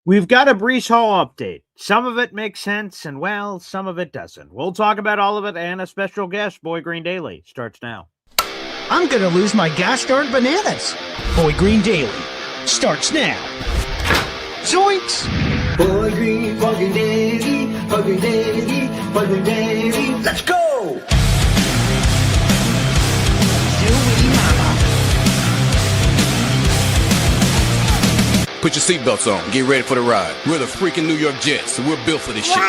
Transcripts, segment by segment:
We've got a Breece Hall update. Some of it makes sense, and well, some of it doesn't. We'll talk about all of it, and a special guest, Boy Green Daily, starts now. I'm gonna lose my gosh darn bananas. Boy Green Daily starts now. Zoinks! Boy Green Daily, Boy Green Daily, Boy Green Daily. Let's go! Zooey mama. Put your seatbelts on. Get ready for the ride. We're the freaking New York Jets, so we're built for this shit.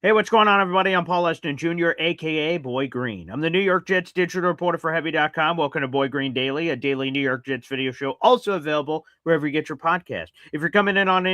Hey, what's going on, everybody? I'm Paul Eston Jr., a.k.a. Boy Green. I'm the New York Jets digital reporter for Heavy.com. Welcome to Boy Green Daily, a daily New York Jets video show, also available wherever you get your podcast. If you're coming on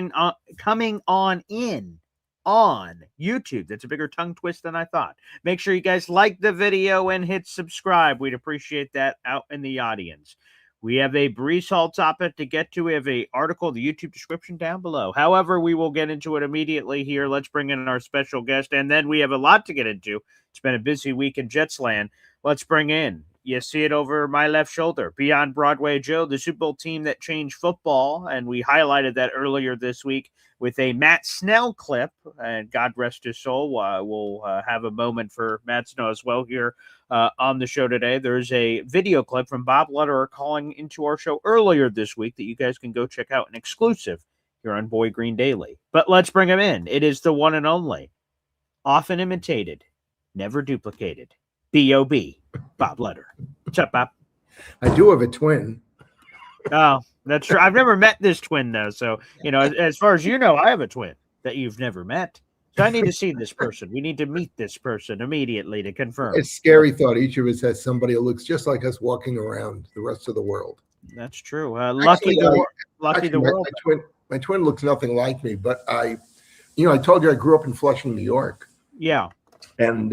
YouTube, that's a bigger tongue twist than I thought. Make sure you guys like the video and hit subscribe. We'd appreciate that out in the audience. We have a Breece Hall topic to get to. We have an article in the YouTube description down below. However, we will get into it immediately here. Let's bring in our special guest, and then we have a lot to get into. It's been a busy week in Jets land. Let's bring in, you see it over my left shoulder, Beyond Broadway Joe, the Super Bowl team that changed football, and we highlighted that earlier this week with a Matt Snell clip, and God rest his soul. We'll have a moment for Matt Snell as well here on the show today. There's a video clip from Bob Lederer calling into our show earlier this week that you guys can go check out, an exclusive here on Boy Green Daily. But let's bring him in. It is the one and only, often imitated, never duplicated, B.O.B., Bob Lederer. What's up, Bob? I do have a twin. Oh, that's true. I've never met this twin, though. So, as far as you know, I have a twin that you've never met. So I need to see this person. We need to meet this person immediately to confirm. It's a scary thought. Each of us has somebody who looks just like us walking around the rest of the world. That's true. Lucky the world. My twin looks nothing like me, but I told you I grew up in Flushing, New York. Yeah. And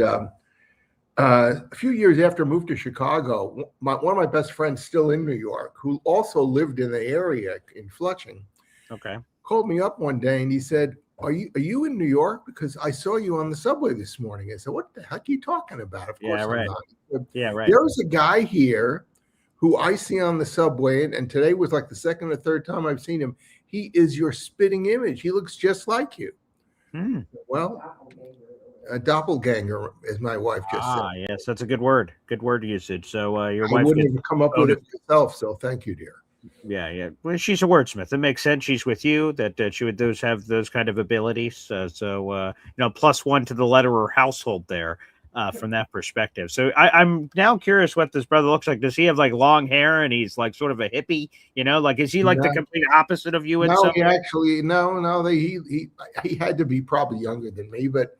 a few years after I moved to Chicago, one of my best friends still in New York, who also lived in the area in Flushing, called me up one day and he said, Are you in New York? Because I saw you on the subway this morning. I said, what the heck are you talking about? Of course I'm not. Yeah, right. There's a guy here who I see on the subway, and today was like the second or third time I've seen him. He is your spitting image. He looks just like you. Well, a doppelganger, as my wife just said. Yes, that's a good word. Good word usage. So your wife wouldn't even come up with it herself, so thank you, dear. Yeah. Well, she's a wordsmith. It makes sense. She's with you that she would have those kind of abilities. So plus one to the Lederer household there from that perspective. So I'm now curious what this brother looks like. Does he have like long hair and he's like sort of a hippie? Like is he like the complete opposite of you? No, he actually he had to be probably younger than me, but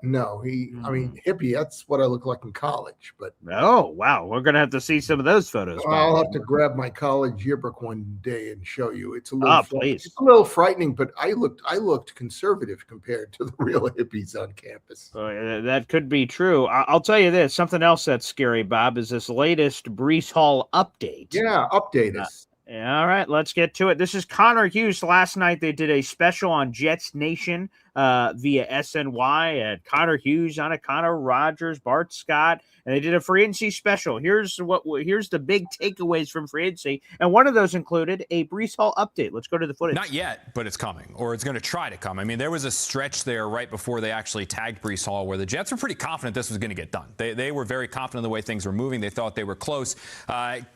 no, hippie, that's what I look like in college. But oh, wow. We're going to have to see some of those photos. I'll have to grab my college yearbook one day and show you. It's a little frightening, but I looked conservative compared to the real hippies on campus. That could be true. I'll tell you this. Something else that's scary, Bob, is this latest Breece Hall update. Yeah, update us. All right, let's get to it. This is Connor Hughes. Last night they did a special on Jets Nation via SNY at Connor Hughes, on it, Connor Rogers, Bart Scott, and they did a free agency special. Here's the big takeaways from free agency, and one of those included a Breece Hall update. Let's go to the footage. Not yet, but it's coming, or it's going to try to come. I mean, there was a stretch there right before they actually tagged Breece Hall where the Jets were pretty confident this was going to get done. They were very confident in the way things were moving. They thought they were close.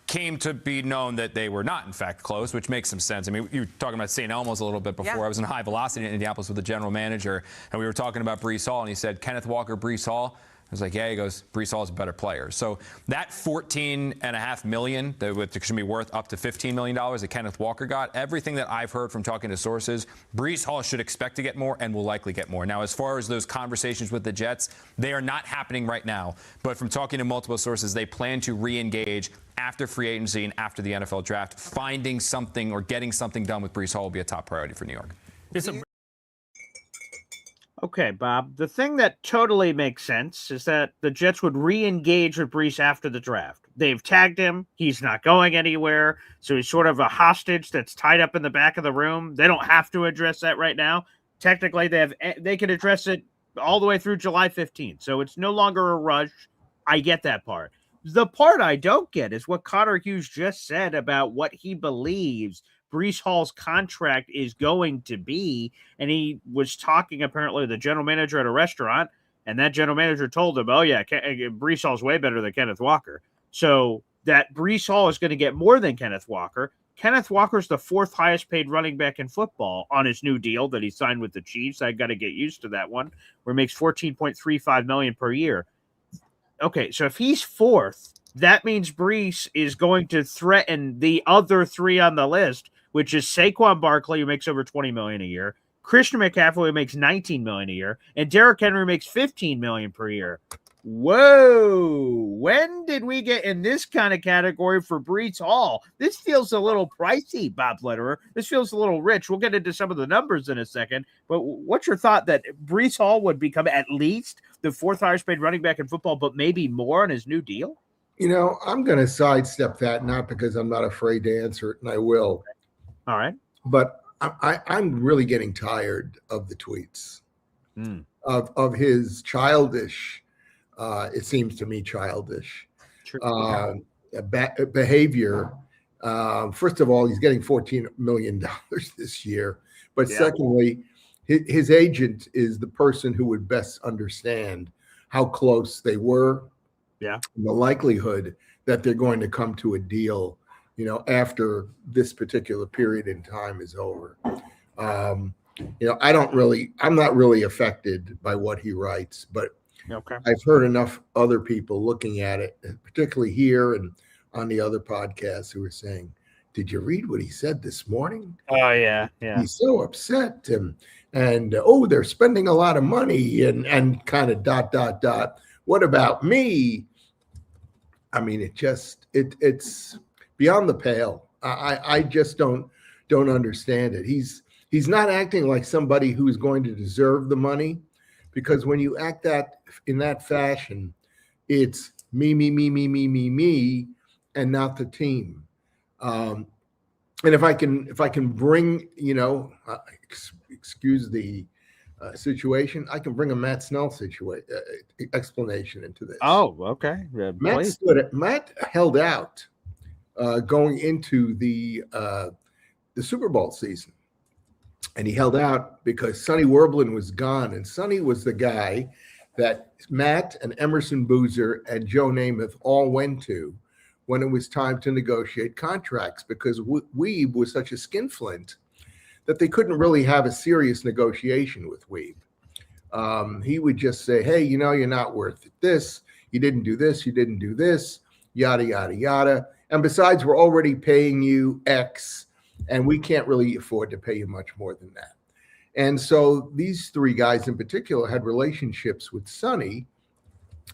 Came to be known that they were not, in fact, close, which makes some sense. I mean, you were talking about St. Elmo's a little bit before. Yeah. I was in high velocity in Indianapolis with the general manager, and we were talking about Breece Hall, and he said, Kenneth Walker, Breece Hall. I was like, yeah, he goes, Breece Hall is a better player. So that $14.5 million, that should be worth up to $15 million that Kenneth Walker got, everything that I've heard from talking to sources, Breece Hall should expect to get more and will likely get more. Now, as far as those conversations with the Jets, they are not happening right now. But from talking to multiple sources, they plan to re-engage after free agency and after the NFL draft. Finding something or getting something done with Breece Hall will be a top priority for New York. Okay, Bob. The thing that totally makes sense is that the Jets would re-engage with Breece after the draft. They've tagged him. He's not going anywhere. So he's sort of a hostage that's tied up in the back of the room. They don't have to address that right now. technically they can address it all the way through July 15th. So it's no longer a rush. I get that part. The part I don't get is what Connor Hughes just said about what he believes Breece Hall's contract is going to be. And he was talking apparently to the general manager at a restaurant, and that general manager told him, oh, yeah, Breece Hall's way better than Kenneth Walker. So that Breece Hall is going to get more than Kenneth Walker. Kenneth Walker's the 4th highest paid running back in football on his new deal that he signed with the Chiefs. I got to get used to that one, where he makes $14.35 million per year. Okay, so if he's 4th, that means Breece is going to threaten the other 3 on the list, which is Saquon Barkley, who makes over $20 million a year, Christian McCaffrey, who makes $19 million a year, and Derrick Henry makes $15 million per year. Whoa, when did we get in this kind of category for Breece Hall? This feels a little pricey, Bob Lederer. This feels a little rich. We'll get into some of the numbers in a second, but what's your thought that Breece Hall would become at least the 4th highest paid running back in football, but maybe more on his new deal? You know, I'm going to sidestep that, not because I'm not afraid to answer it, and I will. All right. But I'm really getting tired of the tweets, of his childish, it seems to me childish behavior. First of all, he's getting $14 million this year. But secondly, his agent is the person who would best understand how close they were. Yeah. And the likelihood that they're going to come to a deal, you know, after this particular period in time is over. You know, I'm not really affected by what he writes, but okay. I've heard enough other people looking at it, particularly here and on the other podcasts, who are saying, did you read what he said this morning? Oh, yeah. Yeah. He's so upset. And oh, they're spending a lot of money and kind of ... What about me? I mean, it's beyond the pale. I just don't understand it. He's not acting like somebody who's going to deserve the money, because when you act that in that fashion, it's me, and not the team. And if I can bring, you know, excuse the situation, I can bring a Matt Snell explanation into this. Oh, okay. Matt held out going into the Super Bowl season, and he held out because Sonny Werblin was gone, and Sonny was the guy that Matt and Emerson Boozer and Joe Namath all went to when it was time to negotiate contracts, because Weeb was such a skinflint that they couldn't really have a serious negotiation with Weeb. He would just say, hey, you know, you're not worth this. You didn't do this. You didn't do this, yada, yada, yada. And besides, we're already paying you X, and we can't really afford to pay you much more than that. And so these 3 guys in particular had relationships with Sonny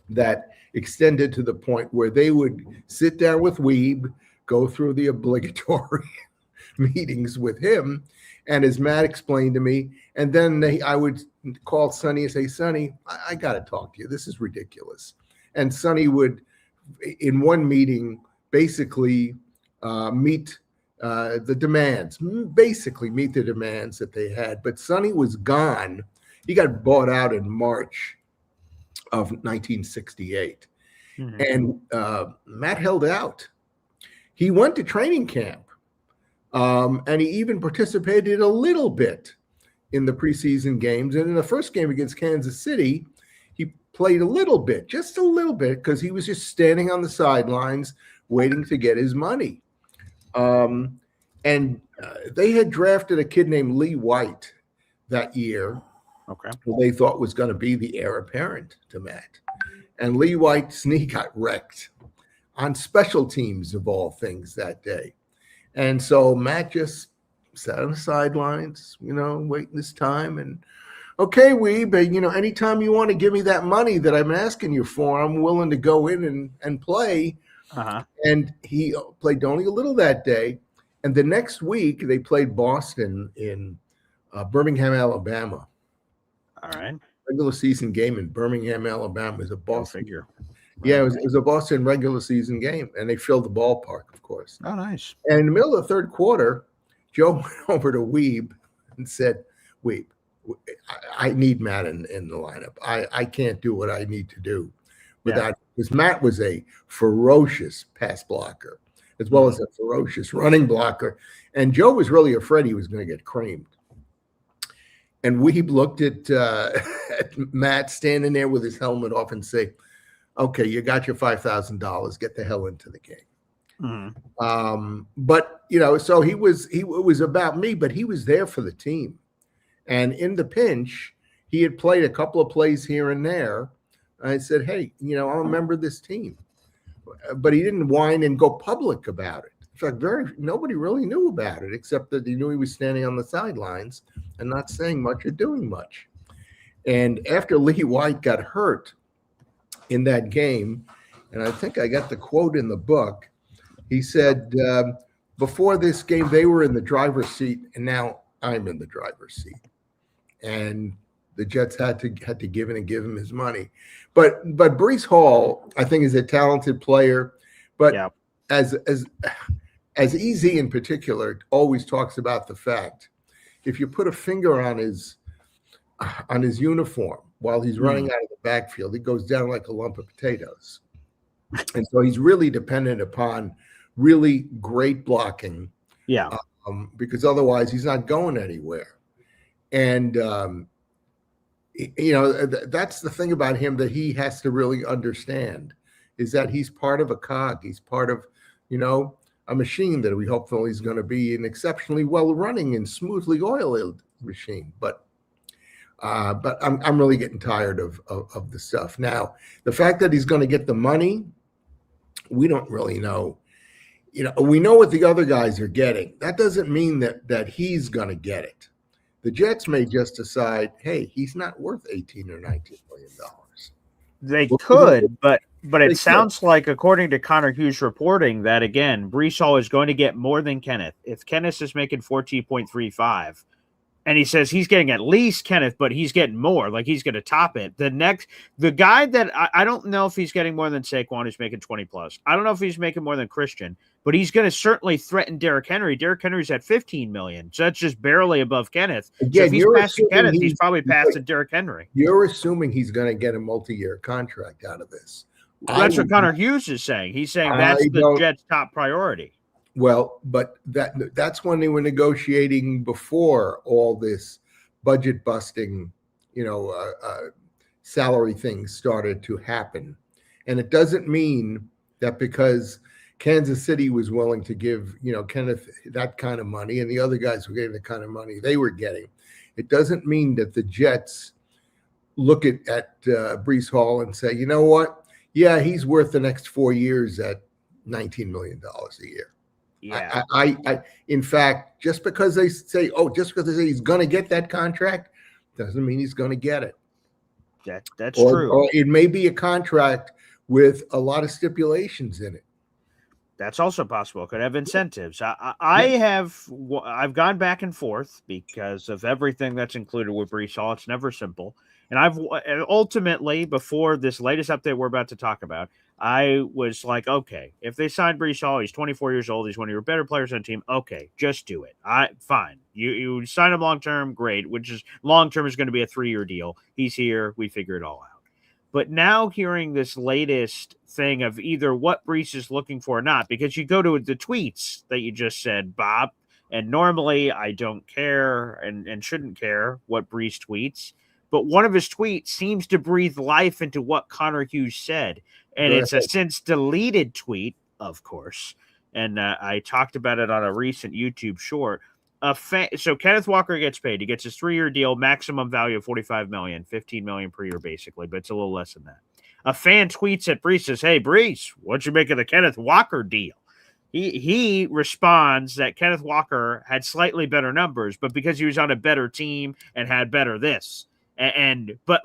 that extended to the point where they would sit down with Weeb, go through the obligatory meetings with him. And as Matt explained to me, and then I would call Sonny and say, Sonny, I got to talk to you. This is ridiculous. And Sonny would, in one meeting, basically meet the demands that they had. But Sonny was gone. He got bought out in March of 1968. Mm-hmm. And Matt held out. He went to training camp. And he even participated a little bit in the preseason games. And in the first game against Kansas City, he played a little bit, just a little bit, because he was just standing on the sidelines waiting to get his money. And they had drafted a kid named Lee White that year, who they thought was going to be the heir apparent to Matt. And Lee White's knee got wrecked on special teams, of all things, that day. And so Matt just sat on the sidelines, you know, waiting his time. And, okay, Weeb, you know, anytime you want to give me that money that I'm asking you for, I'm willing to go in and play. Uh-huh. And he played only a little that day. And the next week, they played Boston in Birmingham, Alabama. All right. Regular season game in Birmingham, Alabama. It was a Boston. Figure. Yeah, it was a Boston regular season game, and they filled the ballpark, of course. Oh, nice. And in the middle of the third quarter, Joe went over to Weeb and said, Weeb, I need Matt in the lineup. I can't do what I need to do without, because Matt was a ferocious pass blocker as well as a ferocious running blocker. And Joe was really afraid he was going to get creamed. And we looked at Matt standing there with his helmet off and say, okay, you got your $5,000. Get the hell into the game. But, you know, so it was about me, but he was there for the team. And in the pinch, he had played a couple of plays here and there. I said, hey, you know, I'm a member of this team. But he didn't whine and go public about it. In fact, nobody really knew about it, except that he knew he was standing on the sidelines and not saying much or doing much. And after Lee White got hurt in that game, and I think I got the quote in the book, he said, before this game, they were in the driver's seat, and now I'm in the driver's seat. And the Jets had to give in and give him his money. But Breece Hall, I think, is a talented player. But as Easy in particular always talks about the fact, if you put a finger on his uniform while he's running out of the backfield, it goes down like a lump of potatoes. And so he's really dependent upon really great blocking. Because otherwise he's not going anywhere. And you know, that's the thing about him that he has to really understand, is that he's part of a cog. He's part of, you know, a machine that we hopefully is going to be an exceptionally well running and smoothly oiled machine. But I'm really getting tired of the stuff. Now, the fact that he's going to get the money, we don't really know. You know, we know what the other guys are getting. That doesn't mean that he's going to get it. The Jets may just decide, hey, he's not worth $18 or $19 million. They could, but it sounds like, according to Connor Hughes reporting, that again, Breece Hall is going to get more than Kenneth. If Kenneth is making 14.35, and he says he's getting at least Kenneth, but he's getting more, like he's going to top it. The guy that I don't know if he's getting more than Saquon, who's making 20 plus. I don't know if he's making more than Christian, but he's going to certainly threaten Derrick Henry. Derrick Henry's at 15 million, so that's just barely above Kenneth. Again, so if he's passing Kenneth, he's probably passing Derrick Henry. You're assuming he's going to get a multi-year contract out of this. That's what Connor Hughes is saying. He's saying that's the Jets' top priority. Well, but that's when they were negotiating before all this budget busting, you know, salary things started to happen. And it doesn't mean that because Kansas City was willing to give, you know, Kenneth that kind of money and the other guys were getting the kind of money they were getting, it doesn't mean that the Jets look at Breece Hall and say, you know what? Yeah, he's worth the next 4 years at $19 million a year. Yeah. I in fact, just because they say he's going to get that contract doesn't mean he's going to get it. That's true. Or it may be a contract with a lot of stipulations in it. That's also possible. Could have incentives. I've gone back and forth because of everything that's included with Breece Hall. It's never simple. And I've ultimately, before this latest update we're about to talk about, I was like, okay, if they sign Breece Hall, he's 24 years old, he's one of your better players on the team. Okay, just do it. Fine. You sign him long-term, great, which is long-term is going to be a 3-year deal. He's here. We figure it all out. But now hearing this latest thing of either what Breece is looking for or not, because you go to the tweets that you just said, Bob, and normally I don't care and shouldn't care what Breece tweets, but one of his tweets seems to breathe life into what Connor Hughes said. And it's a since deleted tweet, of course. And I talked about it on a recent YouTube short. So Kenneth Walker gets paid. He gets his 3-year deal, maximum value of $45 million, $15 million per year, basically, but it's a little less than that. A fan tweets at Breece, says, hey, Breece, what'd you make of the Kenneth Walker deal? He responds that Kenneth Walker had slightly better numbers, but because he was on a better team and had better this. But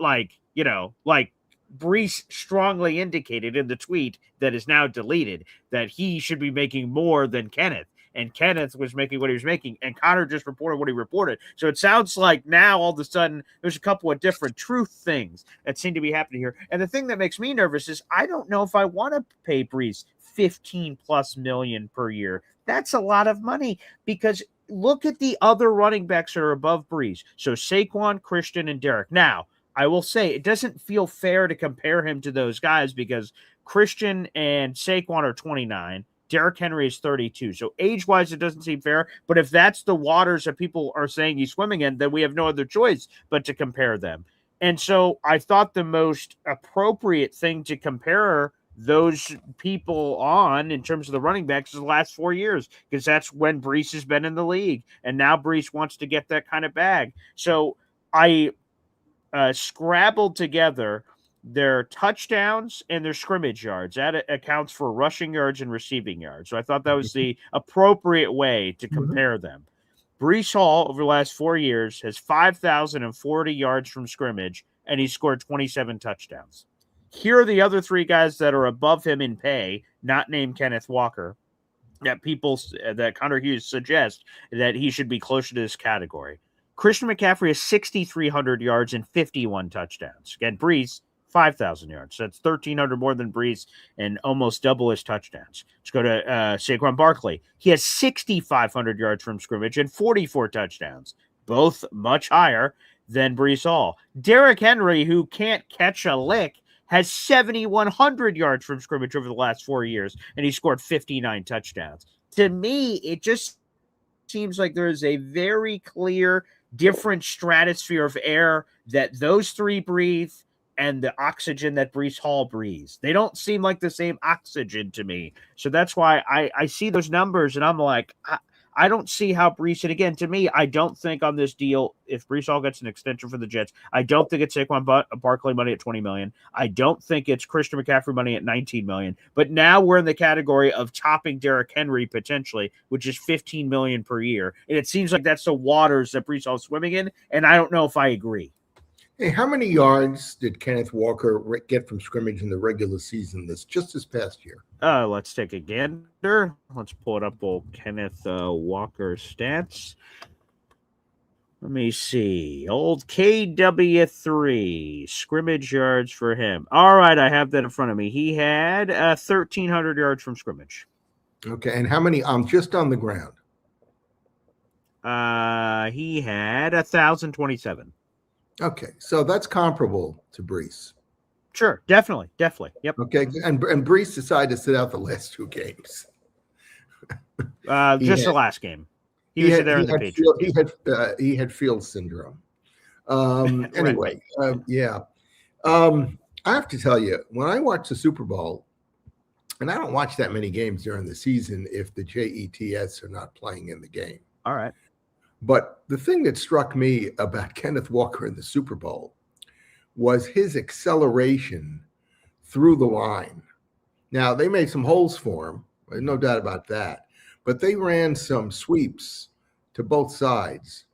Breece strongly indicated in the tweet that is now deleted that he should be making more than Kenneth. And Kenneth was making what he was making, and Connor just reported what he reported. So it sounds like now all of a sudden there's a couple of different truth things that seem to be happening here. And the thing that makes me nervous is I don't know if I want to pay Breece $15+ million per year. That's a lot of money because look at the other running backs that are above Breece. So Saquon, Christian, and Derek. Now, I will say it doesn't feel fair to compare him to those guys because Christian and Saquon are 29. Derrick Henry is 32. So age-wise, it doesn't seem fair. But if that's the waters that people are saying he's swimming in, then we have no other choice but to compare them. And so I thought the most appropriate thing to compare those people on in terms of the running backs is the last 4 years, because that's when Breece has been in the league. And now Breece wants to get that kind of bag. So I scrabbled together their touchdowns and their scrimmage yards. That accounts for rushing yards and receiving yards. So I thought that was the appropriate way to compare them. Breece Hall, over the last 4 years, has 5,040 yards from scrimmage, and he scored 27 touchdowns. Here are the other three guys that are above him in pay, not named Kenneth Walker, that Connor Hughes suggests that he should be closer to this category. Christian McCaffrey has 6,300 yards and 51 touchdowns. Again, Breece, 5,000 yards. So that's 1,300 more than Breece and almost double his touchdowns. Let's go to Saquon Barkley. He has 6,500 yards from scrimmage and 44 touchdowns, both much higher than Breece Hall. Derrick Henry, who can't catch a lick, has 7,100 yards from scrimmage over the last 4 years, and he scored 59 touchdowns. To me, it just seems like there is a very clear different stratosphere of air that those three breathe and the oxygen that Breece Hall breathes. They don't seem like the same oxygen to me. So that's why I see those numbers and I'm like, I don't see how Breece, and again, to me, I don't think on this deal, if Breece Hall gets an extension for the Jets, I don't think it's Saquon Barkley money at $20 million. I don't think it's Christian McCaffrey money at $19 million. But now we're in the category of topping Derrick Henry potentially, which is $15 million per year. And it seems like that's the waters that Breece Hall is swimming in. And I don't know if I agree. Hey, how many yards did Kenneth Walker get from scrimmage in the regular season this past year? Let's take a gander. Let's pull it up, old Kenneth Walker stats. Let me see. Old KW3 scrimmage yards for him. All right, I have that in front of me. He had 1,300 yards from scrimmage. Okay, and how many just on the ground? He had 1,027. Okay, so that's comparable to Breece. Sure, definitely. Yep. Okay, and Breece decided to sit out the last two games. The last game. He was there in the Patriots. He had field syndrome. Anyway, yeah. I have to tell you, when I watch the Super Bowl, and I don't watch that many games during the season if the Jets are not playing in the game. All right. But the thing that struck me about Kenneth Walker in the Super Bowl was his acceleration through the line. Now, they made some holes for him, no doubt about that, but they ran some sweeps to both sides,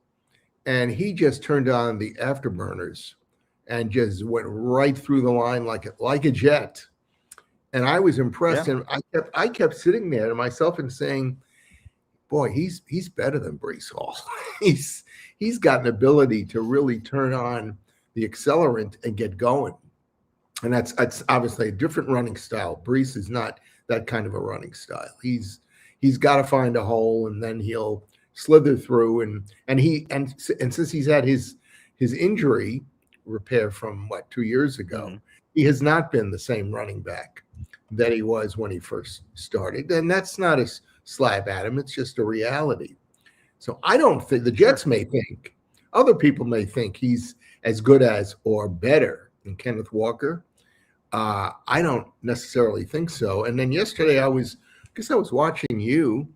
and he just turned on the afterburners and just went right through the line like a jet. And I was impressed, and I kept sitting there to myself and saying, boy, he's better than Breece Hall. He's got an ability to really turn on the accelerant and get going. And that's obviously a different running style. Breece is not that kind of a running style. He's got to find a hole and then he'll slither through. And since he's had his injury repair from 2 years ago, he has not been the same running back that he was when he first started. And that's not a slap at him. It's just a reality. So I don't think the Jets may think, other people may think he's as good as or better than Kenneth Walker. I don't necessarily think so. And then yesterday I was watching you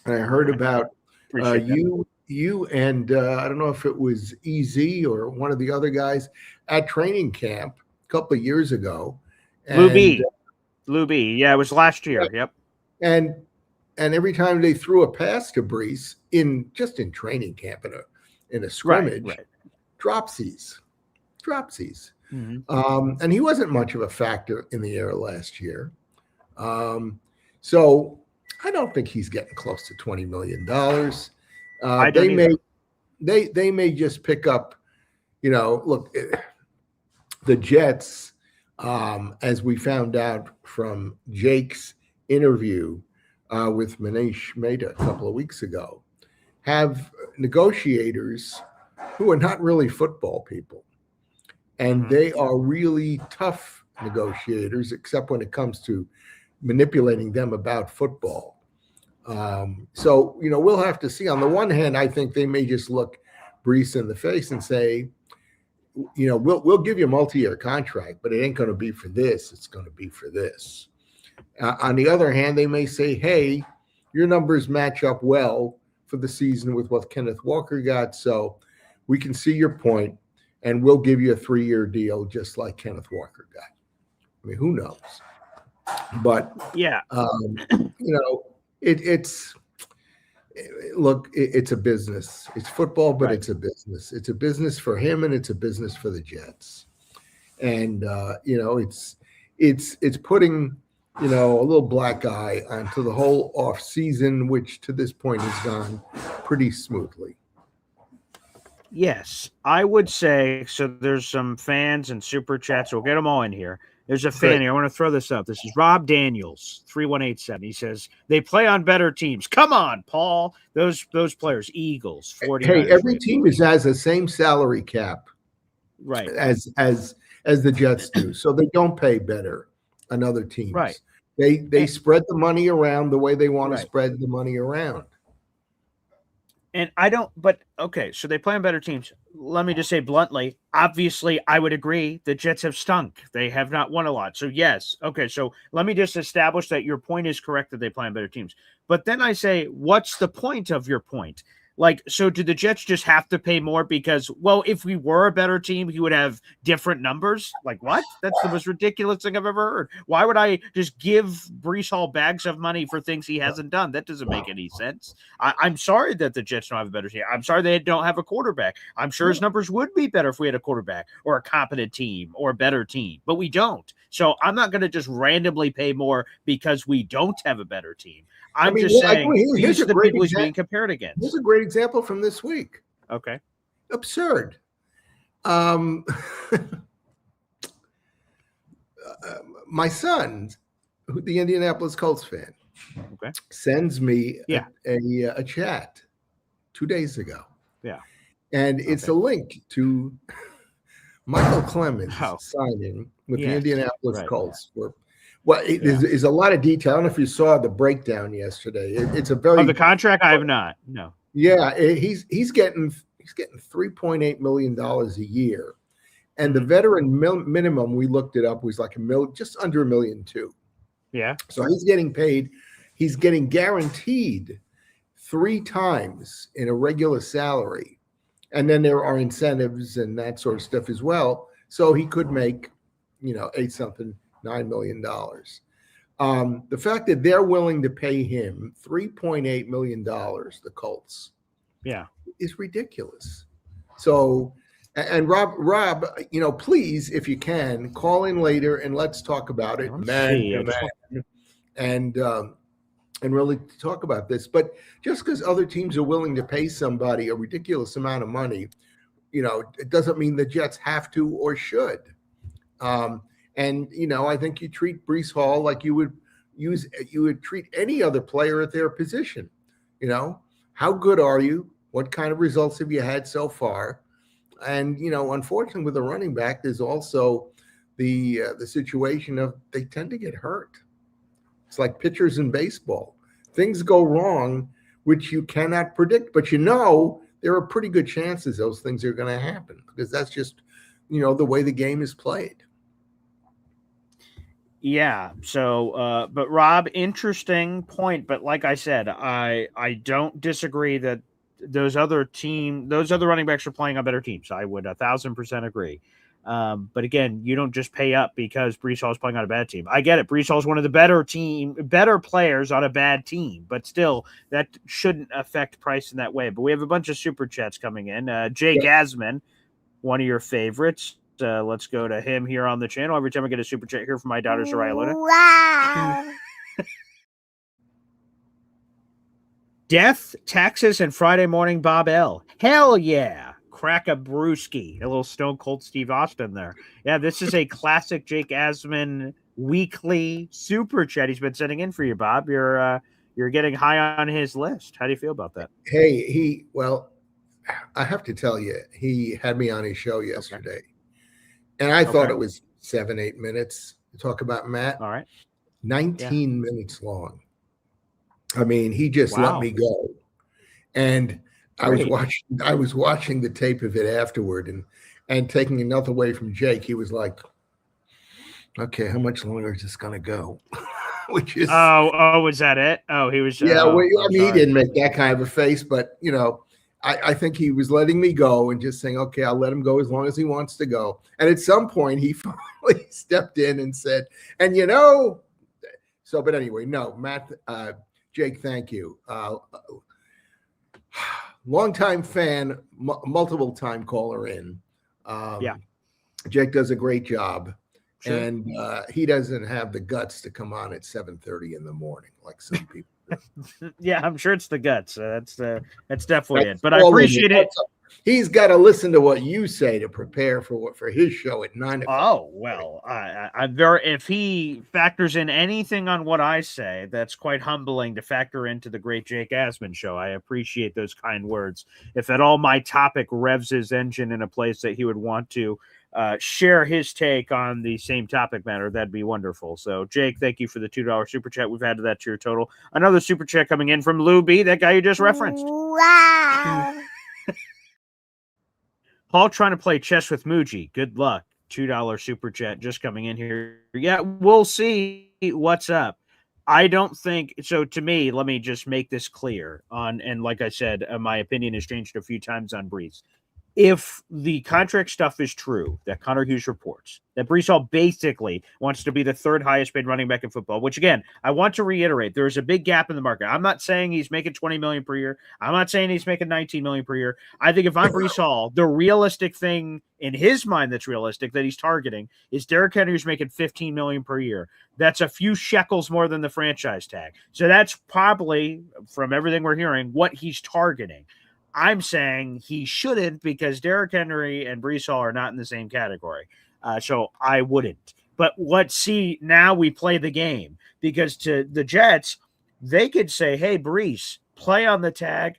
and I heard about you and I don't know if it was EZ or one of the other guys at training camp a couple of years ago. Lou B. Yeah, it was last year. Yep. And every time they threw a pass to Breece in training camp in a scrimmage, dropsies. Mm-hmm. And he wasn't much of a factor in the air last year. So I don't think he's getting close to $20 million. They may just pick up, look, the Jets, as we found out from Jake's interview with Manish Mehta a couple of weeks ago, have negotiators who are not really football people. And they are really tough negotiators, except when it comes to manipulating them about football. So, we'll have to see. On the one hand, I think they may just look Breece in the face and say, we'll give you a multi-year contract, but it ain't going to be for this. It's going to be for this. On the other hand, they may say, hey, your numbers match up well for the season with what Kenneth Walker got. So we can see your point, and we'll give you a 3-year deal just like Kenneth Walker got. I mean, who knows? But yeah, it's a business. It's football, but it's a business. It's a business for him, and it's a business for the Jets. And it's putting a little black eye onto the whole off season, which to this point has gone pretty smoothly. Yes, I would say so. There's some fans and super chats. We'll get them all in here. There's a fan here. I want to throw this up. This is Rob Daniels, 3187. He says they play on better teams. Come on, Paul. Those players, Eagles, 49ers. Hey, every team has the same salary cap, right? As the Jets do, so they don't pay better on other teams. Right. They spread the money around the way they want to spread the money around. And I don't, but okay, so they play on better teams. Let me just say bluntly, obviously, I would agree the Jets have stunk. They have not won a lot. So, yes. Okay, so let me just establish that your point is correct that they play on better teams. But then I say, what's the point of your point? Like, so do the Jets just have to pay more because, well, if we were a better team, he would have different numbers? Like, what? That's the most ridiculous thing I've ever heard. Why would I just give Breece Hall bags of money for things he hasn't done? That doesn't make any sense. I'm sorry that the Jets don't have a better team. I'm sorry they don't have a quarterback. I'm sure his numbers would be better if we had a quarterback or a competent team or a better team, but we don't. So I'm not going to just randomly pay more because we don't have a better team. I'm just saying these are the people he's being compared against. Here's a great example from this week. Okay. Absurd. My son, the Indianapolis Colts fan, sends me a chat 2 days ago. Yeah. And it's a link to Michael Clemens signing with the Indianapolis Colts. There's a lot of detail. I don't know if you saw the breakdown yesterday. It's a very the contract. I have not. No. Yeah, he's getting $3.8 million a year, and the veteran minimum, we looked it up, was like just under $1.2 million. Yeah. So he's getting paid. He's getting guaranteed 3 times in a regular salary, and then there are incentives and that sort of stuff as well. So he could make, $9 million. The fact that they're willing to pay him $3.8 million, the Colts, is ridiculous. So, and Rob, please, if you can, call in later and let's talk about it, and really talk about this. But just because other teams are willing to pay somebody a ridiculous amount of money, it doesn't mean the Jets have to or should. And I think you treat Breece Hall like you would treat any other player at their position. How good are you? What kind of results have you had so far? And unfortunately, with a running back, there's also the situation of they tend to get hurt. It's like pitchers in baseball. Things go wrong, which you cannot predict, but there are pretty good chances those things are going to happen because that's just the way the game is played. Yeah. So, but Rob, interesting point. But like I said, I don't disagree that those other running backs are playing on better teams. I would 1,000% agree. But again, you don't just pay up because Breece Hall is playing on a bad team. I get it. Breece Hall is one of the better players on a bad team, but still that shouldn't affect price in that way. But we have a bunch of super chats coming in. Jay Gasman, one of your favorites. Let's go to him here on the channel. Every time I get a super chat here from my daughter, Soraya Luna. Wow. Death, taxes, and Friday morning Bob L. Hell yeah. Crack a brewski. A little Stone Cold Steve Austin there. Yeah, this is a classic Jake Asman weekly super chat he's been sending in for you, Bob. You're you're getting high on his list. How do you feel about that? Hey, well, I have to tell you, he had me on his show yesterday, and I thought it was 7-8 minutes to talk about Matt. All right. 19 minutes long. I mean, he just let me go. And I was watching the tape of it afterward and taking enough away from Jake. He was like, okay, how much longer is this gonna go? Which is was that it? Oh, he was he didn't make that kind of a face, but you know, I think he was letting me go and just saying, okay, I'll let him go as long as he wants to go. And at some point he finally stepped in and said, and you know, so but anyway, no, Matt, Jake, thank you. Longtime fan, multiple time caller in. Jake does a great job. Sure. And he doesn't have the guts to come on at 7:30 in the morning like some people do. Yeah, I'm sure it's the guts. That's definitely it. But I appreciate it. He's got to listen to what you say to prepare for his show at 9 o'clock. Oh well, I'm very. If he factors in anything on what I say, that's quite humbling to factor into the great Jake Asman show. I appreciate those kind words. If at all my topic revs his engine in a place that he would want to share his take on the same topic matter, that'd be wonderful. So, Jake, thank you for the $2 super chat. We've added that to your total. Another super chat coming in from Lou B, that guy you just referenced. Wow. Paul trying to play chess with Muji. Good luck. $2 super chat just coming in here. Yeah, we'll see what's up. I don't think so. To me, let me just make this clear and like I said, my opinion has changed a few times on Breece. If the contract stuff is true, that Connor Hughes reports, that Breece Hall basically wants to be the third highest paid running back in football, which again, I want to reiterate, there's a big gap in the market. I'm not saying he's making $20 million per year. I'm not saying he's making $19 million per year. I think if I'm Breece Hall, the realistic thing in his mind that's realistic that he's targeting is Derrick Henry, who's making $15 million per year. That's a few shekels more than the franchise tag. So that's probably, from everything we're hearing, what he's targeting. I'm saying he shouldn't because Derrick Henry and Breece Hall are not in the same category. So I wouldn't. But let's see, now we play the game. Because to the Jets, they could say, hey, Breece, play on the tag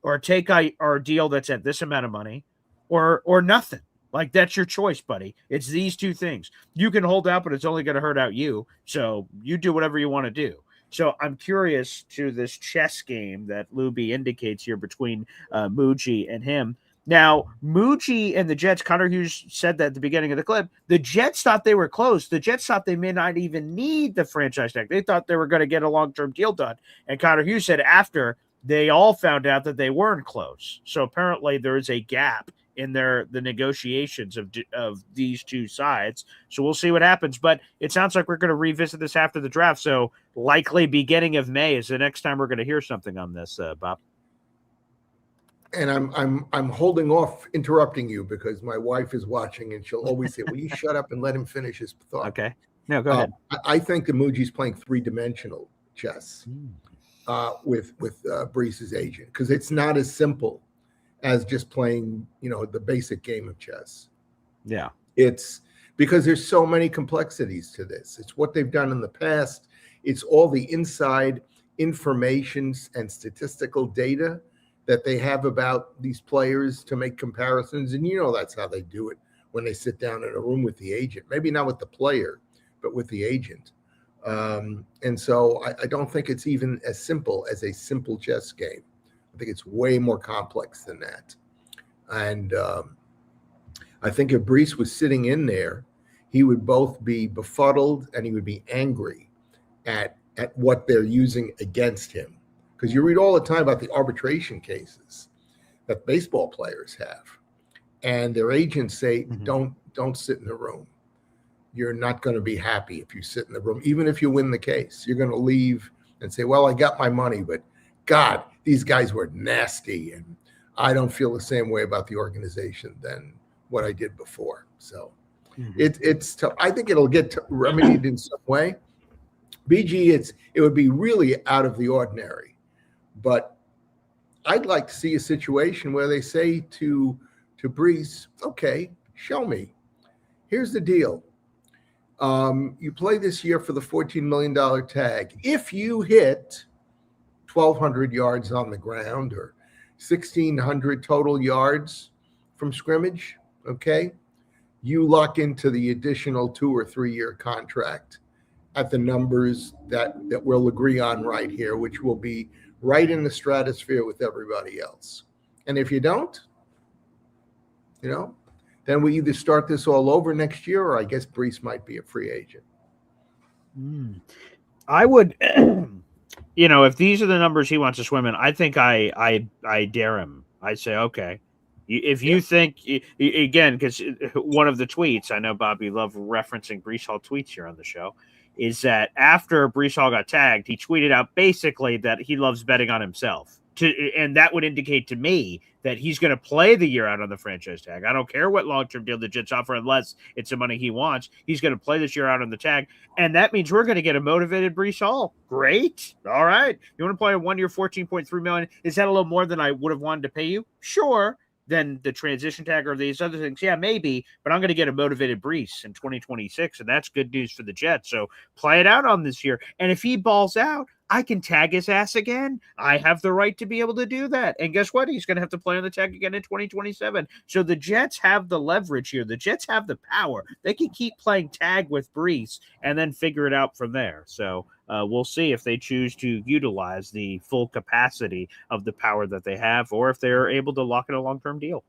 or take our deal that's at this amount of money or nothing. Like, that's your choice, buddy. It's these two things. You can hold out, but it's only going to hurt out you. So you do whatever you want to do. So I'm curious to this chess game that Luby indicates here between Muji and him. Now, Muji and the Jets, Connor Hughes said that at the beginning of the clip, the Jets thought they were close. The Jets thought they may not even need the franchise tag. They thought they were going to get a long-term deal done. And Connor Hughes said after they all found out that they weren't close. So apparently there is a gap in the negotiations of these two sides. So we'll see what happens. But it sounds like we're going to revisit this after the draft. So likely beginning of May is the next time we're going to hear something on this, Bob. And I'm holding off interrupting you because my wife is watching and she'll always say, will you shut up and let him finish his thought? Okay. No, go ahead. I think the Muji's playing three-dimensional chess with Breece's agent because it's not as simple as just playing, the basic game of chess. Yeah. It's because there's so many complexities to this. It's what they've done in the past. It's all the inside information and statistical data that they have about these players to make comparisons. And that's how they do it when they sit down in a room with the agent, maybe not with the player, but with the agent. And so I don't think it's even as simple as a simple chess game. I think it's way more complex than that. And I think if Breece was sitting in there, he would both be befuddled and he would be angry at what they're using against him. Because you read all the time about the arbitration cases that baseball players have. And their agents say, don't sit in the room. You're not going to be happy if you sit in the room. Even if you win the case, you're going to leave and say, well, I got my money, but God, these guys were nasty, and I don't feel the same way about the organization than what I did before. So it's tough. I think it'll get remedied in some way. BG, it would be really out of the ordinary, but I'd like to see a situation where they say to Breece, okay, show me. Here's the deal. You play this year for the $14 million tag. If you hit 1,200 yards on the ground or 1,600 total yards from scrimmage, okay, you lock into the additional 2 or 3 year contract at the numbers that we'll agree on right here, which will be right in the stratosphere with everybody else. And if you don't, then we either start this all over next year, or I guess Breece might be a free agent. I would, if these are the numbers he wants to swim in, I think I dare him. I say, okay, if you think, again, because one of the tweets, I know, Bob, you love referencing Breece Hall tweets here on the show, is that after Breece Hall got tagged, he tweeted out basically that he loves betting on himself. And that would indicate to me that he's going to play the year out on the franchise tag. I don't care what long-term deal the Jets offer unless it's the money he wants. He's going to play this year out on the tag. And that means we're going to get a motivated Breece Hall. Great. All right. You want to play a 1 year, $14.3 million? Is that a little more than I would have wanted to pay you? Sure. Then the transition tag or these other things, yeah, maybe, but I'm going to get a motivated Breece in 2026, and that's good news for the Jets. So play it out on this year. And if he balls out, I can tag his ass again. I have the right to be able to do that. And guess what? He's going to have to play on the tag again in 2027. So the Jets have the leverage here. The Jets have the power. They can keep playing tag with Breece and then figure it out from there. So we'll see if they choose to utilize the full capacity of the power that they have, or if they're able to lock in a long-term deal.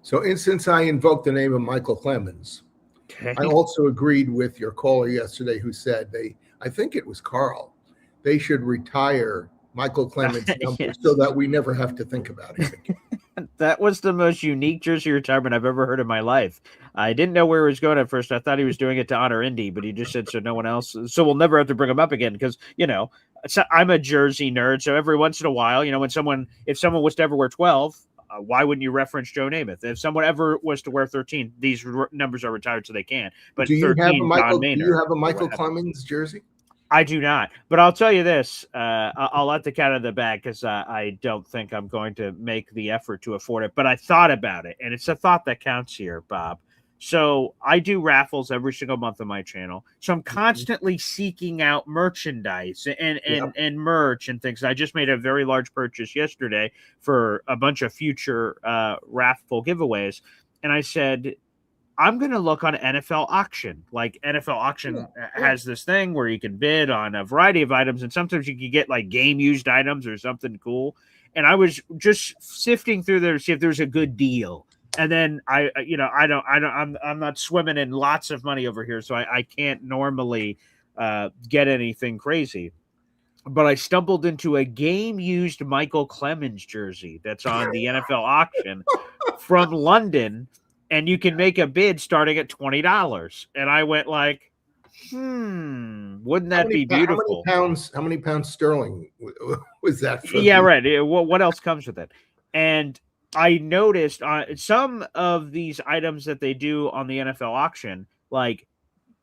So since I invoked the name of Michael Clemens, okay, I also agreed with your caller yesterday who said I think it was Carl, they should retire Michael Clemens' number yes, so that we never have to think about it again. That was the most unique jersey retirement I've ever heard in my life. I didn't know where he was going at first. I thought he was doing it to honor Indy, but he just said so no one else. So we'll never have to bring him up again because, I'm a jersey nerd. So every once in a while, if someone was to ever wear 12, why wouldn't you reference Joe Namath? If someone ever was to wear 13, these numbers are retired so they can. But do you 13, have a Michael Clemens jersey? I do not, but I'll tell you this. I'll let the cat out of the bag because I don't think I'm going to make the effort to afford it, but I thought about it, and it's a thought that counts here, Bob. So I do raffles every single month on my channel. So I'm constantly seeking out merchandise and merch and things. I just made a very large purchase yesterday for a bunch of future raffle giveaways. And I said, I'm going to look on NFL Auction. Like NFL Auction has this thing where you can bid on a variety of items, and sometimes you can get like game used items or something cool. And I was just sifting through there to see if there's a good deal. And then I'm not swimming in lots of money over here, so I can't normally get anything crazy. But I stumbled into a game used Michael Clemens jersey that's on the NFL Auction from London. And you can make a bid starting at $20. And I went like, wouldn't that be beautiful? How many pounds sterling was that? Yeah, right. What else comes with it? And I noticed some of these items that they do on the NFL Auction, like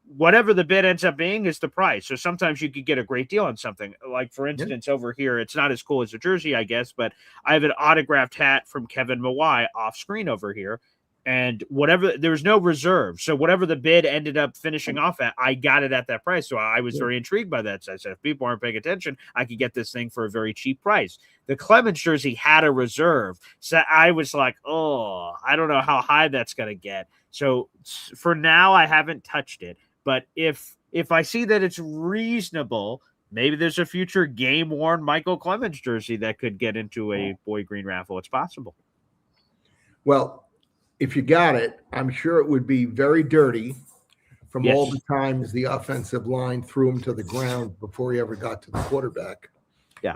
whatever the bid ends up being is the price. So sometimes you could get a great deal on something. Like, for instance, over here, it's not as cool as a jersey, I guess, but I have an autographed hat from Kevin Mawai off screen over here. And there's no reserve. So whatever the bid ended up finishing off at, I got it at that price. So I was very intrigued by that. So I said, if people aren't paying attention, I could get this thing for a very cheap price. The Clemens jersey had a reserve. So I was like, oh, I don't know how high that's going to get. So for now, I haven't touched it. But if I see that it's reasonable, maybe there's a future game-worn Michael Clemens jersey that could get into a Boy Green raffle. It's possible. Well, if you got it, I'm sure it would be very dirty from all the times the offensive line threw him to the ground before he ever got to the quarterback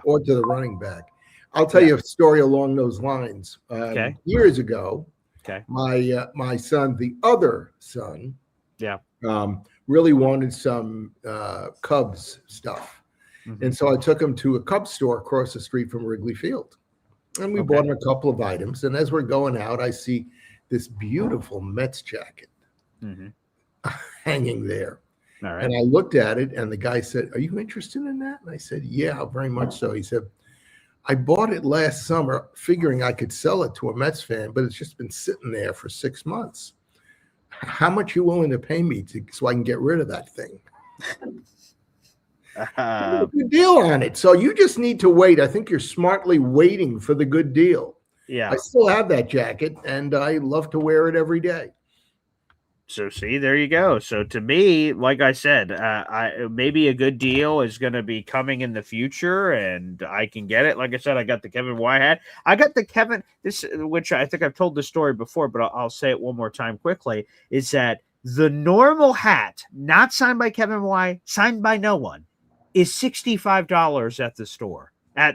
or to the running back. I'll tell you a story along those lines. Years ago, my son, the other son, really wanted some Cubs stuff. Mm-hmm. And so I took him to a Cubs store across the street from Wrigley Field. And we bought him a couple of items. And as we're going out, I see this beautiful Mets jacket hanging there. All right. And I looked at it, and the guy said, "Are you interested in that?" And I said, "Yeah, very much so." He said, "I bought it last summer figuring I could sell it to a Mets fan, but it's just been sitting there for 6 months. How much are you willing to pay me so I can get rid of that thing?" Good deal on it. So you just need to wait. I think you're smartly waiting for the good deal. Yeah. I still have that jacket, and I love to wear it every day. So see, there you go. So to me, like I said, maybe a good deal is going to be coming in the future, and I can get it. Like I said, I got the Kevin Y hat. I got the Kevin which I think I've told the story before, but I'll say it one more time quickly. Is that the normal hat, not signed by Kevin Y, signed by no one, is $65 at the store.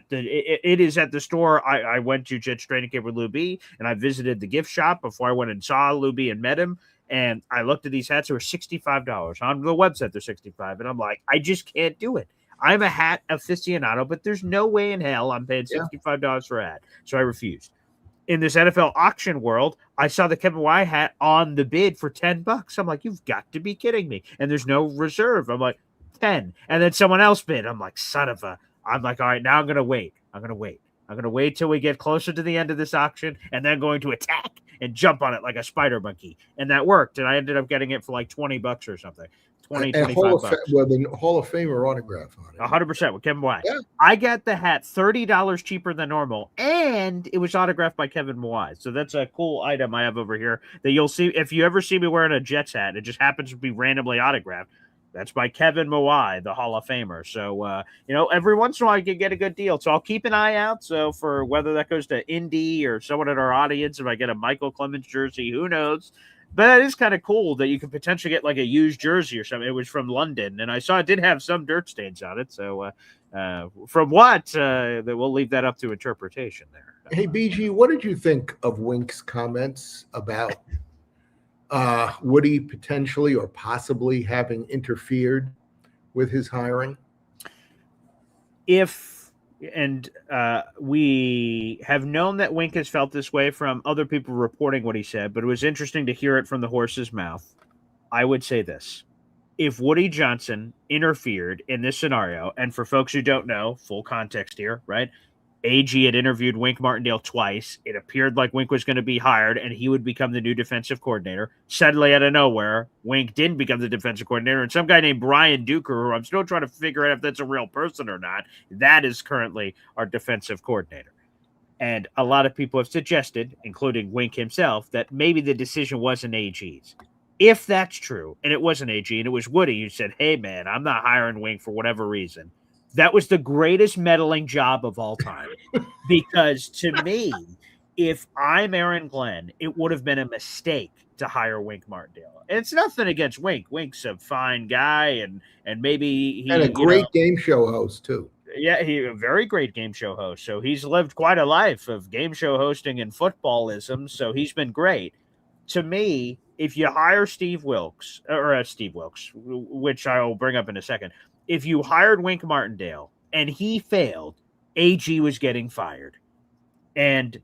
It is at the store. I went to Jets training camp with Lou B, and I visited the gift shop before I went and saw Lou B and met him. And I looked at these hats; they were $65 on the website. They're $65, and I'm like, I just can't do it. I'm a hat aficionado, but there's no way in hell I'm paying $65 for a hat, so I refused. In this NFL auction world, I saw the Kevin Y hat on the bid for $10. I'm like, you've got to be kidding me! And there's no reserve. I'm like, 10, and then someone else bid. I'm like, son of a. I'm like, all right, now I'm gonna wait. I'm gonna wait till we get closer to the end of this auction, and then going to attack and jump on it like a spider monkey. And that worked. And I ended up getting it for like $20 or something. 25 bucks. With a Hall of Famer autograph on it. 100% with Kevin Y. Yeah. I got the hat $30 cheaper than normal, and it was autographed by Kevin Y. So that's a cool item I have over here that you'll see. If you ever see me wearing a Jets hat, it just happens to be randomly autographed. That's by Kevin Mawai, the Hall of Famer. So, every once in a while you can get a good deal. So I'll keep an eye out. So for whether that goes to Indy or someone in our audience, if I get a Michael Clemens jersey, who knows? But it is kind of cool that you could potentially get like a used jersey or something. It was from London, and I saw it did have some dirt stains on it. So from what, that we'll leave that up to interpretation there. Hey, BG, what did you think of Wink's comments about Woody potentially or possibly having interfered with his hiring? We have known that Wink has felt this way from other people reporting what he said, but it was interesting to hear it from the horse's mouth. I would say this. If Woody Johnson interfered in this scenario, and for folks who don't know, full context here, right? AG had interviewed Wink Martindale twice. It appeared like Wink was going to be hired and he would become the new defensive coordinator. Suddenly, out of nowhere, Wink didn't become the defensive coordinator. And some guy named Brian Duker, who I'm still trying to figure out if that's a real person or not, that is currently our defensive coordinator. And a lot of people have suggested, including Wink himself, that maybe the decision wasn't AG's. If that's true, and it wasn't AG, and it was Woody who said, hey, man, I'm not hiring Wink for whatever reason, that was the greatest meddling job of all time. Because to me, if I'm Aaron Glenn, it would have been a mistake to hire Wink Martindale. And it's nothing against Wink. Wink's a fine guy, and maybe he and a great game show host too. Yeah, he's a very great game show host. So he's lived quite a life of game show hosting and footballism. So he's been great. To me, if you hire Steve Wilks, which I will bring up in a second, if you hired Wink Martindale and he failed, AG was getting fired. And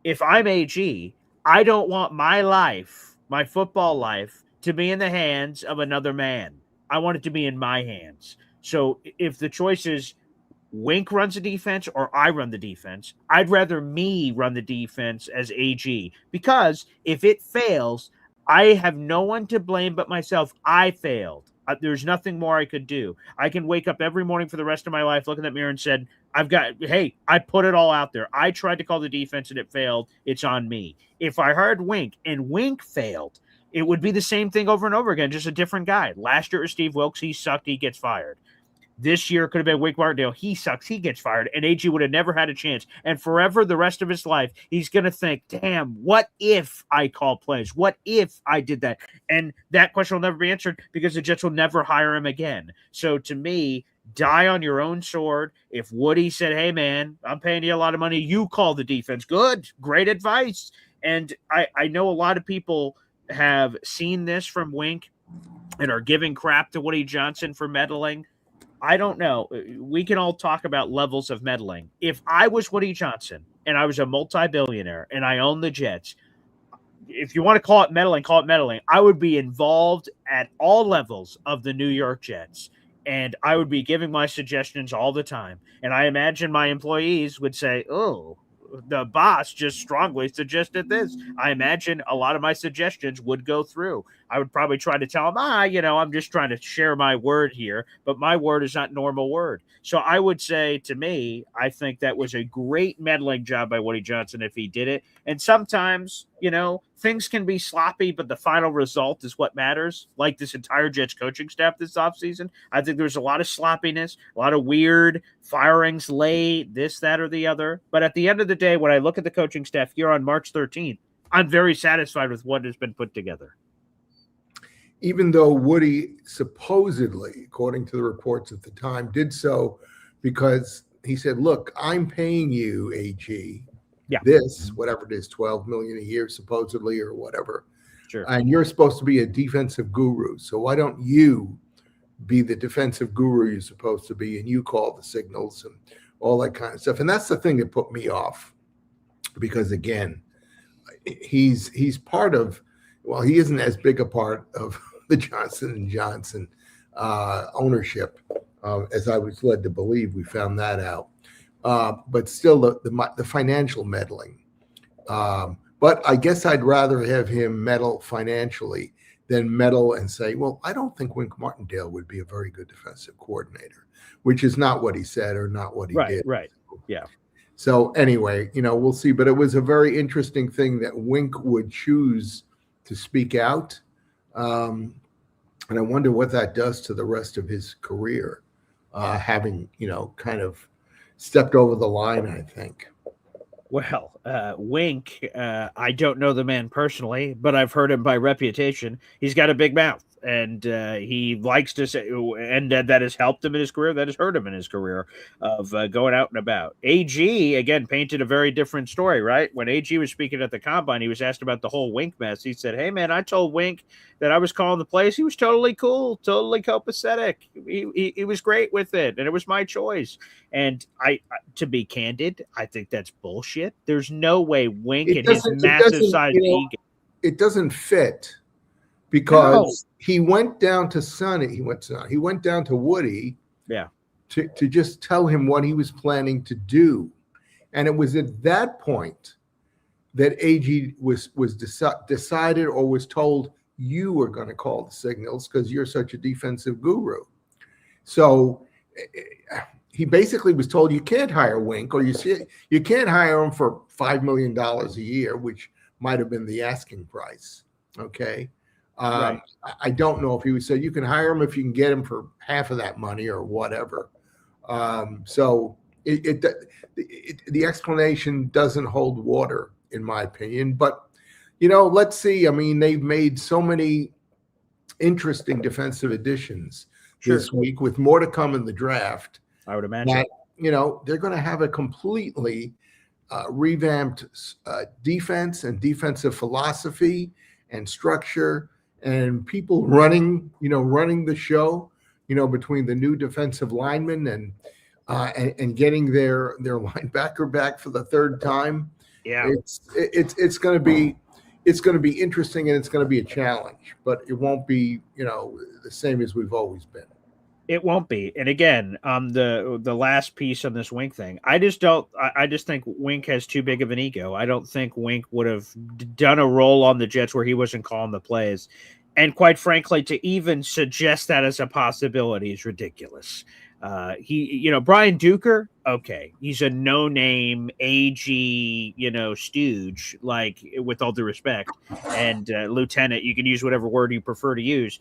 if I'm AG, I don't want my life, my football life, to be in the hands of another man. I want it to be in my hands. So if the choice is Wink runs the defense or I run the defense, I'd rather me run the defense as AG. Because if it fails, I have no one to blame but myself. I failed. There's nothing more I could do. I can wake up every morning for the rest of my life looking at the mirror and said, I put it all out there. I tried to call the defense and it failed. It's on me. If I hired Wink and Wink failed, it would be the same thing over and over again, just a different guy. Last year it was Steve Wilks. He sucked. He gets fired. This year could have been Wink Martindale. He sucks. He gets fired. And AG would have never had a chance. And forever, the rest of his life, he's going to think, damn, what if I call plays? What if I did that? And that question will never be answered because the Jets will never hire him again. So to me, die on your own sword. If Woody said, hey, man, I'm paying you a lot of money, you call the defense. Good. Great advice. And I know a lot of people have seen this from Wink and are giving crap to Woody Johnson for meddling. I don't know. We can all talk about levels of meddling. If I was Woody Johnson and I was a multi-billionaire and I own the Jets, if you want to call it meddling, call it meddling. I would be involved at all levels of the New York Jets, and I would be giving my suggestions all the time. And I imagine my employees would say, oh, the boss just strongly suggested this. I imagine a lot of my suggestions would go through. I would probably try to tell him, I'm just trying to share my word here, but my word is not normal word. So I would say, to me, I think that was a great meddling job by Woody Johnson if he did it. And sometimes, things can be sloppy, but the final result is what matters. Like this entire Jets coaching staff this offseason, I think there's a lot of sloppiness, a lot of weird firings late, this, that, or the other. But at the end of the day, when I look at the coaching staff here on March 13th, I'm very satisfied with what has been put together. Even though Woody supposedly, according to the reports at the time, did so because he said, look, I'm paying you, AG, this, whatever it is, $12 million a year, supposedly, or whatever. Sure. And you're supposed to be a defensive guru. So why don't you be the defensive guru you're supposed to be, and you call the signals and all that kind of stuff. And that's the thing that put me off, because again, he's part of, well, he isn't as big a part of the Johnson & Johnson ownership as I was led to believe. We found that out. But still the financial meddling. But I guess I'd rather have him meddle financially than meddle and say, well, I don't think Wink Martindale would be a very good defensive coordinator, which is not what he said or not what he did. Right. Yeah. So anyway, we'll see. But it was a very interesting thing that Wink would choose to speak out. And I wonder what that does to the rest of his career, having, kind of stepped over the line, I think. Well, Wink, I don't know the man personally, but I've heard him by reputation. He's got a big mouth, and he likes to say, and that has helped him in his career, that has hurt him in his career of going out and about. AG, again, painted a very different story, right? When AG was speaking at the Combine, he was asked about the whole Wink mess. He said, hey, man, I told Wink that I was calling the plays. He was totally cool, totally copacetic. He was great with it, and it was my choice. And I to be candid, I think that's bullshit. There's no way Wink and his massive size ego. It doesn't fit, because he went down to Sonny. He went down to Woody. Yeah. To just tell him what he was planning to do, and it was at that point that AG was decided or was told, you were going to call the signals because you're such a defensive guru. So he basically was told, you can't hire Wink, or you can't hire him for $5 million a year, which might have been the asking price. Okay. Right. I don't know if he would say you can hire him if you can get him for half of that money or whatever. So the explanation doesn't hold water, in my opinion. But, let's see. I mean, they've made so many interesting defensive additions this week, with more to come in the draft. I would imagine that, they're going to have a completely revamped defense and defensive philosophy and structure, and people running the show, between the new defensive linemen and getting their linebacker back for the third time. Yeah, it's going to be interesting, and it's going to be a challenge, but it won't be the same as we've always been. It won't be. And again, the last piece on this Wink thing, I just think Wink has too big of an ego. I don't think Wink would have done a role on the Jets where he wasn't calling the plays. And quite frankly, to even suggest that as a possibility is ridiculous. Brian Duker, okay, he's a no-name AG, stooge, like, with all due respect, and lieutenant, you can use whatever word you prefer to use.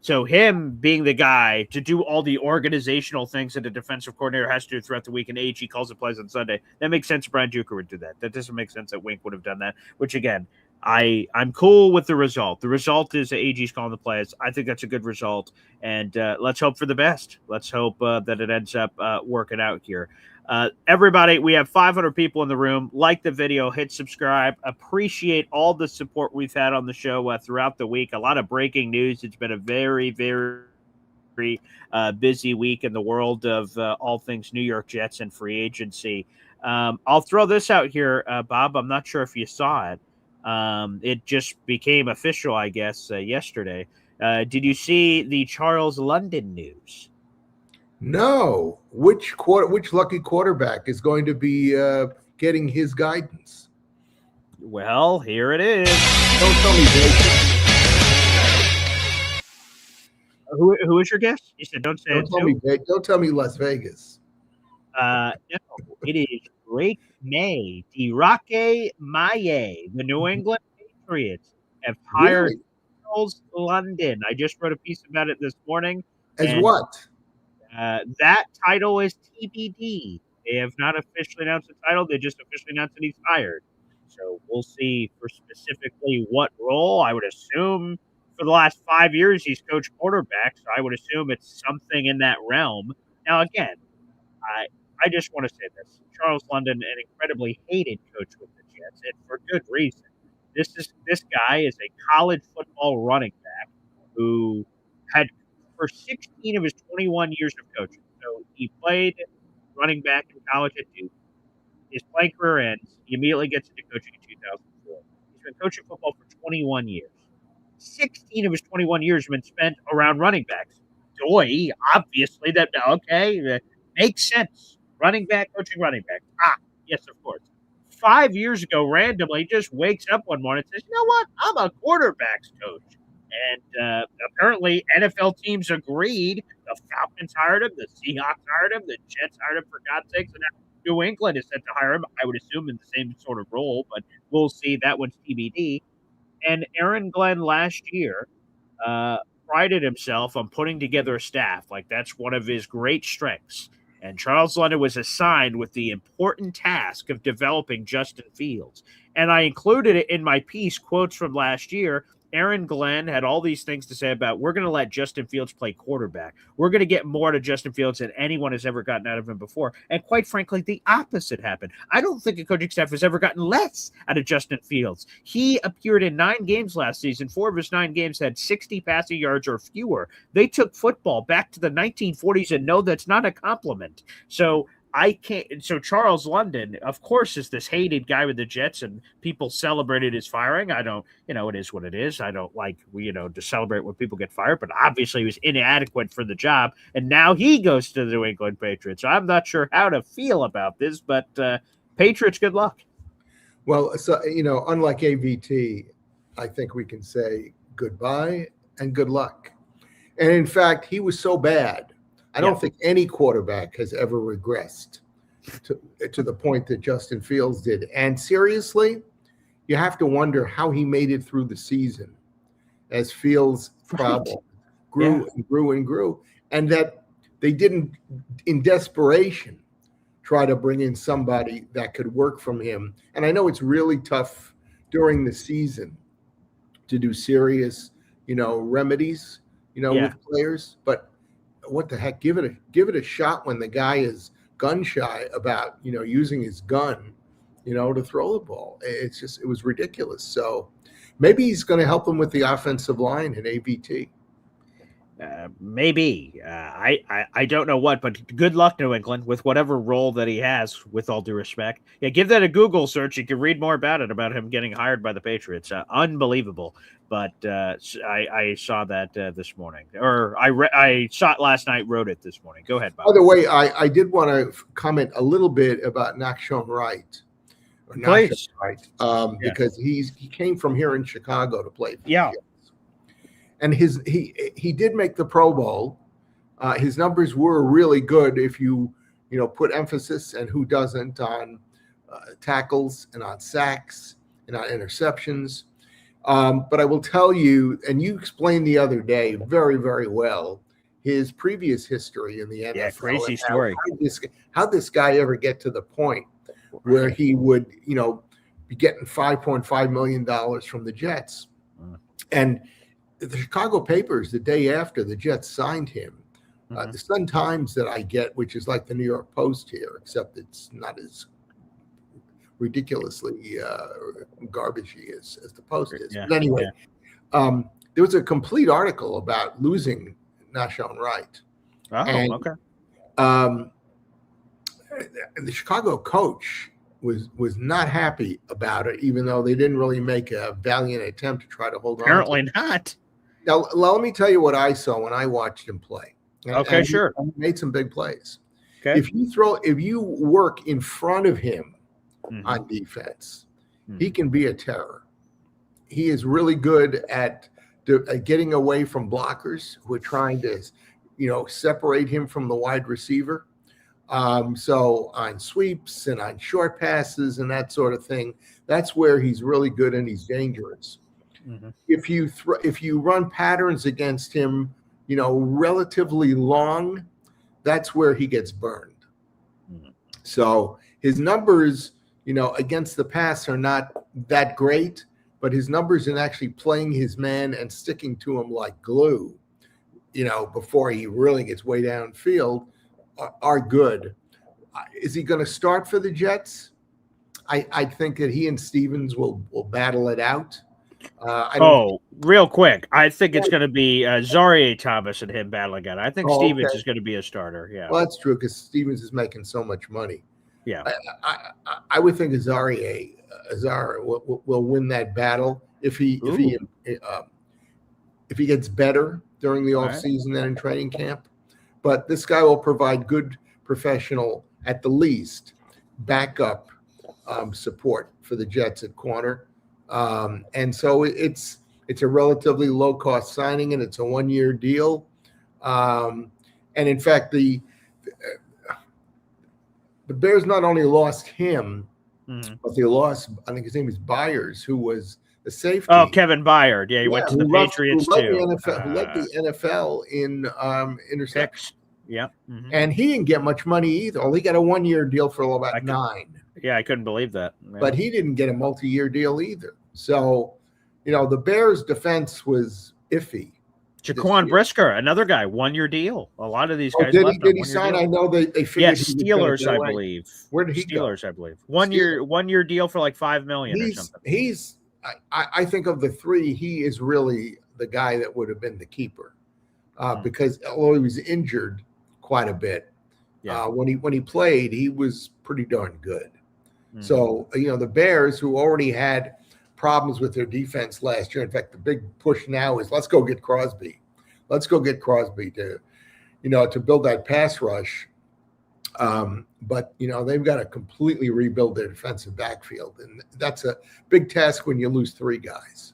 So him being the guy to do all the organizational things that a defensive coordinator has to do throughout the week, and AG calls the plays on Sunday, that makes sense. Brian Duker would do that. That doesn't make sense that Wink would have done that, which again, I'm cool with the result. The result is that AG's calling the plays. I think that's a good result, and let's hope for the best. Let's hope that it ends up working out here. Everybody, we have 500 people in the room. Like the video, hit subscribe. Appreciate all the support we've had on the show throughout the week. A lot of breaking news. It's been a very, very busy week in the world of all things New York Jets and free agency. I'll throw this out here, Bob. I'm not sure if you saw it. It just became official, I guess, yesterday. Did you see the Charles London news? No. Which lucky quarterback is going to be getting his guidance? Well, here it is. Don't tell me Baker. Who is your guest? You said don't say it too. Don't tell me Las Vegas. No, it is Drake May, Dirake Maye. The New England Patriots have hired Really? Charles London. I just wrote a piece about it this morning. As and, what? that title is TBD. They have not officially announced the title. They just officially announced that he's hired. So we'll see for specifically what role. I would assume for the last 5 years he's coached quarterback, so I would assume it's something in that realm. Now, again, I just want to say this. Charles London, an incredibly hated coach with the Jets, and for good reason. This guy is a college football running back who had for 16 of his 21 years of coaching. So he played running back in college at Duke. His playing career ends. He immediately gets into coaching in 2004. He's been coaching football for 21 years. 16 of his 21 years have been spent around running backs. Boy, obviously that makes sense. Running back, coaching running back. Yes, of course. 5 years ago, randomly, just wakes up one morning and says, "You know what? I'm a quarterbacks coach." And apparently, NFL teams agreed. The Falcons hired him. The Seahawks hired him. The Jets hired him, for God's sakes. And now New England is set to hire him, I would assume, in the same sort of role. But we'll see. That one's TBD. And Aaron Glenn last year prided himself on putting together a staff. Like, that's one of his great strengths. And Charles London was assigned with the important task of developing Justin Fields. And I included it in my piece, quotes from last year. Aaron Glenn had all these things to say about, we're going to let Justin Fields play quarterback. We're going to get more to Justin Fields than anyone has ever gotten out of him before. And quite frankly, the opposite happened. I don't think a coaching staff has ever gotten less out of Justin Fields. He appeared in 9 games last season. 4 of his 9 games had 60 passing yards or fewer. They took football back to the 1940s, and no, that's not a compliment. So I can't. So Charles London, of course, is this hated guy with the Jets, and people celebrated his firing. I don't, it is what it is. I don't like, to celebrate when people get fired, but obviously he was inadequate for the job, and now he goes to the New England Patriots. So I'm not sure how to feel about this, but Patriots, good luck. Well, so, unlike AVT, I think we can say goodbye and good luck. And in fact, he was so bad. I don't think any quarterback has ever regressed to the point that Justin Fields did. And seriously, you have to wonder how he made it through the season as Fields' problem grew and grew and grew. And that they didn't, in desperation, try to bring in somebody that could work from him. And I know it's really tough during the season to do serious, remedies, with players, but what the heck, give it a shot when the guy is gun shy about, using his gun, to throw the ball. It was ridiculous. So maybe he's going to help them with the offensive line in AVT. Maybe. I don't know what, but good luck, New England, with whatever role that he has, with all due respect. Yeah, give that a Google search. You can read more about him getting hired by the Patriots. Unbelievable. But I saw that this morning. Or I saw it last night, wrote it this morning. Go ahead, Bob. By the way, I did want to comment a little bit about Nachshon Wright. Please. Because he came from here in Chicago to play. Yeah. And he did make the Pro Bowl. His numbers were really good if you put emphasis, and who doesn't, on tackles and on sacks and on interceptions. But I will tell you, and you explained the other day very, very well, his previous history in the NFL. Yeah, crazy story. How this guy ever get to the point where he would, be getting $5.5 million from the Jets. And the Chicago papers, the day after the Jets signed him, the Sun Times that I get, which is like the New York Post here, except it's not as ridiculously garbagey as the Post is. Yeah. But anyway, there was a complete article about losing Nachshon Wright. Oh, and, okay. The Chicago coach was not happy about it, even though they didn't really make a valiant attempt to try to hold on. Apparently not. Now, let me tell you what I saw when I watched him play. Okay, sure. He made some big plays. Okay. If you work in front of him on defense, he can be a terror. He is really good at getting away from blockers who are trying to, separate him from the wide receiver. So on sweeps and on short passes and that sort of thing, that's where he's really good and he's dangerous. Mm-hmm. If you run patterns against him, relatively long, that's where he gets burned. Mm-hmm. So his numbers, against the pass are not that great, but his numbers in actually playing his man and sticking to him like glue, before he really gets way downfield are good. Is he going to start for the Jets? I think that he and Stevens will battle it out. Real quick. I think it's going to be Zaire Thomas and him battling out. I think Stevens is going to be a starter. Yeah. Well, that's true because Stevens is making so much money. Yeah. I would think Zaire will win that battle if he gets better during the offseason than in training camp. But this guy will provide good professional, at the least, backup support for the Jets at corner. And so it's a relatively low-cost signing, and it's a one-year deal. And in fact, the Bears not only lost him, but they lost, I think his name is Byers, who was the safety. Oh, Kevin Byard. Yeah, he went to the Patriots who too. Who led the NFL in interceptions. Yeah. Mm-hmm. And he didn't get much money either. He got a one-year deal for about $9. Yeah, I couldn't believe that. Yeah. But he didn't get a multi-year deal either. So, the Bears' defense was iffy. Jaquan Brisker, another guy, one-year deal. A lot of these guys. Did he sign? Deal. I know they figured. Yes, Steelers, I believe. Where did he go? Steelers, I believe. One year deal for like $5 million or something. I think of the three, he is really the guy that would have been the keeper, because although he was injured quite a bit, when he played, he was pretty darn good. Mm-hmm. So the Bears, who already had problems with their defense last year. In fact, the big push now is let's go get Crosby. Let's go get Crosby to build that pass rush. But they've got to completely rebuild their defensive backfield, and that's a big task when you lose three guys.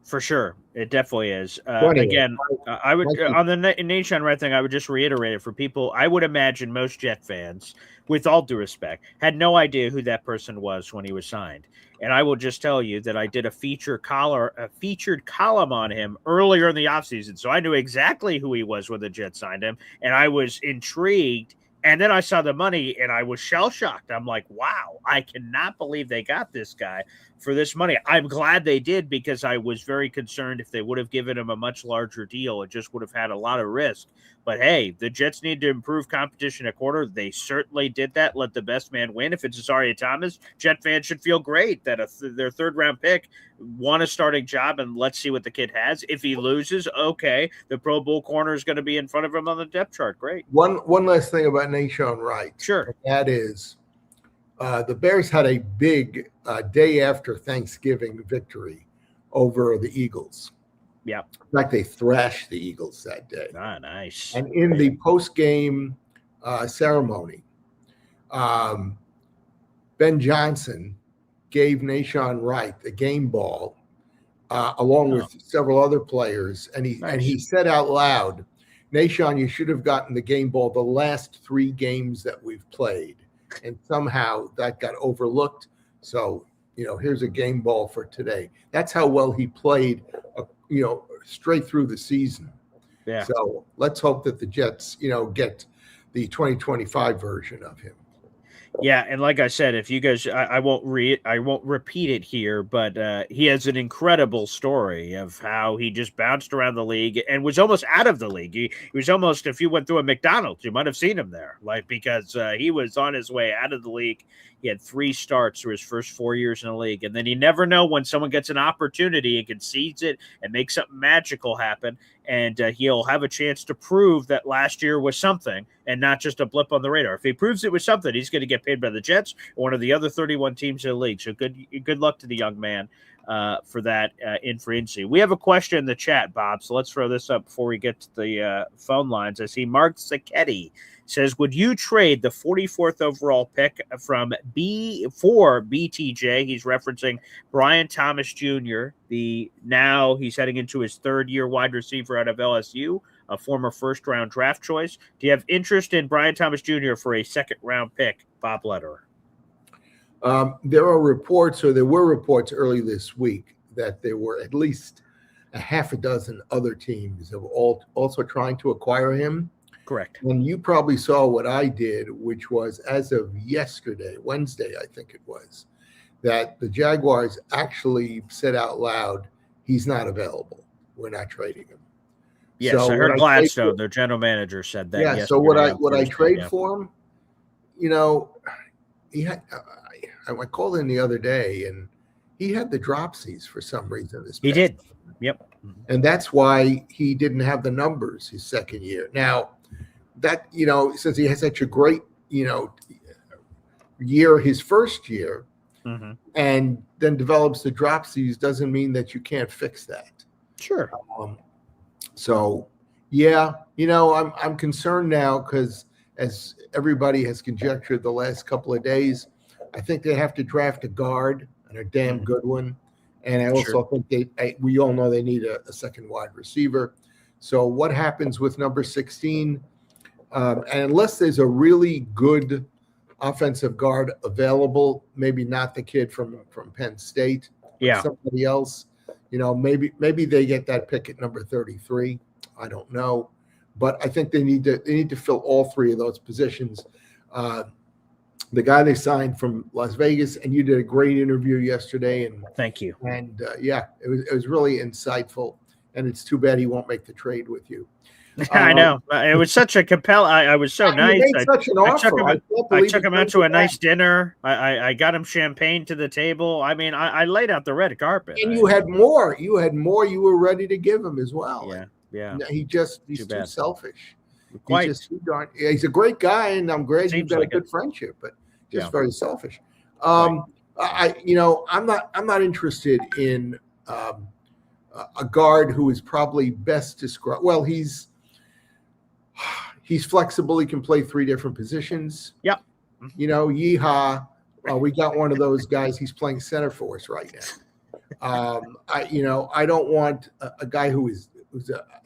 For sure, it definitely is. Again, I would on the Nation Red thing. I would just reiterate it for people. I would imagine most Jet fans, with all due respect, had no idea who that person was when he was signed. And I will just tell you that I did a featured column on him earlier in the offseason, so I knew exactly who he was when the Jets signed him, and I was intrigued. And then I saw the money, and I was shell-shocked. I'm like, wow, I cannot believe they got this guy for this money. I'm glad they did, because I was very concerned if they would have given him a much larger deal, it just would have had a lot of risk. But, hey, the Jets need to improve competition at quarter. They certainly did that. Let the best man win. If it's Zaire Thomas, Jet fans should feel great that their third-round pick won a starting job, and let's see what the kid has. If he loses, okay, the Pro Bowl corner is going to be in front of him on the depth chart. Great. One last thing about Nahshon Wright. Sure. That is, the Bears had a big day after Thanksgiving victory over the Eagles. Yeah. In fact, they thrashed the Eagles that day. Ah, nice. And in the post-game ceremony, Ben Johnson gave Nahshon Wright the game ball along with several other players. And he said out loud, Nahshon, you should have gotten the game ball the last 3 games that we've played. And somehow that got overlooked. So, here's a game ball for today. That's how well he played, straight through the season. Yeah. So let's hope that the Jets, get the 2025 version of him. Yeah, and like I said, if you guys, I won't repeat it here, but he has an incredible story of how he just bounced around the league and was almost out of the league. He was almost, if you went through a McDonald's, you might have seen him there, because he was on his way out of the league. He had 3 starts through his first 4 years in the league, and then you never know when someone gets an opportunity and can seize it and make something magical happen. And he'll have a chance to prove that last year was something and not just a blip on the radar. If he proves it was something, he's going to get paid by the Jets or one of the other 31 teams in the league. So good luck to the young man. for that in free agency. We have a question in the chat, Bob, so let's throw this up before we get to the phone lines. I see Mark Sacchetti says, would you trade the 44th overall pick from BTJ? He's referencing Brian Thomas Jr., now he's heading into his third-year wide receiver out of LSU, a former first-round draft choice. Do you have interest in Brian Thomas Jr. for a second-round pick, Bob Lederer? There were reports early this week that there were at least a half a dozen other teams that were also trying to acquire him. Correct. And you probably saw what I did, which was as of yesterday, Wednesday, I think it was, that the Jaguars actually said out loud, he's not available. We're not trading him. Yes, so I heard Gladstone, their general manager, said that. Yeah. So what I trade for him, he had. I called in the other day, and he had the dropsies for some reason. He did. Yep. And that's why he didn't have the numbers his second year. Now, that since he has such a great year his first year, and then develops the dropsies, doesn't mean that you can't fix that. Sure. So yeah, I'm concerned now because as everybody has conjectured the last couple of days, I think they have to draft a guard, and a damn good one. And I also think we all know they need a second wide receiver. So what happens with number 16? And unless there's a really good offensive guard available, maybe not the kid from Penn State, somebody else, maybe they get that pick at number 33. I don't know, but I think they need to fill all three of those positions. The guy they signed from Las Vegas, and you did a great interview yesterday. And thank you. And it was really insightful. And it's too bad he won't make the trade with you. I know. It was such a compelling. I was so nice. I took him out to a nice dinner. I got him champagne to the table. I mean, I laid out the red carpet. And you had more. You were ready to give him as well. Yeah. He's too selfish. Quite. He's a great guy, and I'm glad you've got a good friendship, but just very selfish. I'm not interested in a guard who is probably best described. Well, he's flexible. He can play three different positions. Yep. Yeehaw. We got one of those guys. He's playing center for us right now. I don't want a guy who's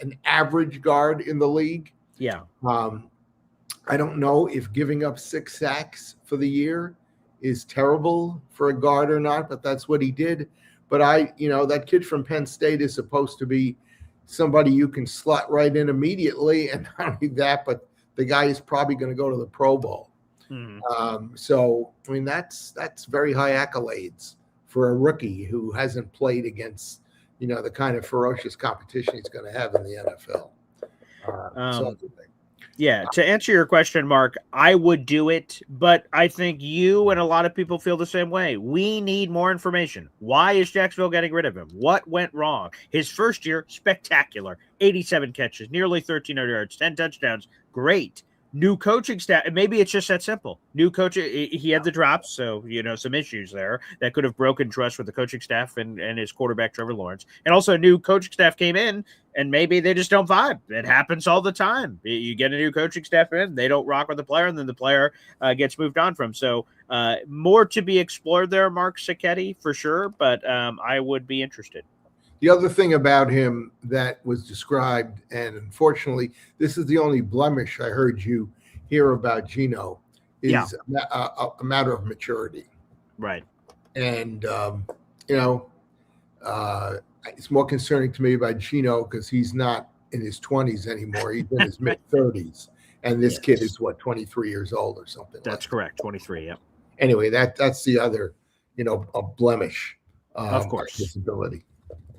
an average guard in the league. Yeah. I don't know if giving up 6 sacks for the year is terrible for a guard or not, but that's what he did. But that kid from Penn State is supposed to be somebody you can slot right in immediately. And not only that, but the guy is probably going to go to the Pro Bowl. So, I mean, that's very high accolades for a rookie who hasn't played against, the kind of ferocious competition he's going to have in the NFL. To answer your question, Mark, I would do it, but I think you and a lot of people feel the same way. We need more information. Why is Jacksonville getting rid of him? What went wrong? His first year, spectacular. 87 catches, nearly 1,300 yards, 10 touchdowns. Great. New coaching staff, and maybe it's just that simple. New coach, he had the drops, so some issues there that could have broken trust with the coaching staff and his quarterback Trevor Lawrence. And also, a new coaching staff came in, and maybe they just don't vibe. It happens all the time. You get a new coaching staff in, they don't rock with the player, and then the player gets moved on from. So more to be explored there, Mark Sacchetti, for sure. But I would be interested. The other thing about him that was described, and unfortunately, this is the only blemish I heard you hear about Geno, is a matter of maturity. Right. And, it's more concerning to me about Geno because he's not in his 20s anymore. He's in his mid-30s. And this kid is, 23 years old or something. That's correct, 23, yeah. Anyway, that's the other, a blemish. Of course. Disability.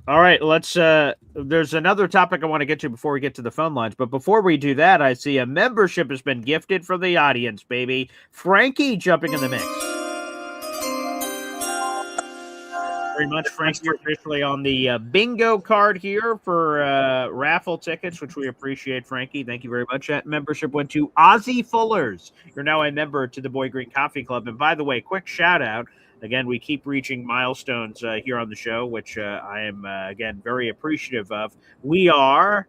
All right, let's there's another topic I want to get to before we get to the phone lines. But before we do that, I see a membership has been gifted from the audience, baby. Frankie jumping in the mix. Very much, Frankie. You're officially on the bingo card here for raffle tickets, which we appreciate, Frankie. Thank you very much. That membership went to Ozzy Fullers. You're now a member to the Boy Green Coffee Club. And by the way, quick shout out. Again, we keep reaching milestones here on the show, which I am, again, very appreciative of. We have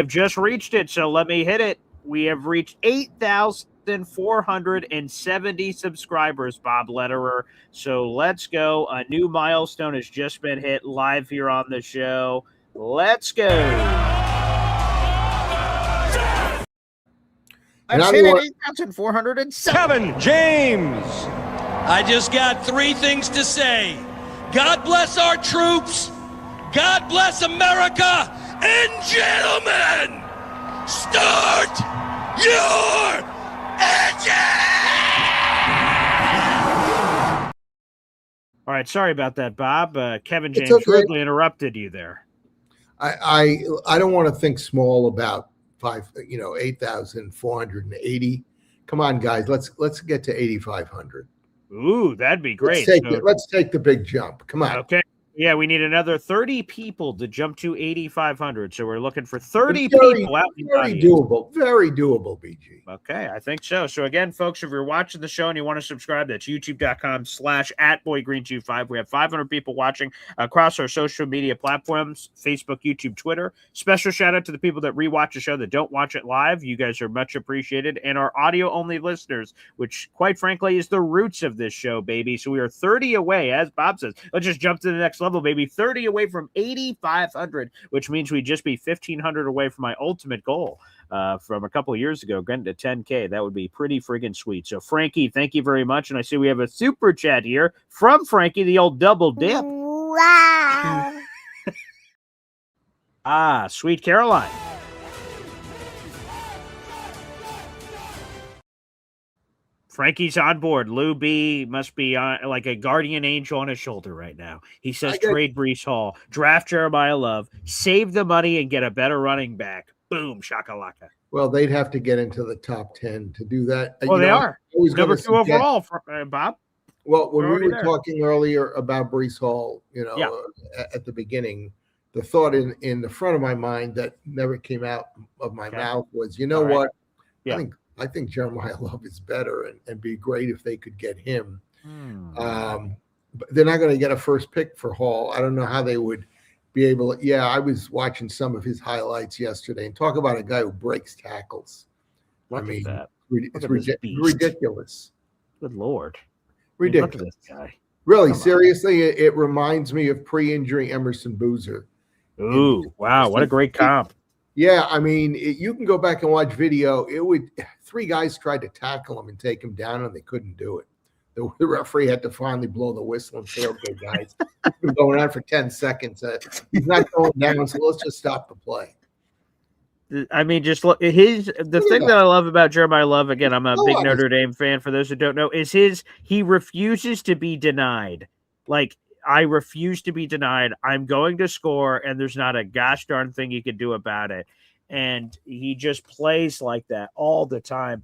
just reached it, so let me hit it. We have reached 8,470 subscribers, Bob Lederer. So let's go. A new milestone has just been hit live here on the show. Let's go. Let's hit it. 8,407. Kevin James. I just got three things to say. God bless our troops. God bless America. And gentlemen, start your engine! All right, sorry about that, Bob. Kevin James okay. rudely interrupted you there. I don't want to think small about 8,480. Come on, guys, let's get to 8,500. Ooh, that'd be great. Let's take the big jump. Come on. Okay. Yeah, we need another 30 people to jump to 8,500. So we're looking for 30 people out in the audience. Very doable, BG. Okay, I think so. So again, folks, if you're watching the show and you want to subscribe, that's youtube.com/@boygreen25. We have 500 people watching across our social media platforms, Facebook, YouTube, Twitter. Special shout out to the people that rewatch the show that don't watch it live. You guys are much appreciated. And our audio-only listeners, which quite frankly is the roots of this show, baby. So we are 30 away, as Bob says. Let's just jump to the next level, baby. 30 away from 8,500, which means we'd just be 1,500 away from my ultimate goal from a couple of years ago, getting to 10K. That would be pretty friggin' sweet. So, Frankie, thank you very much. And I see we have a super chat here from Frankie, the old double dip. Wow. Sweet Caroline. Frankie's on board. Lou B must be on, like a guardian angel on his shoulder right now. He says trade Breece Hall, draft Jeremiah Love, save the money, and get a better running back. Boom, shakalaka. Well, they'd have to get into the top 10 to do that. Well, they are. Number 2 overall, Bob. Well, when we were talking earlier about Breece Hall, at the beginning, the thought in the front of my mind that never came out of my mouth was, what? Yeah. I think Jeremiah Love is better and be great if they could get him. But they're not going to get a first pick for Hall. I don't know how they would be able to. Yeah, I was watching some of his highlights yesterday, and talk about a guy who breaks tackles. It's ridiculous. Good Lord. Ridiculous. Look at this guy. Really, seriously, it reminds me of pre-injury Emerson Boozer. Ooh, wow. What a great comp. Yeah, you can go back and watch video. 3 guys tried to tackle him and take him down, and they couldn't do it. The referee had to finally blow the whistle and say, "Okay, guys, it's been going on for 10 seconds. He's not going down, so let's just stop the play." Just look. The thing that I love about Jeremiah Love, again, I'm a big Notre Dame fan. For those who don't know, is he refuses to be denied. Like, I refuse to be denied. I'm going to score, and there's not a gosh darn thing you can do about it. And he just plays like that all the time.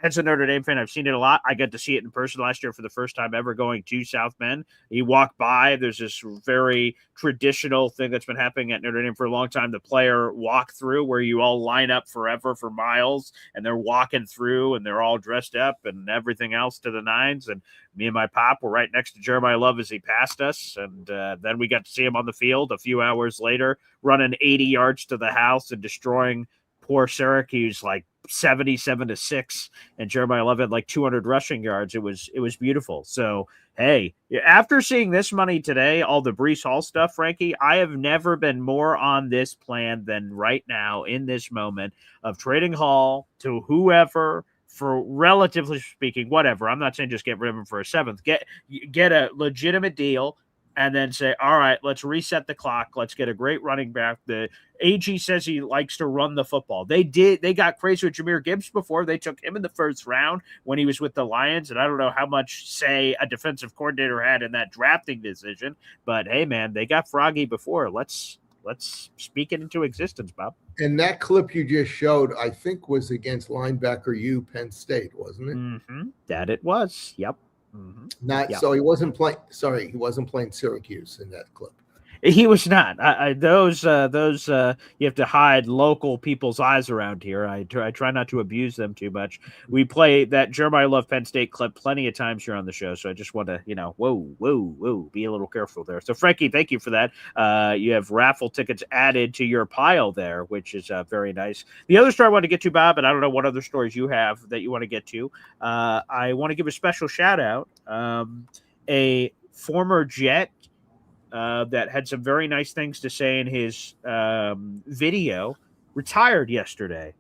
As a Notre Dame fan, I've seen it a lot. I got to see it in person last year for the first time ever going to South Bend. You walk by, there's this very traditional thing that's been happening at Notre Dame for a long time. The player walk through where you all line up forever for miles, and they're walking through, and they're all dressed up and everything else to the nines. And me and my pop were right next to Jeremiah Love as he passed us. And then we got to see him on the field a few hours later, running 80 yards to the house and destroying poor Syracuse like 77-6, and Jeremiah Love had like 200 rushing yards. It was beautiful. So, hey, after seeing this money today, all the Breece Hall stuff, Frankie, I have never been more on this plan than right now in this moment of trading Hall to whoever for, relatively speaking, whatever. I'm not saying just get rid of him for a 7th. Get a legitimate deal. And then say, all right, let's reset the clock. Let's get a great running back. The AG says he likes to run the football. They got crazy with Jahmyr Gibbs before. They took him in the first round when he was with the Lions. And I don't know how much say a defensive coordinator had in that drafting decision. But hey, man, they got froggy before. Let's speak it into existence, Bob. And that clip you just showed, I think, was against linebacker Penn State, wasn't it? Mm-hmm. That it was. Yep. So he wasn't playing. Sorry, he wasn't playing Syracuse in that clip. He was not. Those you have to hide local people's eyes around here. I try not to abuse them too much. We play that Jeremiah Love Penn State clip plenty of times here on the show, so I just want to, whoa, be a little careful there. So, Frankie, thank you for that. You have raffle tickets added to your pile there, which is very nice. The other story I want to get to, Bob, and I don't know what other stories you have that you want to get to. I want to give a special shout out. A former Jet that had some very nice things to say in his video, retired yesterday.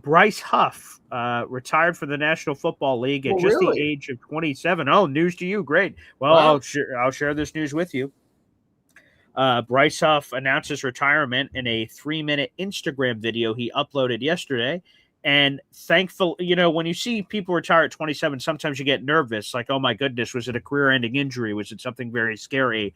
Bryce Huff retired from the National Football League at the age of 27. Oh, news to you. Great. Well, wow. I'll share this news with you. Bryce Huff announced his retirement in a 3-minute Instagram video he uploaded yesterday. And thankful, when you see people retire at 27, sometimes you get nervous. Like, oh my goodness, was it a career-ending injury? Was it something very scary?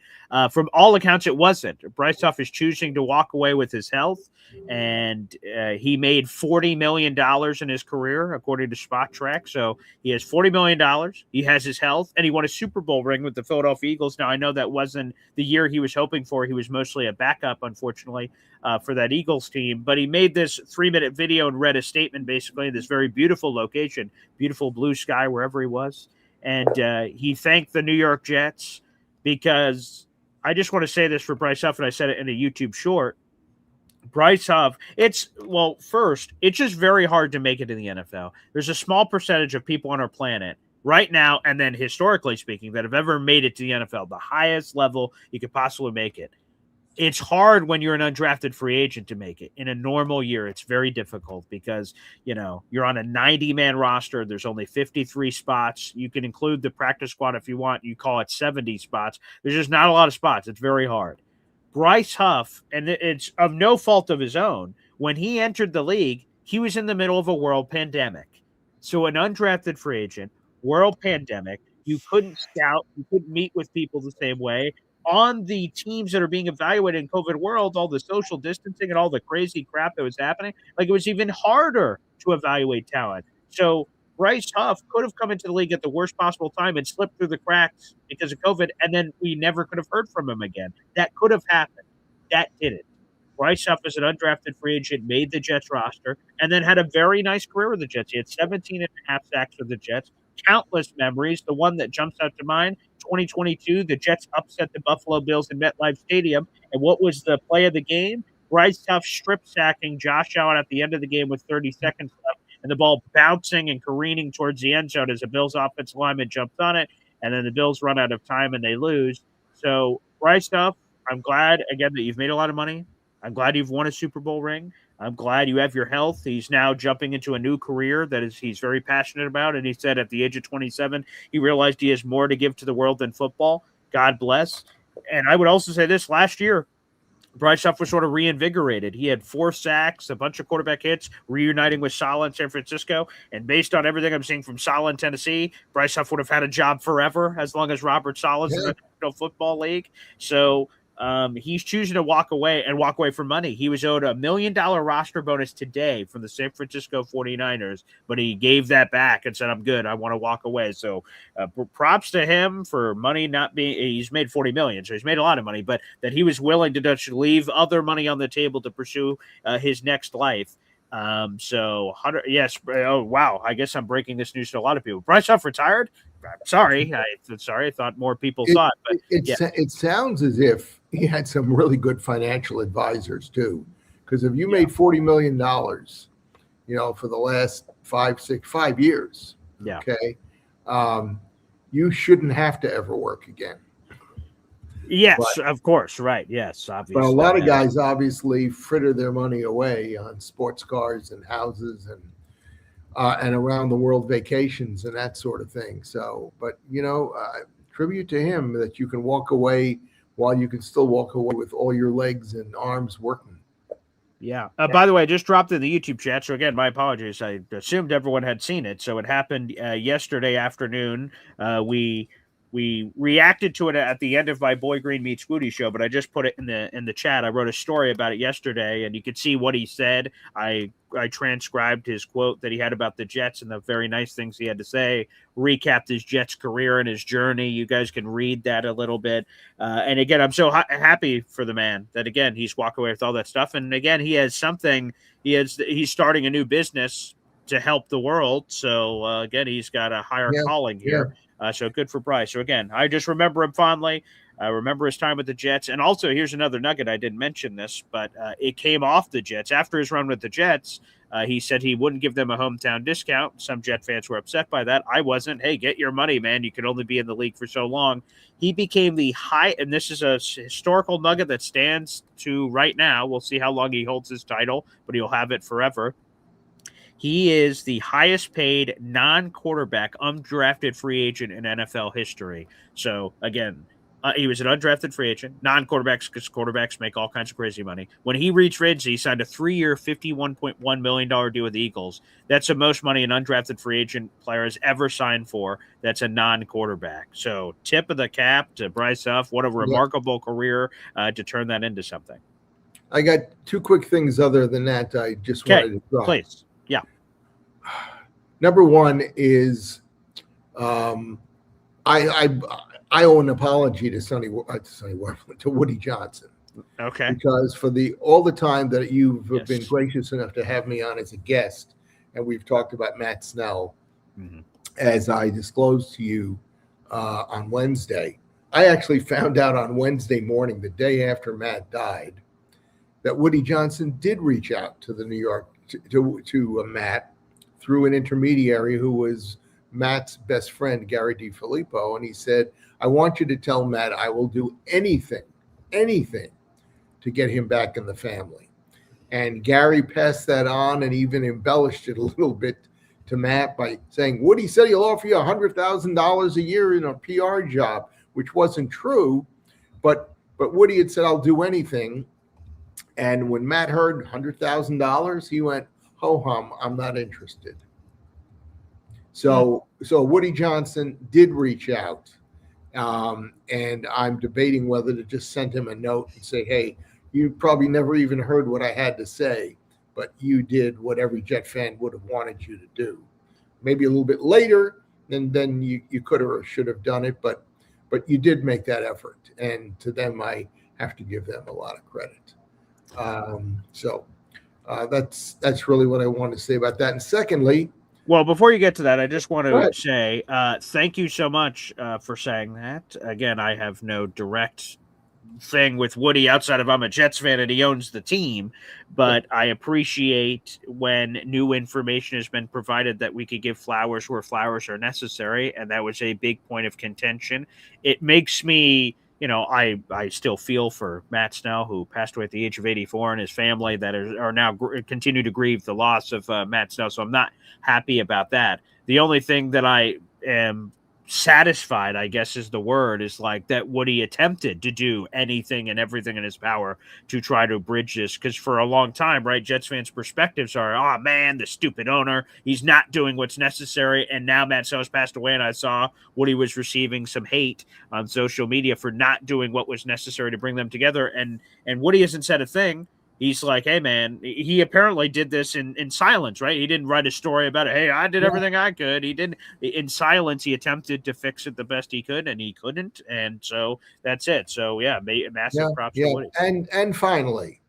From all accounts, it wasn't. Bryce Huff is choosing to walk away with his health, and he made $40 million in his career, according to Spot Track. So he has $40 million. He has his health, and he won a Super Bowl ring with the Philadelphia Eagles. Now, I know that wasn't the year he was hoping for. He was mostly a backup, unfortunately, for that Eagles team. But he made this 3-minute video and read a statement, basically, in this very beautiful location, beautiful blue sky wherever he was. And he thanked the New York Jets, because I just want to say this for Bryce Huff, and I said it in a YouTube short. Bryce Huff, first, it's just very hard to make it in the NFL. There's a small percentage of people on our planet right now, and then historically speaking, that have ever made it to the NFL, the highest level you could possibly make it. It's hard when you're an undrafted free agent to make it. In a normal year, it's very difficult because, you're on a 90-man roster. There's only 53 spots. You can include the practice squad if you want. You call it 70 spots. There's just not a lot of spots. It's very hard. Bryce Huff, and it's of no fault of his own, when he entered the league, he was in the middle of a world pandemic. So an undrafted free agent, world pandemic, you couldn't scout, you couldn't meet with people the same way. On the teams that are being evaluated in COVID world, all the social distancing and all the crazy crap that was happening, like it was even harder to evaluate talent. So Bryce Huff could have come into the league at the worst possible time and slipped through the cracks because of COVID, and then we never could have heard from him again. That could have happened. That didn't. Bryce Huff, as an undrafted free agent, made the Jets roster and then had a very nice career with the Jets. He had 17 and a half sacks with the Jets. Countless memories. The one that jumps out to mind, 2022, the Jets upset the Buffalo Bills in MetLife Stadium. And what was the play of the game? Bryce Huff strip sacking Josh Allen at the end of the game with 30 seconds left, and the ball bouncing and careening towards the end zone as a Bills offensive lineman jumps on it, and then the Bills run out of time and they lose. So, Bryce Huff, I'm glad, again, that you've made a lot of money. I'm glad you've won a Super Bowl ring. I'm glad you have your health. He's now jumping into a new career that he's very passionate about. And he said at the age of 27, he realized he has more to give to the world than football. God bless. And I would also say this, last year, Bryce Huff was sort of reinvigorated. He had 4 sacks, a bunch of quarterback hits, reuniting with Saleh in San Francisco. And based on everything I'm seeing from Saleh in Tennessee, Bryce Huff would have had a job forever as long as Robert Saleh's in the National Football League. So he's choosing to walk away for money. He was owed $1 million roster bonus today from the San Francisco 49ers, but he gave that back and said, I'm good. I want to walk away. So props to him for money not being, he's made $40 million. So he's made a lot of money, but that he was willing to leave other money on the table to pursue his next life. Yes. Oh, wow. I guess I'm breaking this news to a lot of people. Bryce Huff retired. I'm sorry. I thought more people saw it. But it sounds as if he had some really good financial advisors too. Because if you made $40 million, for the last 5 years, okay, you shouldn't have to ever work again. Yes, of course. Right. Yes, obviously. But a lot of guys obviously fritter their money away on sports cars and houses and around the world vacations and that sort of thing. So, but tribute to him that you can walk away while you can still walk away with all your legs and arms working. Yeah. By the way, I just dropped in the YouTube chat. So again, my apologies. I assumed everyone had seen it. So it happened yesterday afternoon. We we reacted to it at the end of my Boy Green Meets Woody show, but I just put it in the chat. I wrote a story about it yesterday, and you could see what he said. I transcribed his quote that he had about the Jets and the very nice things he had to say, recapped his Jets career and his journey. You guys can read that a little bit. And again, I'm so happy for the man that, again, he's walking away with all that stuff. And again, he has something, he's starting a new business to help the world. So again, he's got a higher calling here. So good for Bryce. So again, I just remember him fondly. I remember his time with the Jets. And also, here's another nugget. I didn't mention this, but it came off the Jets. After his run with the Jets, he said he wouldn't give them a hometown discount. Some Jet fans were upset by that. I wasn't. Hey, get your money, man. You could only be in the league for so long. He became the and this is a historical nugget that stands to right now. We'll see how long he holds his title, but he'll have it forever. He is the highest paid non-quarterback undrafted free agent in NFL history. So, again, he was an undrafted free agent, non-quarterbacks, because quarterbacks make all kinds of crazy money. When he reached free agency, he signed a 3-year, $51.1 million deal with the Eagles. That's the most money an undrafted free agent player has ever signed for. That's a non-quarterback. So, tip of the cap to Bryce Huff. What a remarkable career to turn that into something. I got two quick things other than that I just wanted to drop. Please. Yeah. Number one is I owe an apology to Woody Johnson. Okay. Because for all the time that you've been gracious enough to have me on as a guest, and we've talked about Matt Snell, as I disclosed to you on Wednesday. I actually found out on Wednesday morning, the day after Matt died, that Woody Johnson did reach out to the New York to Matt through an intermediary who was Matt's best friend, Gary DiFilippo, and he said, I want you to tell Matt I will do anything to get him back in the family. And Gary passed that on and even embellished it a little bit to Matt by saying, Woody said he'll offer you $100,000 a year in a PR job, which wasn't true, but Woody had said, I'll do anything. And when Matt heard $100,000, he went, ho-hum, I'm not interested. So Woody Johnson did reach out, and I'm debating whether to just send him a note and say, hey, you probably never even heard what I had to say, but you did what every Jet fan would have wanted you to do. Maybe a little bit later than you could or should have done it, but you did make that effort, and to them I have to give them a lot of credit. That's really what I want to say about that. And secondly, well, before you get to that, I just want to say thank you so much for saying that. Again, I have no direct thing with Woody outside of I'm a Jets fan and he owns the team, but I appreciate when new information has been provided that we could give flowers where flowers are necessary, and that was a big point of contention. It makes me, I still feel for Matt Snell, who passed away at the age of 84, and his family that are now continue to grieve the loss of Matt Snell. So I'm not happy about that. The only thing that I am satisfied, I guess is the word, is like that Woody attempted to do anything and everything in his power to try to bridge this, because for a long time, right, Jets fans' perspectives are, oh man, the stupid owner, he's not doing what's necessary. And now Matt Snell's passed away, and I saw Woody was receiving some hate on social media for not doing what was necessary to bring them together, and Woody hasn't said a thing. He's like, hey, man, he apparently did this in silence, right? He didn't write a story about it. Hey, I did everything I could. He didn't. In silence, he attempted to fix it the best he could, and he couldn't. And so that's it. So, yeah, massive props to Woody. And finally,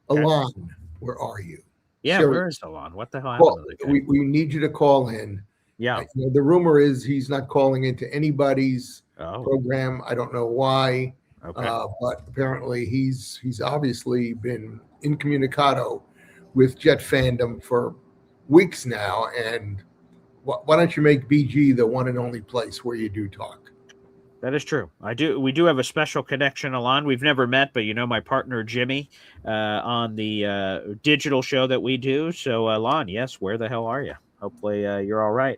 Alon, where are you? Yeah, seriously. Where is Alon? What the hell happened to the guy? We need you to call in. Yeah. The rumor is he's not calling into anybody's program. I don't know why. Okay. But apparently he's obviously been incommunicado with Jet fandom for weeks now. And why don't you make BG the one and only place where you do talk? That is true. We do have a special connection, Alon. We've never met, but my partner Jimmy on the digital show that we do. So Alon, yes, where the hell are you? Hopefully you're all right.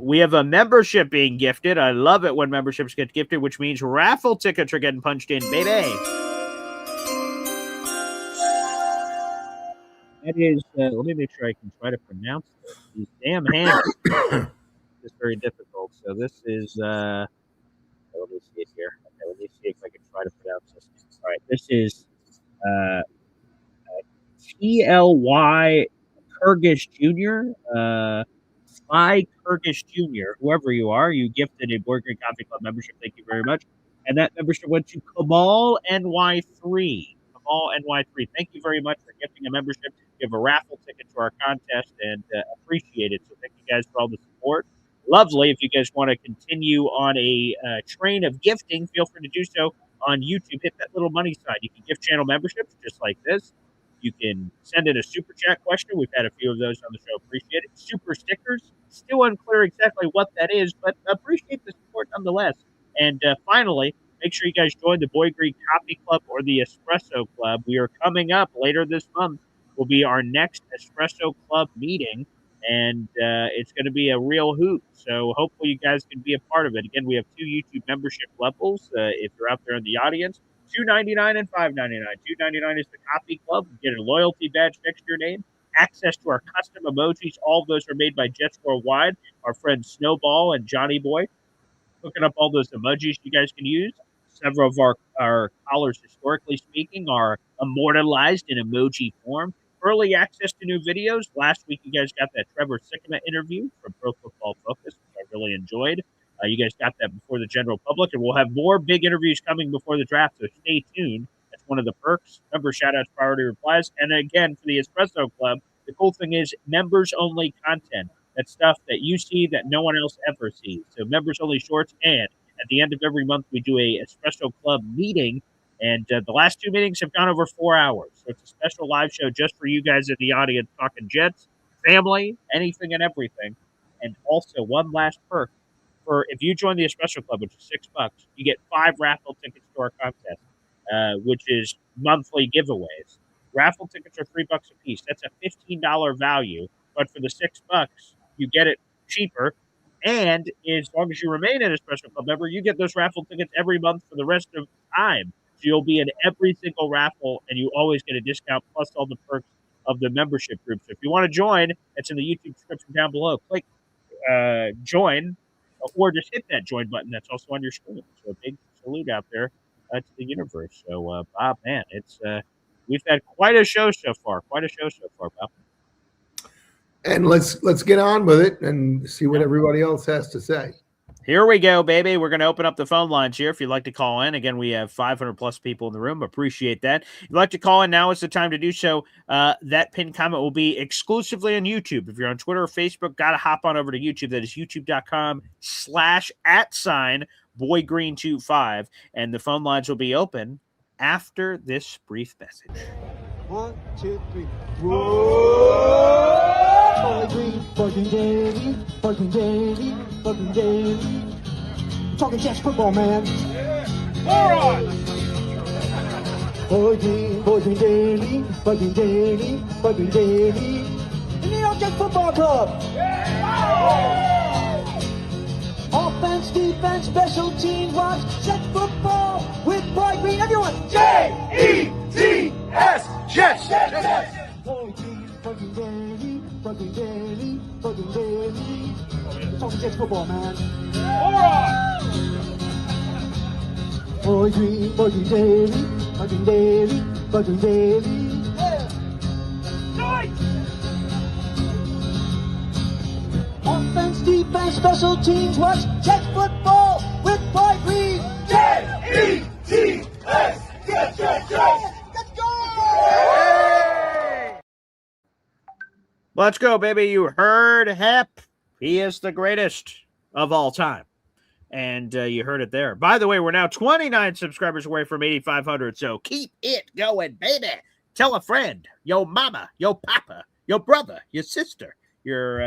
We have a membership being gifted. I love it when memberships get gifted, which means raffle tickets are getting punched in, baby. That is, let me make sure I can try to pronounce these damn hands. It's very difficult. So this is let me see it here. Okay, let me see if I can try to pronounce this. All right, this is T.L.Y. Kurgish Jr., Sly Kurgish Jr., whoever you are, you gifted a Board Green Coffee Club membership. Thank you very much. And that membership went to Kamal NY3. Kamal NY3. Thank you very much for gifting a membership. You have a raffle ticket to our contest and appreciate it. So thank you guys for all the support. Lovely. If you guys want to continue on a train of gifting, feel free to do so on YouTube. Hit that little money sign. You can gift channel memberships just like this. You can send in a super chat question. We've had a few of those on the show. Appreciate it. Super stickers. Still unclear exactly what that is, but appreciate the support nonetheless. And finally, make sure you guys join the Boy Green Coffee Club or the Espresso Club. We are coming up later this month. Will be our next Espresso Club meeting, and it's going to be a real hoot. So hopefully you guys can be a part of it. Again, we have 2 YouTube membership levels. If you're out there in the audience, $2.99 and $5.99. $2.99 is the coffee club. You get a loyalty badge next to your name, access to our custom emojis. All of those are made by Jets Worldwide. Our friends Snowball and Johnny Boy hooking up all those emojis you guys can use. Several of our callers, historically speaking, are immortalized in emoji form. Early access to new videos. Last week, you guys got that Trevor Sikkema interview from Pro Football Focus, which I really enjoyed. You guys got that before the general public, and we'll have more big interviews coming before the draft, so stay tuned. That's one of the perks. Remember, shout-outs, priority replies. And again, for the Espresso Club, the cool thing is members-only content. That's stuff that you see that no one else ever sees. So members-only shorts, and at the end of every month, we do a Espresso Club meeting, and the last 2 meetings have gone over 4 hours. So it's a special live show just for you guys in the audience talking Jets, family, anything and everything. And also, one last perk. For if you join the Espresso Club, which is $6, you get 5 raffle tickets to our contest, which is monthly giveaways. Raffle tickets are $3 a piece. That's a $15 value, but for the $6, you get it cheaper. And as long as you remain an Espresso Club member, you get those raffle tickets every month for the rest of time. So you'll be in every single raffle, and you always get a discount plus all the perks of the membership group. So if you want to join, it's in the YouTube description down below. Click join, or just hit that join button that's also on your screen. So a big salute out there to the universe. So Bob, man, it's we've had quite a show so far. Bob. And let's get on with it and see what everybody else has to say. Here we go, baby. We're going to open up the phone lines here if you'd like to call in. Again, we have 500 plus people in the room. Appreciate that. If you'd like to call in, now is the time to do so. That pinned comment will be exclusively on YouTube. If you're on Twitter or Facebook, got to hop on over to YouTube. That is youtube.com/@boygreen25. And the phone lines will be open after this brief message. 1, 2, 3. Whoa! Boy Green, fucking daily, fucking daily, fucking daily. Talking Jets football, man. Boy Green daily, fucking daily, fucking daily. The New York Jets Football Club. Offense, defense, special teams, watch Jets football with Boy Green. Everyone, J-E-T-S, Jets, Jets. Boy Green, fucking daily, fucking daily, fucking daily. Talking Jets football, man. Boy Green daily, fucking daily, fucking daily. Offense, defense, special teams, watch Jets football with Boy Green. J-E-T-S, Jets, Jets, Jets. Let's go! Let's go, baby. You heard Hep. He is the greatest of all time. And you heard it there. By the way, we're now 29 subscribers away from 8,500. So keep it going, baby. Tell a friend, your mama, your papa, your brother, your sister, your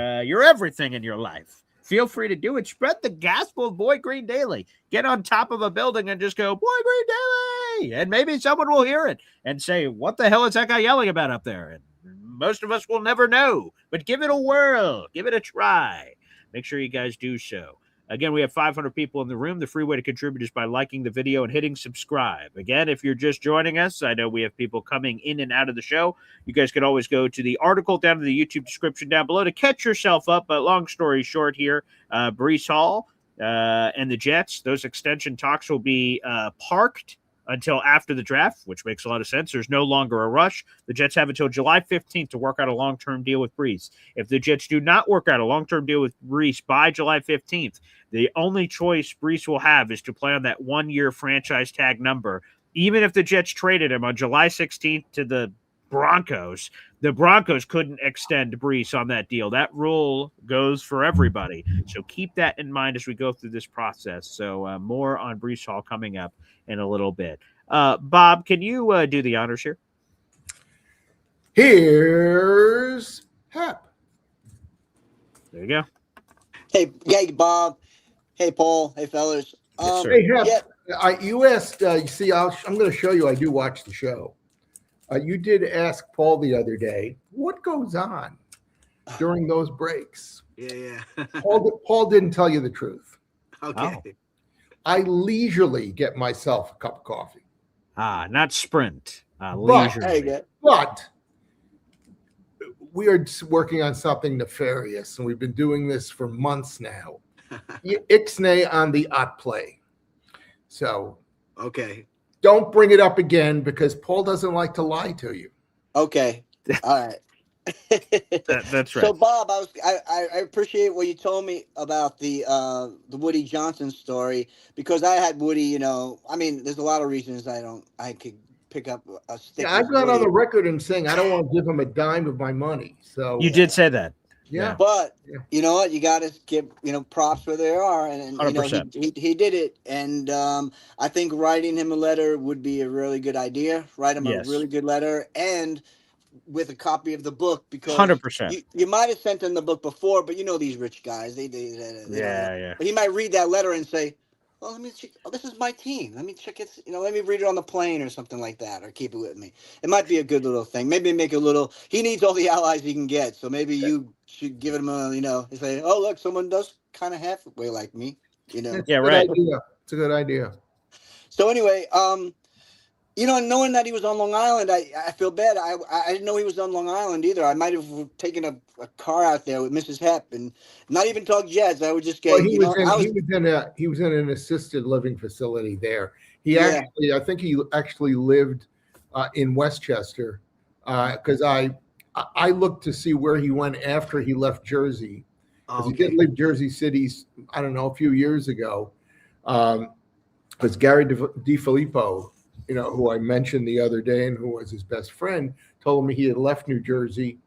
everything in your life. Feel free to do it. Spread the gospel of Boy Green Daily. Get on top of a building and just go, Boy Green Daily. And maybe someone will hear it and say, what the hell is that guy yelling about up there? And most of us will never know. But give it a whirl. Give it a try. Make sure you guys do so. Again, we have 500 people in the room. The free way to contribute is by liking the video and hitting subscribe. Again, if you're just joining us, I know we have people coming in and out of the show. You guys can always go to the article down in the YouTube description down below to catch yourself up. But long story short here, Breece Hall and the Jets, those extension talks will be parked until after the draft, which makes a lot of sense. There's no longer a rush. The Jets have until July 15th to work out a long-term deal with Breece. If the Jets do not work out a long-term deal with Breece by July 15th, the only choice Breece will have is to play on that one-year franchise tag number. Even if the Jets traded him on July 16th to the Broncos couldn't extend Breece on that deal. That rule goes for everybody. So keep that in mind as we go through this process. So more on Breece Hall coming up in a little bit. Bob, can you do the honors here? Here's Hep. There you go. Hey, Bob. Hey, Paul. Hey, fellas. Yes, sir. Hey, Hep, you asked, you see, I'm going to show you, I do watch the show. You did ask Paul the other day, what goes on during those breaks? Yeah. Paul didn't tell you the truth. Okay. Oh. I leisurely get myself a cup of coffee. Not sprint. Leisurely. But we are working on something nefarious, and we've been doing this for months now. Ixnay on the odd play. So, Okay. don't bring it up again because Paul doesn't like to lie to you. Okay. All right. That's right. So, Bob, I appreciate what you told me about the Woody Johnson story, because I had Woody. I mean, there's a lot of reasons I could pick up a stick. Yeah, I've gone on the record and saying I don't want to give him a dime of my money. So You did say that. yeah. But you know what? You got to give props where they are, and 100%. he did it. And I think writing him a letter would be a really good idea. Write him a really good letter, and with a copy of the book, because 100%. You might have sent him the book before, but these rich guys, they But he might read that letter and say, "Well, let me check. Oh, this is my team. Let me check it. Let me read it on the plane or something like that, or keep it with me." It might be a good little thing. Maybe make a little. He needs all the allies he can get, so maybe you should give him a. Say, "Oh, look, someone does kind of halfway like me." Yeah, right. It's a good idea. So anyway, knowing that he was on Long Island, I feel bad. I didn't know he was on Long Island either. I might have taken a car out there with Mrs. Hep and not even talk Jets. I would just get. Well, he was in an assisted living facility there. I think he actually lived in Westchester, because I looked to see where he went after he left Jersey. He did leave Jersey City, I don't know, a few years ago. Because Gary DiFilippo, who I mentioned the other day and who was his best friend, told me he had left New Jersey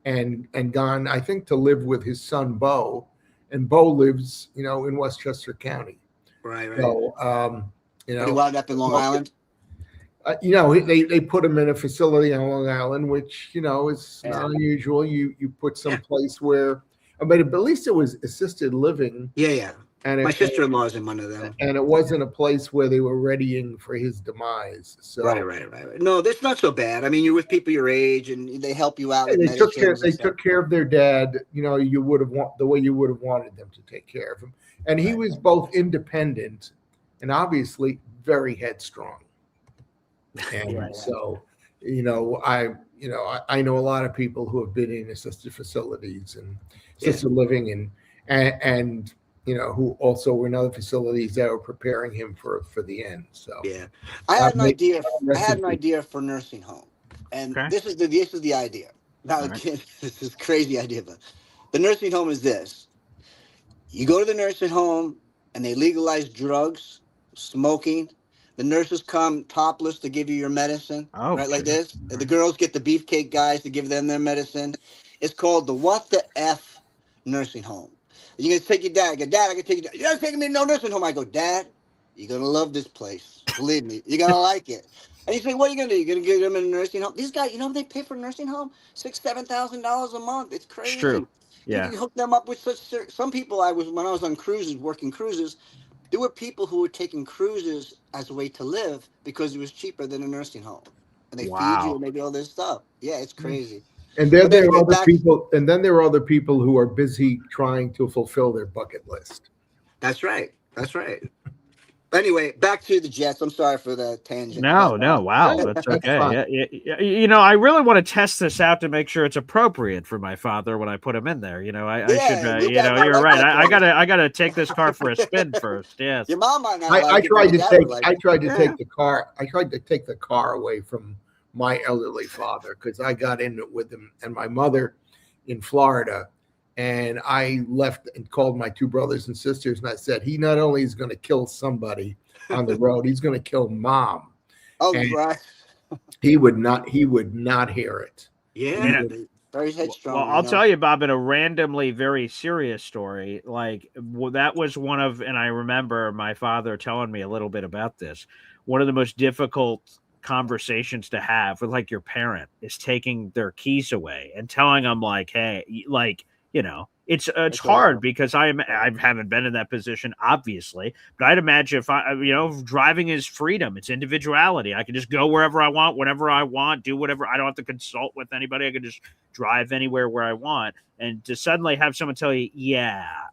and gone, I think, to live with his son, Bo. And Bo lives, in Westchester County. Right. So, But he wound up in Long Island? They put him in a facility on Long Island, which, is not unusual. You put some place where, but at least it was assisted living. Yeah. And my sister-in-law is in one of them. And it wasn't a place where they were readying for his demise. So Right. No, that's not so bad. I mean, you're with people your age, and they help you out. They took care of their dad. You would have the way you would have wanted them to take care of him. And he was both independent and obviously very headstrong. And so, I know a lot of people who have been in assisted facilities and assisted living and who also were in other facilities that were preparing him for the end. So I had an idea. I had an idea for nursing home, and this is the idea. Now, again, this is a crazy idea, but the nursing home is this: you go to the nursing home, and they legalize drugs, smoking. The nurses come topless to give you your medicine, right, like this. And the girls get the beefcake guys to give them their medicine. It's called the What the F nursing home. You're going to take your dad. I go, Dad, I can take you. You're not taking me to no nursing home. I go, Dad, you're going to love this place. Believe me. You're going to like it. And you say, what are you going to do? You're going to get them in a nursing home? These guys, they pay for a nursing home? $6,000, $7,000 a month. It's crazy. It's true. Yeah. You can hook them up with some people. When I was on cruises, working cruises, there were people who were taking cruises as a way to live because it was cheaper than a nursing home. And they feed you and they do all this stuff. Yeah, it's crazy. And then there are other people. And then there are other people who are busy trying to fulfill their bucket list. That's right. Anyway, back to the Jets. I'm sorry for the tangent. No, but, wow, that's okay. Yeah, I really want to test this out to make sure it's appropriate for my father when I put him in there. I should. You're right. I gotta take this car for a spin first. Yes. Your mom might not. I tried to take the car. I tried to take the car away from my elderly father because I got in it with him and my mother in Florida. And I left and called my two brothers and sisters, and I said, he not only is going to kill somebody on the road, he's going to kill Mom. Oh, and right. He would not hear it. Yeah. Very headstrong. Well, I'll tell you, Bob, in a randomly very serious story, that was one of, and I remember my father telling me a little bit about this. One of the most difficult conversations to have with your parent is taking their keys away and telling them hey, it's hard because I haven't been in that position, obviously, but I'd imagine if driving is freedom, it's individuality. I can just go wherever I want, whenever I want, do whatever. I don't have to consult with anybody. I can just drive anywhere where I want. And to suddenly have someone tell you,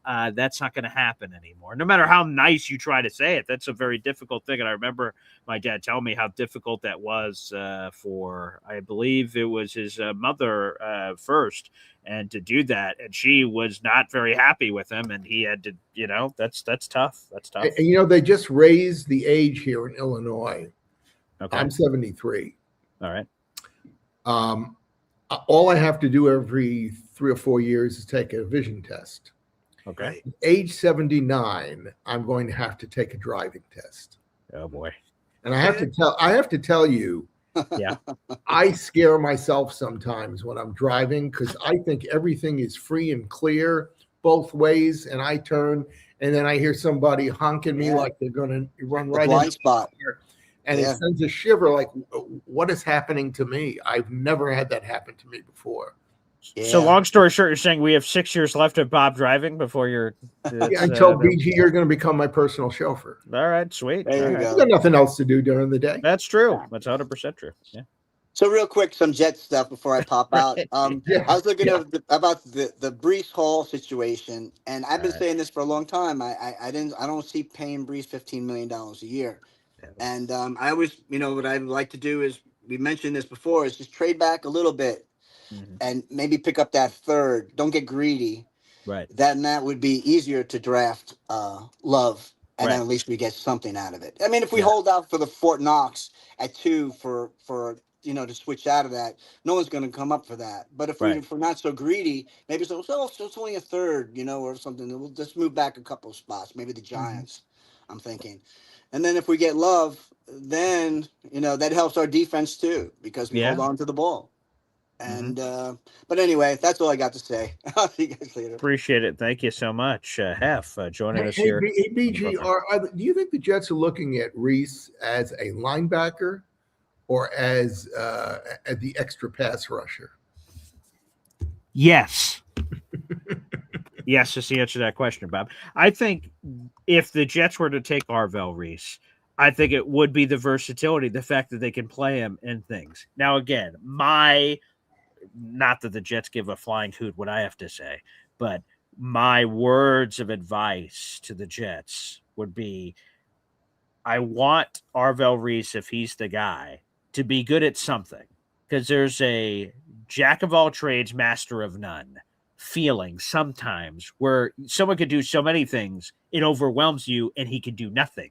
that's not going to happen anymore. No matter how nice you try to say it, that's a very difficult thing. And I remember my dad telling me how difficult that was for, I believe it was his mother first. And to do that, and she was not very happy with him, and he had to, that's tough. That's tough. And they just raised the age here in Illinois. Okay. I'm 73. All right. All I have to do every 3 or 4 years is take a vision test. Okay. Age 79, I'm going to have to take a driving test. Oh boy. And I have to tell you, yeah, I scare myself sometimes when I'm driving because I think everything is free and clear both ways, and I turn and then I hear somebody honking me like they're going to run right blind spot. And it sends a shiver like, what is happening to me? I've never had that happen to me before. Yeah. So long story short, you're saying we have 6 years left of Bob driving before you're... I told BG you're going to become my personal chauffeur. All right, sweet. There you go. You got nothing else to do during the day. That's true. That's 100% true. Yeah. So real quick, some Jet stuff before I pop out. I was looking about the Breece Hall situation, and I've been saying this for a long time. I don't see paying Breece $15 million a year. And I always, what I like to do is, we mentioned this before, is just trade back a little bit and maybe pick up that third. Don't get greedy. Right. That would be easier to draft Love, and then at least we get something out of it. I mean, if we hold out for the Fort Knox at 2 for to switch out of that, no one's going to come up for that. But if we're not so greedy, maybe it's only a third, or something. We'll just move back a couple of spots. Maybe the Giants, I'm thinking. And then if we get Love, then, that helps our defense too, because we hold on to the ball. And, but anyway, that's all I got to say. I'll see you guys later. Appreciate it. Thank you so much. Hef, joining us here. Hey, BG, do you think the Jets are looking at Reese as a linebacker or as the extra pass rusher? Yes. Yes, just the answer to that question, Bob. I think if the Jets were to take Arvell Reese, I think it would be the versatility, the fact that they can play him in things. Now, again, not that the Jets give a flying hoot what I have to say, but my words of advice to the Jets would be, I want Arvell Reese, if he's the guy, to be good at something, because there's a jack of all trades, master of none feeling sometimes where someone could do so many things, it overwhelms you and he can do nothing.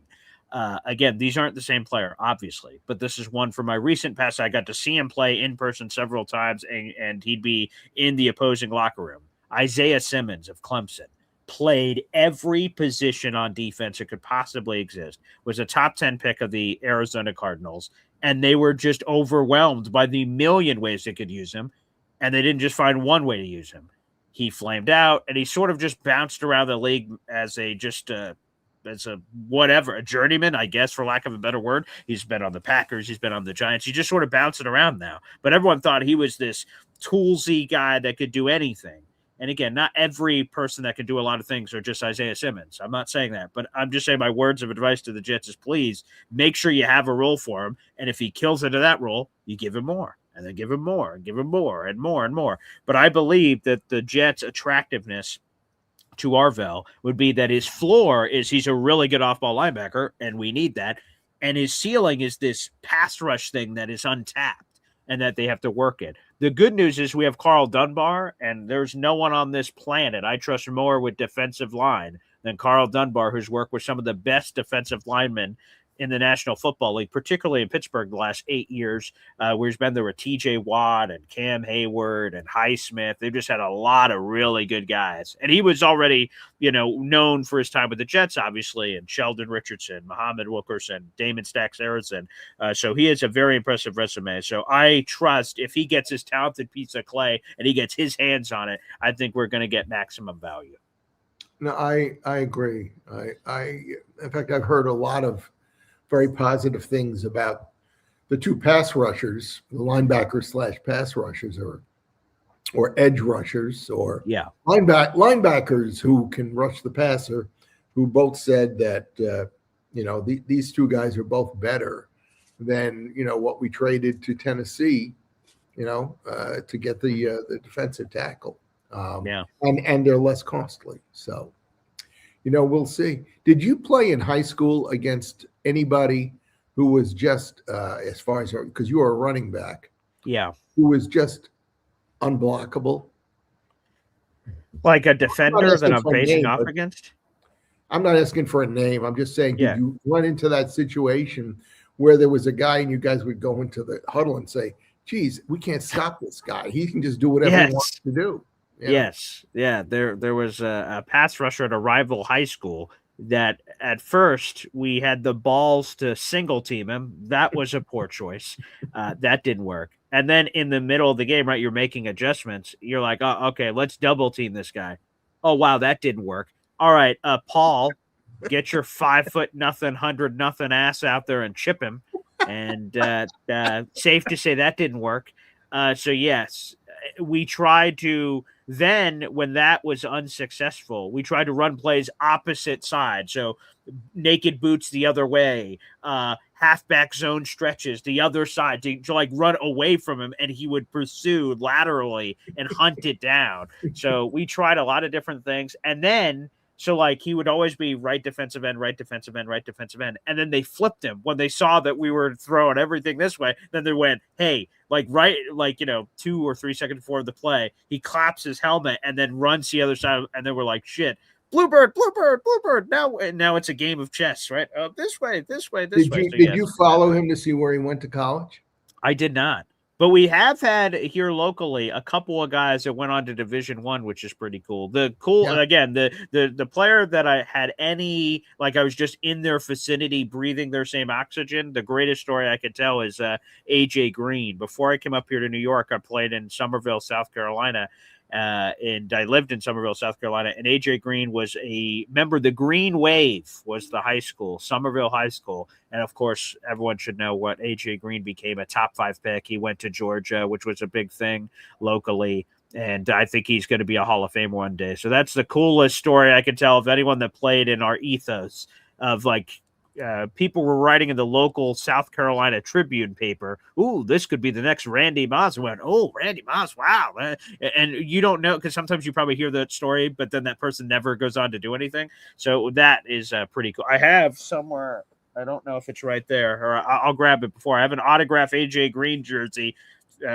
Again, these aren't the same player, obviously, but this is one from my recent past. I got to see him play in person several times, and he'd be in the opposing locker room. Isaiah Simmons of Clemson played every position on defense that could possibly exist, was a top 10 pick of the Arizona Cardinals, and they were just overwhelmed by the million ways they could use him, and they didn't just find one way to use him. He flamed out, and he sort of just bounced around the league as a journeyman, I guess, for lack of a better word. He's been on the Packers. He's been on the Giants. He's just sort of bouncing around now. But everyone thought he was this toolsy guy that could do anything. And again, not every person that can do a lot of things are just Isaiah Simmons. I'm not saying that, but I'm just saying my words of advice to the Jets is please make sure you have a role for him. And if he kills into that role, you give him more. And then give him more, and give him more, and more, and more. But I believe that the Jets' attractiveness to Arvell would be that his floor is he's a really good off-ball linebacker, and we need that. And his ceiling is this pass rush thing that is untapped and that they have to work it. The good news is we have Carl Dunbar, and there's no one on this planet I trust more with defensive line than Carl Dunbar, who's worked with some of the best defensive linemen in the National Football League, particularly in Pittsburgh the last 8 years, where he's been there with TJ Watt and Cam Hayward and Highsmith. They've just had a lot of really good guys. And he was already, known for his time with the Jets, obviously, and Sheldon Richardson, Muhammad Wilkerson, Damon Stacks Harrison. So he has a very impressive resume. So I trust if he gets his talented piece of clay and he gets his hands on it, I think we're going to get maximum value. No, I agree. In fact, I've heard a lot of very positive things about the two pass rushers, the linebackers / pass rushers, or edge rushers, or linebackers who can rush the passer, who both said that these two guys are both better than what we traded to Tennessee, to get the defensive tackle, and they're less costly. So, we'll see. Did you play in high school against anybody who was just, as far as, because you were a running back, who was just unblockable? Like a defender that I'm facing off against? I'm not asking for a name. I'm just saying, did you run into that situation where there was a guy and you guys would go into the huddle and say, geez, we can't stop this guy. He can just do whatever he wants to do. Yes. Yeah. There was a pass rusher at a rival high school that at first we had the balls to single team him. That was a poor choice. That didn't work. And then in the middle of the game, right, you're making adjustments. You're like, oh, okay, let's double team this guy. Oh, wow, that didn't work. All right, Paul, get your 5'0" 100 ass out there and chip him. And safe to say that didn't work. So yes, we tried to. Then, when that was unsuccessful, we tried to run plays opposite side. So, naked boots the other way, halfback zone stretches the other side to like run away from him, and he would pursue laterally and hunt it down. So, we tried a lot of different things. And then, so like he would always be right defensive end, right defensive end, right defensive end. And then they flipped him when they saw that we were throwing everything this way. Then they went, hey, 2 or 3 seconds before the play, he claps his helmet and then runs the other side. And then we're like, shit, bluebird. Now it's a game of chess, right? This way. Did you follow him to see where he went to college? I did not. But we have had here locally a couple of guys that went on to Division I, which is pretty cool. Again, the player that I had I was just in their vicinity breathing their same oxygen. The greatest story I could tell is AJ Green. Before I came up here to New York, I played in Somerville, South Carolina. And I lived in Somerville, South Carolina, and AJ Green was a member of the Green Wave, was the high school, Somerville High School. And of course, everyone should know what AJ Green became, a top 5 pick. He went to Georgia, which was a big thing locally. And I think he's going to be a Hall of Famer one day. So that's the coolest story I could tell of anyone that played in our ethos of people were writing in the local South Carolina Tribune paper, ooh, this could be the next Randy Moss. Went, oh, Randy Moss, wow. And you don't know, because sometimes you probably hear that story, but then that person never goes on to do anything. So that is pretty cool. I have somewhere, I don't know if it's right there, or I'll grab it before. I have an autographed AJ Green jersey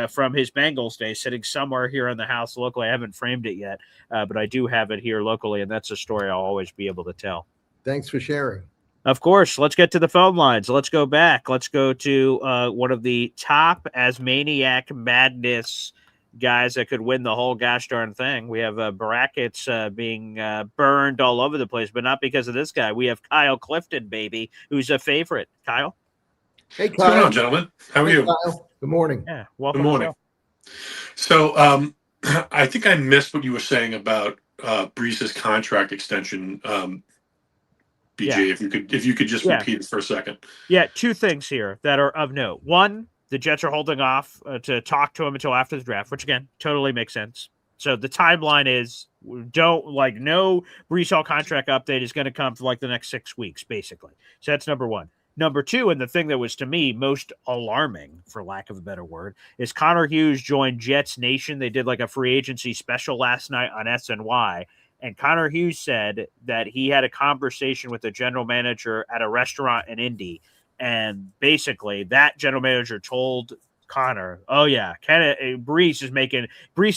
from his Bengals days sitting somewhere here in the house locally. I haven't framed it yet, but I do have it here locally, and that's a story I'll always be able to tell. Thanks for sharing. Of course. Let's get to the phone lines. Let's go back. Let's go to one of the top as Maniac Madness guys that could win the whole gosh darn thing. We have brackets being burned all over the place, but not because of this guy. We have Kyle Clifton, baby, who's a favorite. Kyle? Hey, Kyle. What's going on, gentlemen? How are you? Kyle. Good morning. Yeah, welcome. Good morning. So I think I missed what you were saying about Breece's contract extension. BJ, if you could just repeat it for a second. Yeah, 2 things here that are of note. One, the Jets are holding off to talk to him until after the draft, which again totally makes sense. So the timeline is no Breece Hall contract update is going to come for the next 6 weeks, basically. So that's number one. Number two, and the thing that was to me most alarming, for lack of a better word, is Connor Hughes joined Jets Nation. They did a free agency special last night on SNY. And Connor Hughes said that he had a conversation with the general manager at a restaurant in Indy. And basically that general manager told Connor, oh yeah, Breece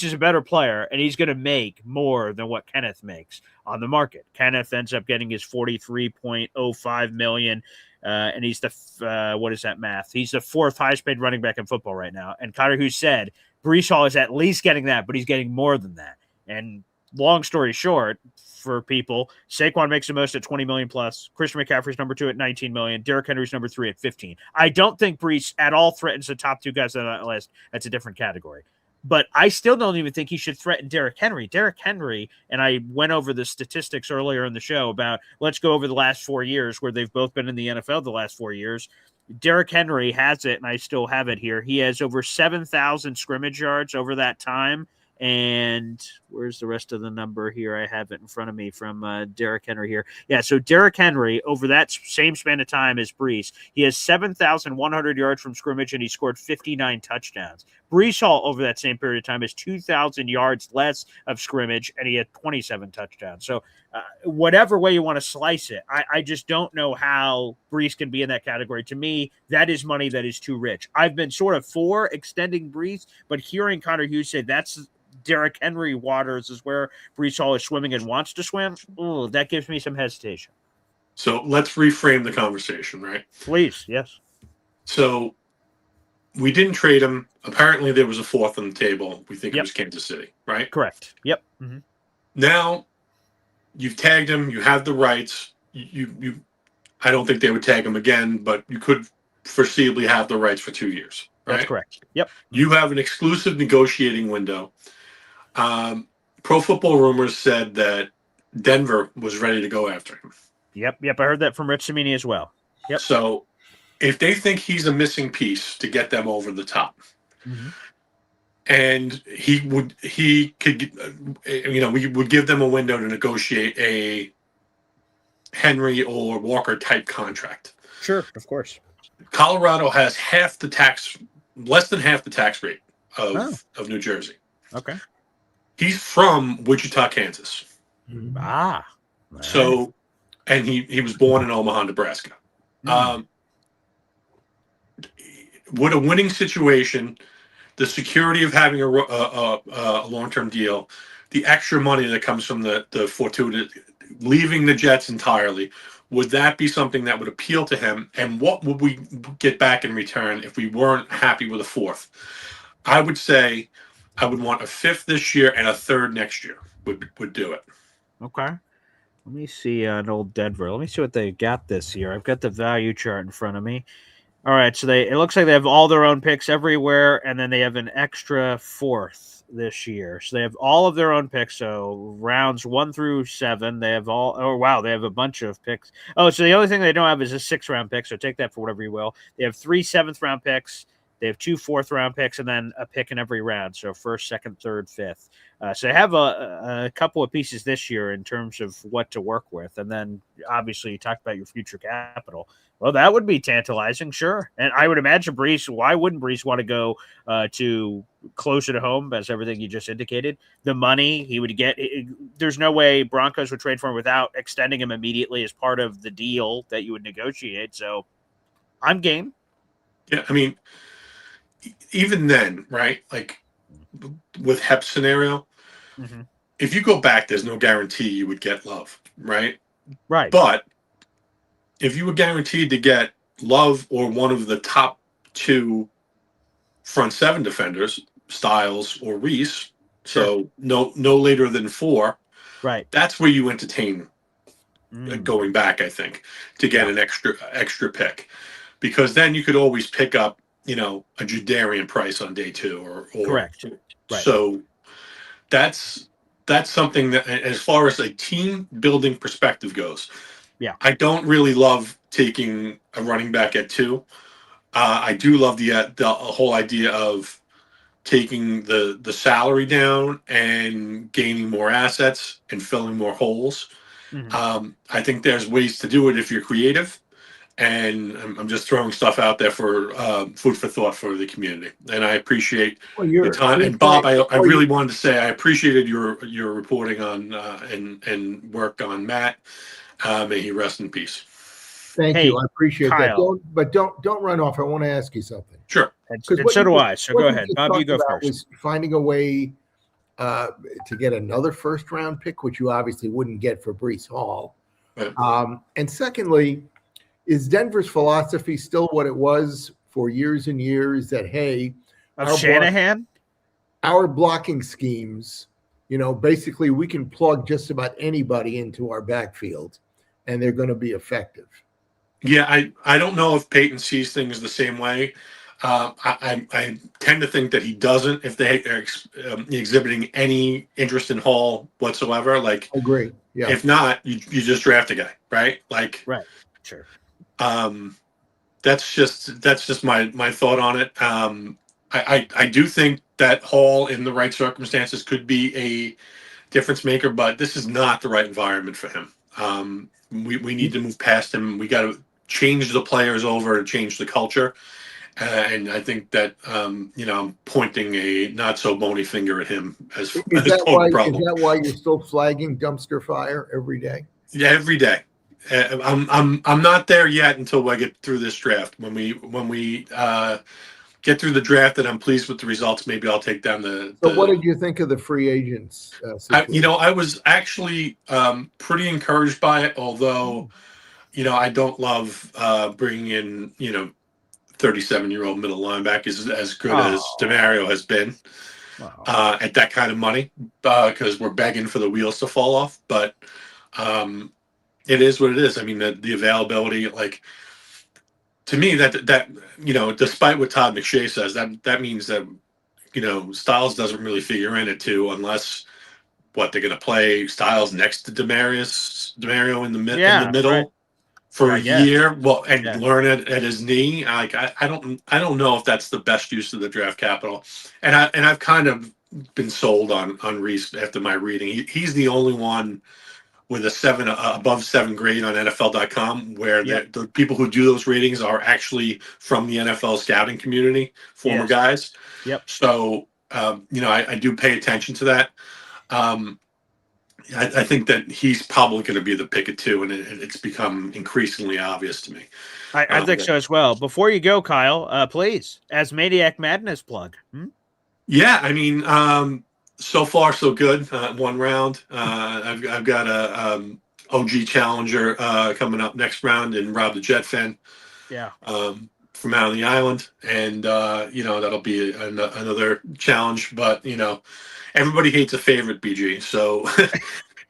is a better player and he's going to make more than what Kenneth makes on the market. Kenneth ends up getting his $43.05 million. And he's what is that math? He's the fourth highest paid running back in football right now. And Connor Hughes said Breece Hall is at least getting that, but he's getting more than that. And long story short, for people, Saquon makes the most at 20 million plus. Christian McCaffrey's number 2 at 19 million. Derrick Henry's number 3 at 15. I don't think Breece at all threatens the top 2 guys on that list. That's a different category. But I still don't even think he should threaten Derrick Henry. Derrick Henry, and I went over the statistics earlier in the show about, let's go over the last 4 years where they've both been in the NFL the last 4 years. Derrick Henry has it, and I still have it here. He has over 7,000 scrimmage yards over that time. And where's the rest of the number here? I have it in front of me from Derrick Henry here. Yeah, so Derrick Henry, over that same span of time as Breece, he has 7,100 yards from scrimmage, and he scored 59 touchdowns. Breece Hall, over that same period of time, has 2,000 yards less of scrimmage, and he had 27 touchdowns. So whatever way you want to slice it, I just don't know how Breece can be in that category. To me, that is money that is too rich. I've been sort of for extending Breece, but hearing Connor Hughes say that's Derrick Henry waters is where Breece Hall is swimming and wants to swim, that gives me some hesitation. So let's reframe the conversation, right? Please, yes. So we didn't trade him. Apparently there was a fourth on the table. We think it was Kansas City, right? Correct. Yep. Mm-hmm. Now you've tagged him. You have the rights. You I don't think they would tag him again, but you could foreseeably have the rights for 2 years. Right? That's correct. Yep. You have an exclusive negotiating window. Pro Football Rumors said that Denver was ready to go after him. Yep. I heard that from Rich Cimini as well. Yep. So if they think he's a missing piece to get them over the top, and we would give them a window to negotiate a Henry or Walker type contract. Sure, of course. Colorado has less than half the tax rate of New Jersey. Okay. He's from Wichita, Kansas. Ah. So, and he was born in Omaha, Nebraska. With a winning situation, the security of having a long-term deal, the extra money that comes from the fortuitous leaving the Jets entirely, would that be something that would appeal to him? And what would we get back in return if we weren't happy with a fourth? I would say I would want a fifth this year and a third next year would do it. Okay. Let me see an old Denver. Let me see what they got this year. I've got the value chart in front of me. All right, so it looks like they have all their own picks everywhere, and then they have an extra fourth this year. So they have all of their own picks. So rounds 1 through 7, they have all. Oh wow, they have a bunch of picks. Oh, so the only thing they don't have is a 6th-round pick. So take that for whatever you will. They have 3 7th-round picks. They have 2 4th-round picks, and then a pick in every round. So 1st, 2nd, 3rd, 5th. So they have a couple of pieces this year in terms of what to work with. And then obviously you talked about your future capital. Well, that would be tantalizing, sure. And I would imagine Breece, why wouldn't Breece want to go to closer to home, as everything you just indicated? The money he would get, there's no way Broncos would trade for him without extending him immediately as part of the deal that you would negotiate. So I'm game. Yeah, I mean, even then, right, like with Hep's scenario, if you go back, there's no guarantee you would get Love, right? Right. But if you were guaranteed to get Love or one of the top 2 front 7 defenders, Styles or Reese, so no later than 4, right? That's where you entertain going back, I think, to get an extra pick, because then you could always pick up, a Jadarian Price on day 2 or correct. Right. So that's something that, as far as a team building perspective goes, I don't really love taking a running back at 2. I do love the whole idea of taking the salary down and gaining more assets and filling more holes. I think there's ways to do it if you're creative. And I'm just throwing stuff out there for food for thought for the community. And I appreciate your time. And Bob, I really wanted to say I appreciated your reporting on and work on Matt. May he rest in peace. Thank you. I appreciate Kyle. that. Don't run off. I want to ask you something. Sure. And so do I. So go ahead, Bob. You go first. Was finding a way to get another first-round pick, which you obviously wouldn't get for Breece Hall. Right. And secondly, is Denver's philosophy still what it was for years and years? That hey, Shanahan, our blocking schemes, basically we can plug just about anybody into our backfield, and they're going to be effective. Yeah, I don't know if Peyton sees things the same way. I tend to think that he doesn't. If they are exhibiting any interest in Hall whatsoever, like agree. Yeah. If not, you just draft a guy, right? Like right. Sure. That's just my thought on it. I do think that Hall in the right circumstances could be a difference maker, but this is not the right environment for him. We need to move past him. We got to change the players over and change the culture. And I think that I'm pointing a not so bony finger at him as problem. Is that why you're still flagging dumpster fire every day? Yeah, every day. I'm not there yet until I get through this draft. When we get through the draft and I'm pleased with the results, maybe I'll take down the. So, what did you think of the free agents? I was actually pretty encouraged by it. Although, I don't love bringing in 37-year-old middle linebackers as good as DeMario has been at that kind of money because we're begging for the wheels to fall off. But it is what it is. I mean, the availability, like to me, that despite what Todd McShay says, that means that Styles doesn't really figure in it too, unless they're going to play Styles next to DeMario in the middle. Right. For a year, learn it at his knee. Like I don't know if that's the best use of the draft capital. And I've kind of been sold on Reese after my reading. He's the only one with a above 7 grade on NFL.com, where the people who do those ratings are actually from the NFL scouting community, former guys. Yep. So I do pay attention to that. I think that he's probably going to be the pick at 2, and it's become increasingly obvious to me. I think so as well. Before you go, Kyle, please, as Maniac Madness plug. Yeah, I mean, so far so good. 1 round. I've got a OG challenger coming up next round, and Rob the Jet fan. Yeah. From out on the island, and that'll be another challenge. But everybody hates a favorite, BG. So,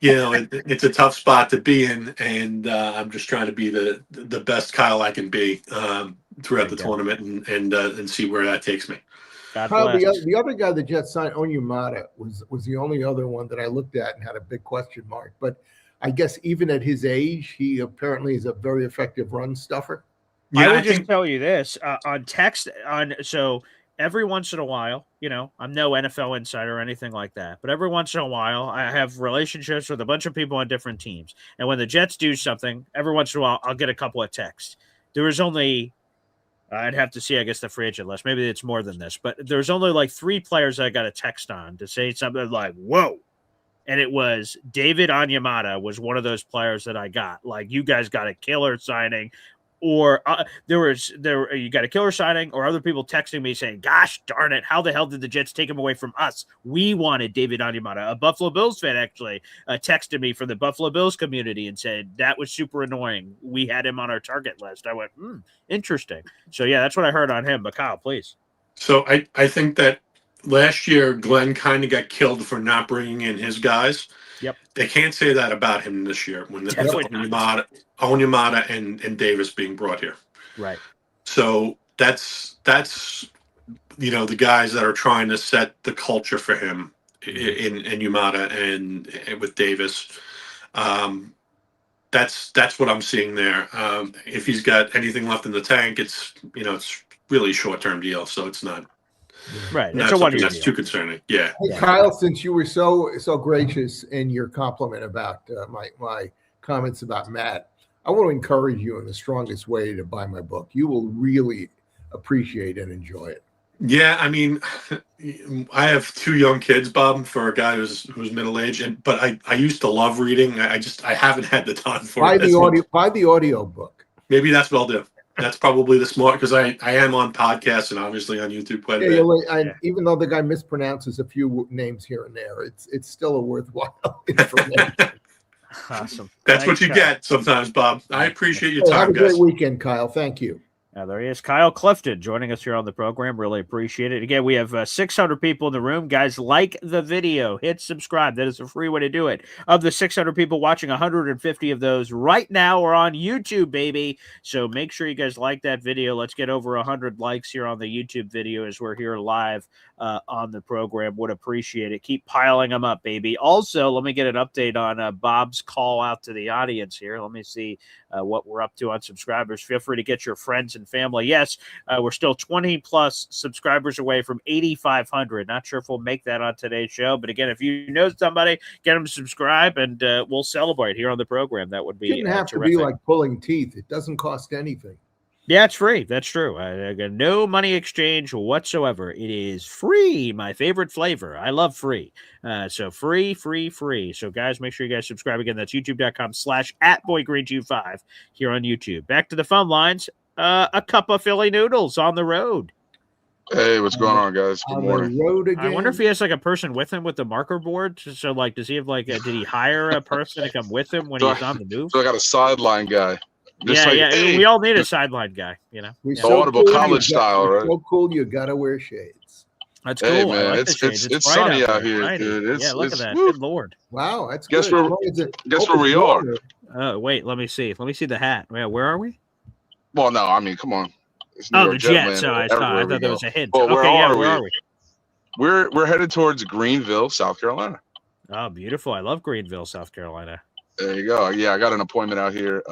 it's a tough spot to be in, and I'm just trying to be the best Kyle I can be throughout the tournament, and see where that takes me. Kyle, the other guy that Jets signed, Onyemata, was the only other one that I looked at and had a big question mark. But I guess even at his age, he apparently is a very effective run stuffer. Yeah, I will just tell you this on text so every once in a while, I'm no NFL insider or anything like that, but every once in a while I have relationships with a bunch of people on different teams. And when the Jets do something, every once in a while I'll get a couple of texts. There was only, I'd have to see, I guess, the free agent list. Maybe it's more than this, but there's only like 3 players I got a text on to say something like, whoa. And it was David Onyemata was one of those players that I got. Like, you guys got a killer signing. Or you got a killer signing, or other people texting me saying, gosh darn it, how the hell did the Jets take him away from us? We wanted David Onyemata. A Buffalo Bills fan actually texted me from the Buffalo Bills community and said, that was super annoying. We had him on our target list. I went, interesting. So, yeah, that's what I heard on him. But, Kyle, please. So I think that last year Glenn kind of got killed for not bringing in his guys. Yep. They can't say that about him this year when Onyemata and Davis being brought here. Right. So that's the guys that are trying to set the culture for him in Onyemata and with Davis. That's what I'm seeing there. If he's got anything left in the tank, it's really a short-term deal, so it's not. Right. It's something that's too concerning. Yeah. Hey, Kyle, since you were so gracious in your compliment about my comments about Matt, I want to encourage you in the strongest way to buy my book. You will really appreciate and enjoy it. Yeah, I mean, I have 2 young kids, Bob, for a guy who's middle aged, but I used to love reading. I haven't had the time for buy it. Buy the audio book. Maybe that's what I'll do. That's probably the smart, because I am on podcasts and obviously on YouTube quite a bit. Even though the guy mispronounces a few names here and there, it's still a worthwhile information. Awesome. That's what you get sometimes, Bob. I appreciate your time, have a guys. great weekend, Kyle. Thank you. There he is, Kyle Clifton, joining us here on the program. Really appreciate it. Again, we have 600 people in the room. Guys, like the video. Hit subscribe. That is a free way to do it. Of the 600 people watching, 150 of those right now are on YouTube, baby. So make sure you guys like that video. Let's get over 100 likes here on the YouTube video as we're here live on the program. Would appreciate it. Keep piling them up, baby. Also, let me get an update on Bob's call out to the audience here. Let me see what we're up to on subscribers. Feel free to get your friends and family. Yes, we're still 20 plus subscribers away from 8,500. Not sure if we'll make that on today's show, but again, if you know somebody, get them to subscribe, and we'll celebrate here on the program. That would be it didn't have terrific. to be like pulling teeth. It doesn't cost anything. Yeah, it's free. That's true. No money exchange whatsoever. It is free. My favorite flavor. I love free. So free. So guys, make sure you guys subscribe again. That's youtube.com/@BoyGreen25 here on YouTube. Back to the phone lines. A cup of Philly noodles on the road. Hey, what's going on, guys? Good morning. Road again. I wonder if he has like a person with him with the marker board. So like, does he have like, did he hire a person to come with him when he's on the move? So I got a sideline guy. Just hey. We all need a sideline guy, you know. So audible college style, right? So cool, you gotta wear shades. That's cool. Hey, man, like it's sunny out here, dude. Look at that. Good Lord. Wow, that's guess good. Guess where we are. Wait, let me see. Let me see the hat. Where are we? Well, no, I mean, come on. The Jets. So I thought there was a hint. Well, where are we? We're headed towards Greenville, South Carolina. Oh, beautiful. I love Greenville, South Carolina. There you go. Yeah, I got an appointment out here.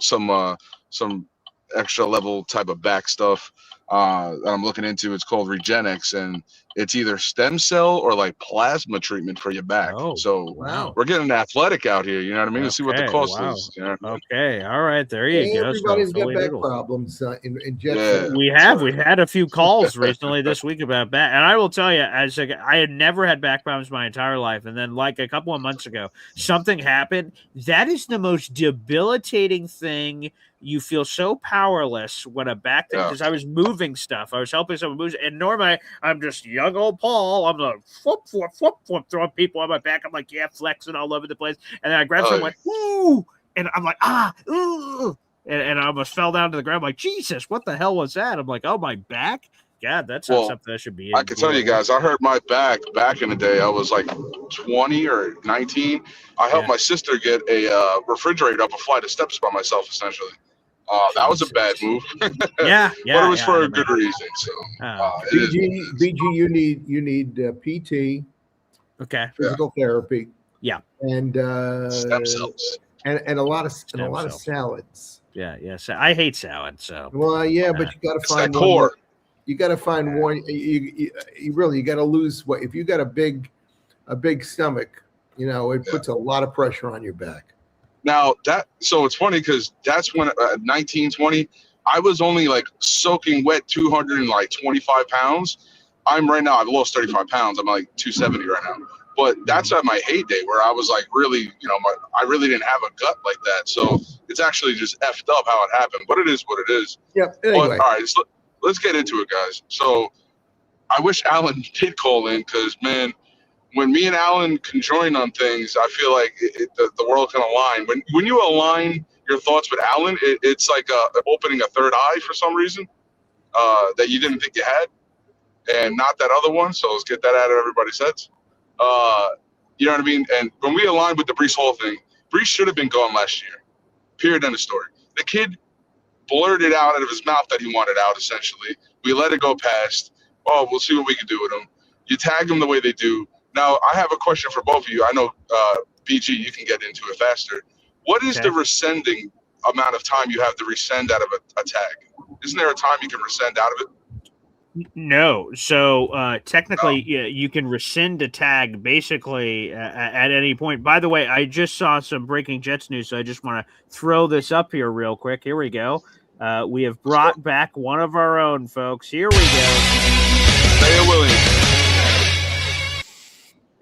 Some extra level type of back stuff that I'm looking into. It's called Regenix, and it's either stem cell or like plasma treatment for your back. So we're getting athletic out here. You know what I mean? To see what the cost is. You know? Okay. All right. There you go. Everybody's got back problems in Jets. Yeah. We've had a few calls recently this week about back, and I will tell you, I had never had back problems my entire life, and then like a couple of months ago, something happened. That is the most debilitating thing. You feel so powerless when a back thing, because I was moving stuff. I was helping someone move, and normally I'm just young old Paul. I'm like flip, throwing people on my back. I'm like, flexing all over the place. And then I grabbed someone, ooh, and I'm like, ooh. And I almost fell down to the ground. I'm like, Jesus, what the hell was that? I'm like, oh, my back? God, that's not something that should be in. I can tell you guys, I hurt my back in the day. I was like 20 or 19. I helped my sister get a refrigerator up a flight of steps by myself, essentially. That was a bad move. But it was for a good reason. So, BG, you need PT. Okay. Physical therapy. Yeah. And stem cells. And a lot of salads. Yeah. So I hate salad. So. Well, yeah, but you got to find one. You got to find one. You really got to lose weight. If you got a big stomach, you know, it puts a lot of pressure on your back. Now so it's funny because that's when at 19, 20, I was only like soaking wet 225 pounds. I'm right now, I've lost 35 pounds. I'm like 270 right now. But that's at my heyday where I was like really, you know, I really didn't have a gut like that. So it's actually just effed up how it happened. But it is what it is. Yep. Anyway. But, all right, so let's get into it, guys. So I wish Alan did call in because, man, when me and Alan conjoin on things, I feel like the world can align. When you align your thoughts with Alan, it's like opening a third eye for some reason that you didn't think you had, and not that other one. So let's get that out of everybody's heads. You know what I mean? And when we aligned with the Breece Hall thing, Breece should have been gone last year. Period. End of story. The kid blurted out of his mouth that he wanted out, essentially. We let it go past. Oh, we'll see what we can do with him. You tag him the way they do. Now, I have a question for both of you. I know, BG, you can get into it faster. What is the rescinding amount of time you have to rescind out of a tag? Isn't there a time you can rescind out of it? No. So technically, you can rescind a tag basically at any point. By the way, I just saw some breaking Jets news, so I just want to throw this up here real quick. Here we go. We have brought back one of our own, folks. Here we go. Isaiah Williams.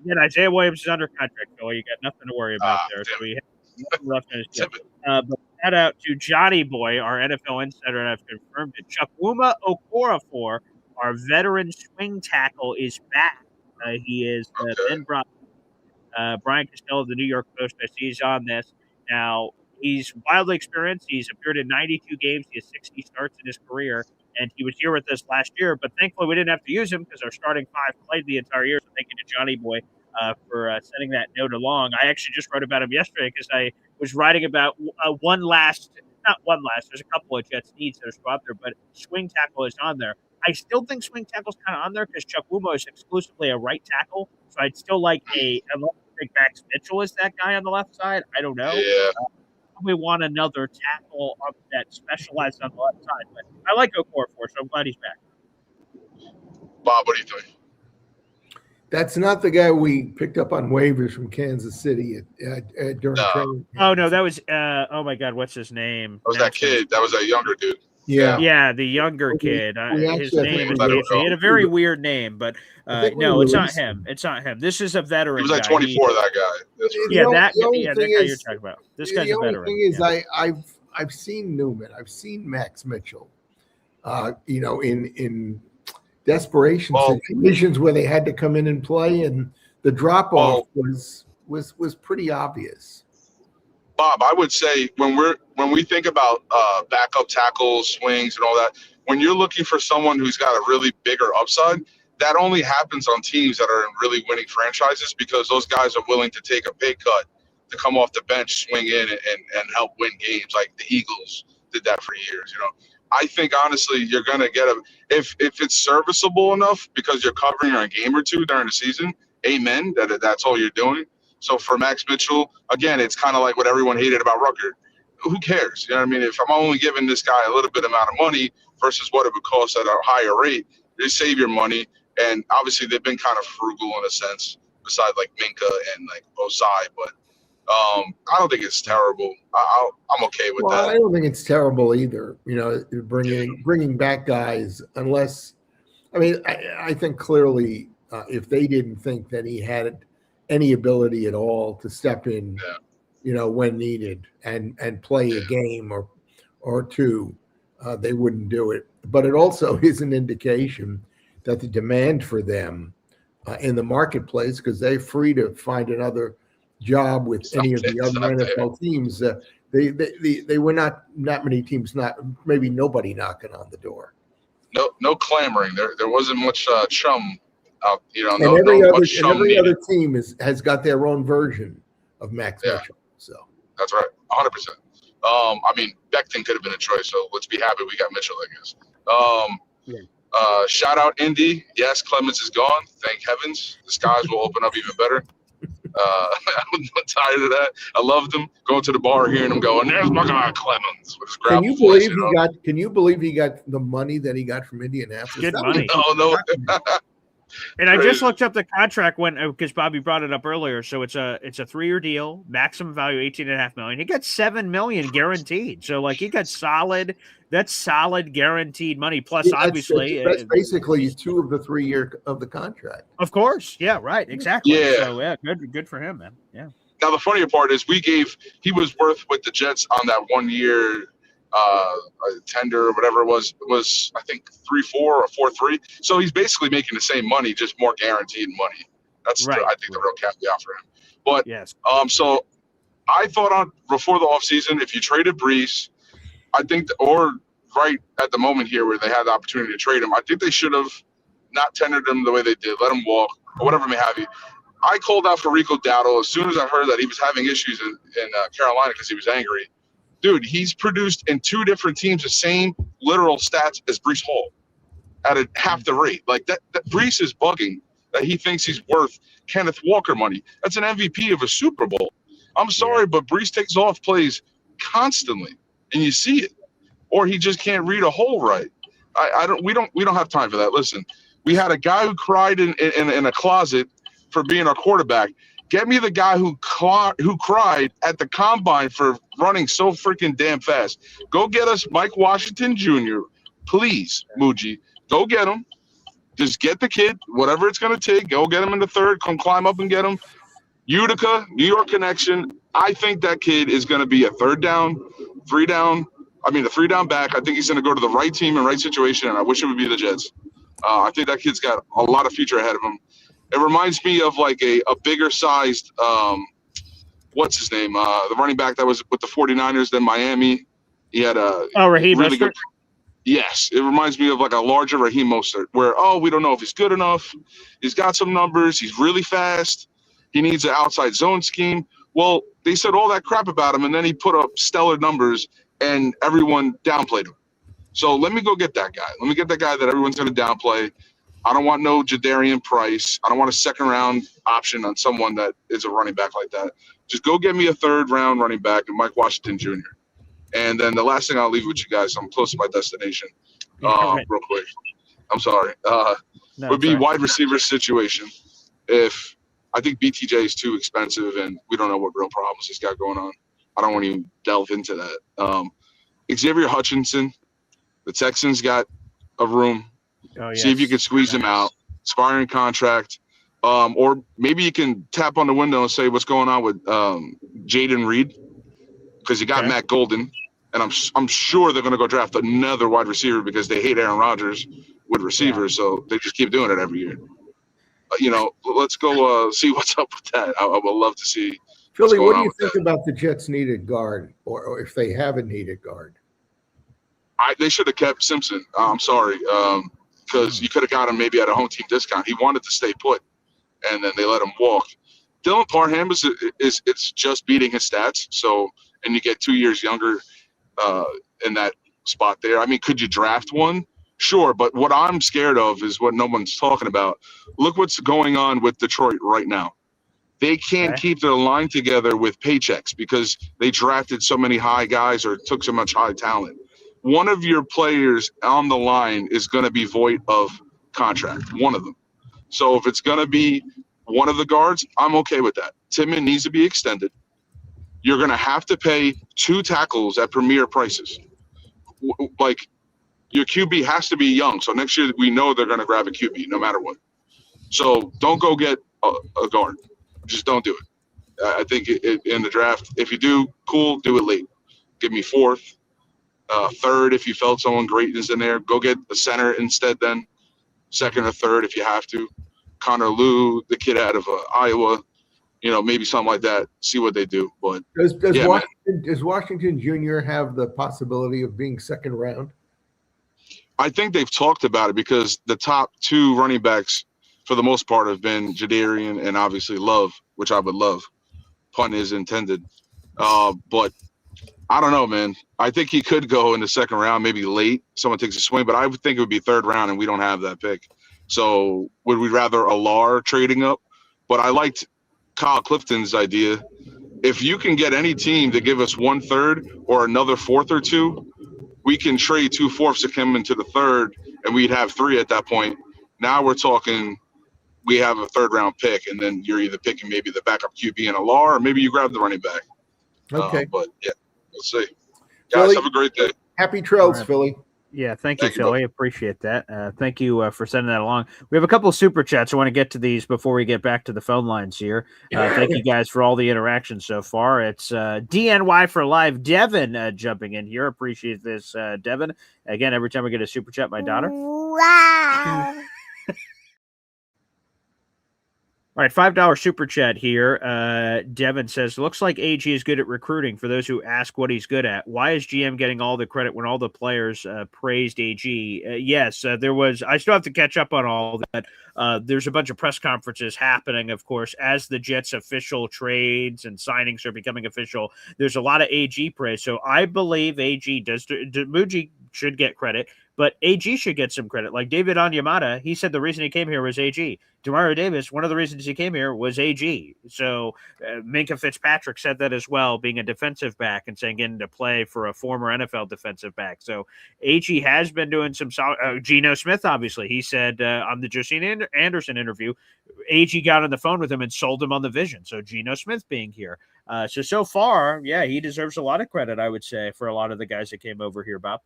Again, Isaiah Williams is under contract, so you got nothing to worry about there. So we have nothing left in his deal. But shout out to Johnny Boy, our NFL insider, and I've confirmed it. Chukwuma Okorafor, our veteran swing tackle, is back. He is then brought Brian Costello of the New York Post. I see he's on this. Now, he's wildly experienced. He's appeared in 92 games. He has 60 starts in his career, and he was here with us last year. But thankfully, we didn't have to use him because our starting five played the entire year. So thank you to Johnny Boy for sending that note along. I actually just wrote about him yesterday because I was writing about not one last. There's a couple of Jets needs that are still out there, but swing tackle is on there. I still think swing tackle's kind of on there because Chukwuma is exclusively a right tackle. So I'd still like unless I think Max Mitchell is that guy on the left side. I don't know. Yeah. We want another tackle that specializes on the left side. But I like Okorafor, so I'm glad he's back. Bob, what do you think? That's not the guy we picked up on waivers from Kansas City during training. Oh, no, that was oh, my God, what's his name? That was that kid. That was that younger dude. Yeah, the younger kid. His name is he had a very weird name, but no, it's not him. It's not him. This is a veteran. He was like 24, that guy. That's right. That guy you're talking about. This guy's a veteran. The only thing is I've seen Newman. I've seen Max Mitchell, in desperation situations where they had to come in and play, and the drop-off was pretty obvious. Bob, I would say when we think about backup tackles, swings, and all that, when you're looking for someone who's got a really bigger upside, that only happens on teams that are in really winning franchises because those guys are willing to take a pay cut to come off the bench, swing in, and help win games. Like the Eagles did that for years. I think honestly, you're gonna get if it's serviceable enough because you're covering a game or two during the season. Amen. That's all you're doing. So for Max Mitchell, again, it's kind of like what everyone hated about Rucker. Who cares? You know what I mean? If I'm only giving this guy a little bit amount of money versus what it would cost at a higher rate, you save your money. And obviously, they've been kind of frugal in a sense, besides like Minka and like Osai. But I don't think it's terrible. I'm okay with that. I don't think it's terrible either. Bringing back guys, unless, I think clearly if they didn't think that he had any ability at all to step in, when needed and play a game or two, they wouldn't do it. But it also is an indication that the demand for them in the marketplace, because they're free to find another job with any of the other NFL teams. They were not many teams, maybe nobody knocking on the door. No clamoring. There wasn't much chum. And every other team has got their own version of Max Mitchell. So that's right, 100%. Becton could have been a choice, so let's be happy we got Mitchell, I guess. Shout out Indy. Yes, Clemens is gone. Thank heavens. The skies will open up even better. I'm tired of that. I loved him going to the bar, hearing him going, "There's my guy Clemens." With his Can you believe he got the money that he got from Indianapolis? Good money. No. And I just looked up the contract because Bobby brought it up earlier. So it's a 3-year deal, maximum value $18.5 million. He got $7 million guaranteed. So he got solid guaranteed money. Plus, obviously, that's basically 2 of the 3 year of the contract. Of course, yeah, right, exactly. Yeah, so good for him, man. Yeah. Now the funnier part is he was worth with the Jets on that 1 year tender or whatever it was I think 3-4 or 4-3. So he's basically making the same money, just more guaranteed money. That's right. I think the real caveat for him. But yes. So I thought before the offseason, if you traded Breece, I think, or right at the moment here where they had the opportunity to trade him, I think they should have not tendered him the way they did, let him walk or whatever may have you. I called out for Rico Dowdle as soon as I heard that he was having issues in Carolina because he was angry. Dude, he's produced in 2 different teams the same literal stats as Breece Hall at half the rate. Like that Breece is bugging that he thinks he's worth Kenneth Walker money. That's an MVP of a Super Bowl. I'm sorry, but Breece takes off plays constantly, and you see it. Or he just can't read a hole right. We don't have time for that. Listen, we had a guy who cried in a closet for being our quarterback. Get me the guy who cried at the combine for running so freaking damn fast. Go get us Mike Washington Jr. Please, Muji. Go get him. Just get the kid, whatever it's going to take. Go get him in the third. Come climb up and get him. Utica, New York connection. I think that kid is going to be a third down, three down. I mean, a 3-down back. I think he's going to go to the right team and right situation, and I wish it would be the Jets. I think that kid's got a lot of future ahead of him. It reminds me of like a bigger sized, what's his name? The running back that was with the 49ers, then Miami. He had a Raheem really Mostert? good. Yes, it reminds me of like a larger Raheem Mostert, where we don't know if he's good enough. He's got some numbers. He's really fast. He needs an outside zone scheme. Well, they said all that crap about him, and then he put up stellar numbers, and everyone downplayed him. So let me go get that guy. Let me get that guy that everyone's going to downplay. I don't want no Jadarian Price. I don't want a second-round option on someone that is a running back like that. Just go get me a third-round running back and Mike Washington Jr. And then the last thing I'll leave with you guys, I'm close to my destination, real quick. I'm sorry. Would be wide receiver situation. If I think BTJ is too expensive and we don't know what real problems he's got going on. I don't want to even delve into that. Xavier Hutchinson, the Texans got a room. See if you can squeeze him out. Expiring contract. Or maybe you can tap on the window and say what's going on with Jaden Reed, because you got Matt Golden, and I'm sure they're going to go draft another wide receiver because they hate Aaron Rodgers with receivers, so they just keep doing it every year. Let's go see what's up with that. I would love to see. Philly, what do you think about the Jets' needed guard, or if they have a needed guard? They should have kept Simpson. I'm sorry, because you could have got him maybe at a home team discount. He wanted to stay put, and then they let him walk. Dylan Parham is just beating his stats. So, and you get 2 years younger in that spot there. I mean, could you draft one? Sure, but what I'm scared of is what no one's talking about. Look what's going on with Detroit right now. They can't keep their line together with paychecks because they drafted so many high guys or took so much high talent. One of your players on the line is going to be void of contract, one of them. So if it's going to be one of the guards, I'm okay with that. Timmon needs to be extended. You're going to have to pay 2 tackles at premier prices. Like, your QB has to be young. So next year we know they're going to grab a QB no matter what. So don't go get a guard. Just don't do it. I think in the draft, if you do, cool, do it late. Give me 4th, 3rd if you felt someone great is in there. Go get a center instead then. 2nd or 3rd if you have to. Connor Lew, the kid out of Iowa, maybe something like that. See what they do. But does Washington Jr. have the possibility of being 2nd round? I think they've talked about it because the top 2 running backs for the most part have been Jadarian and obviously Love, which I would love. Pun is intended. But I don't know, man. I think he could go in the 2nd round, maybe late. Someone takes a swing, but I would think it would be 3rd round, and we don't have that pick. So would we rather Alar trading up? But I liked Kyle Clifton's idea. If you can get any team to give us 1/3 or another 4th or 2, we can trade 2 4ths to come into the 3rd, and we'd have 3 at that point. Now we're talking we have a 3rd round pick, and then you're either picking maybe the backup QB and Alar, or maybe you grab the running back. Okay. But yeah, we'll see. Guys, have a great day. Happy trails, Philly. Yeah, thank you, Philly. Appreciate that. Thank you for sending that along. We have a couple of super chats. I want to get to these before we get back to the phone lines here. Thank you guys for all the interaction so far. It's DNY for Live. Devin jumping in here. Appreciate this, Devin. Again, every time we get a super chat, my daughter. Wow. All right, $5 super chat here. Devin says, looks like AG is good at recruiting. For those who ask what he's good at, why is GM getting all the credit when all the players praised AG? Yes, there was. I still have to catch up on all that. There's a bunch of press conferences happening, of course, as the Jets' official trades and signings are becoming official. There's a lot of AG praise. So I believe AG does. Muji should get credit. but AG should get some credit. Like David Onyemata, he said the reason he came here was AG. Demario Davis, one of the reasons he came here was AG. So Minkah Fitzpatrick said that as well, being a defensive back and saying getting to play for a former NFL defensive back. So AG has been doing some solid. Geno Smith, obviously, he said on the Josina Anderson interview, AG got on the phone with him and sold him on the vision. So Geno Smith being here. So far, yeah, he deserves a lot of credit, I would say, for a lot of the guys that came over here, Bob.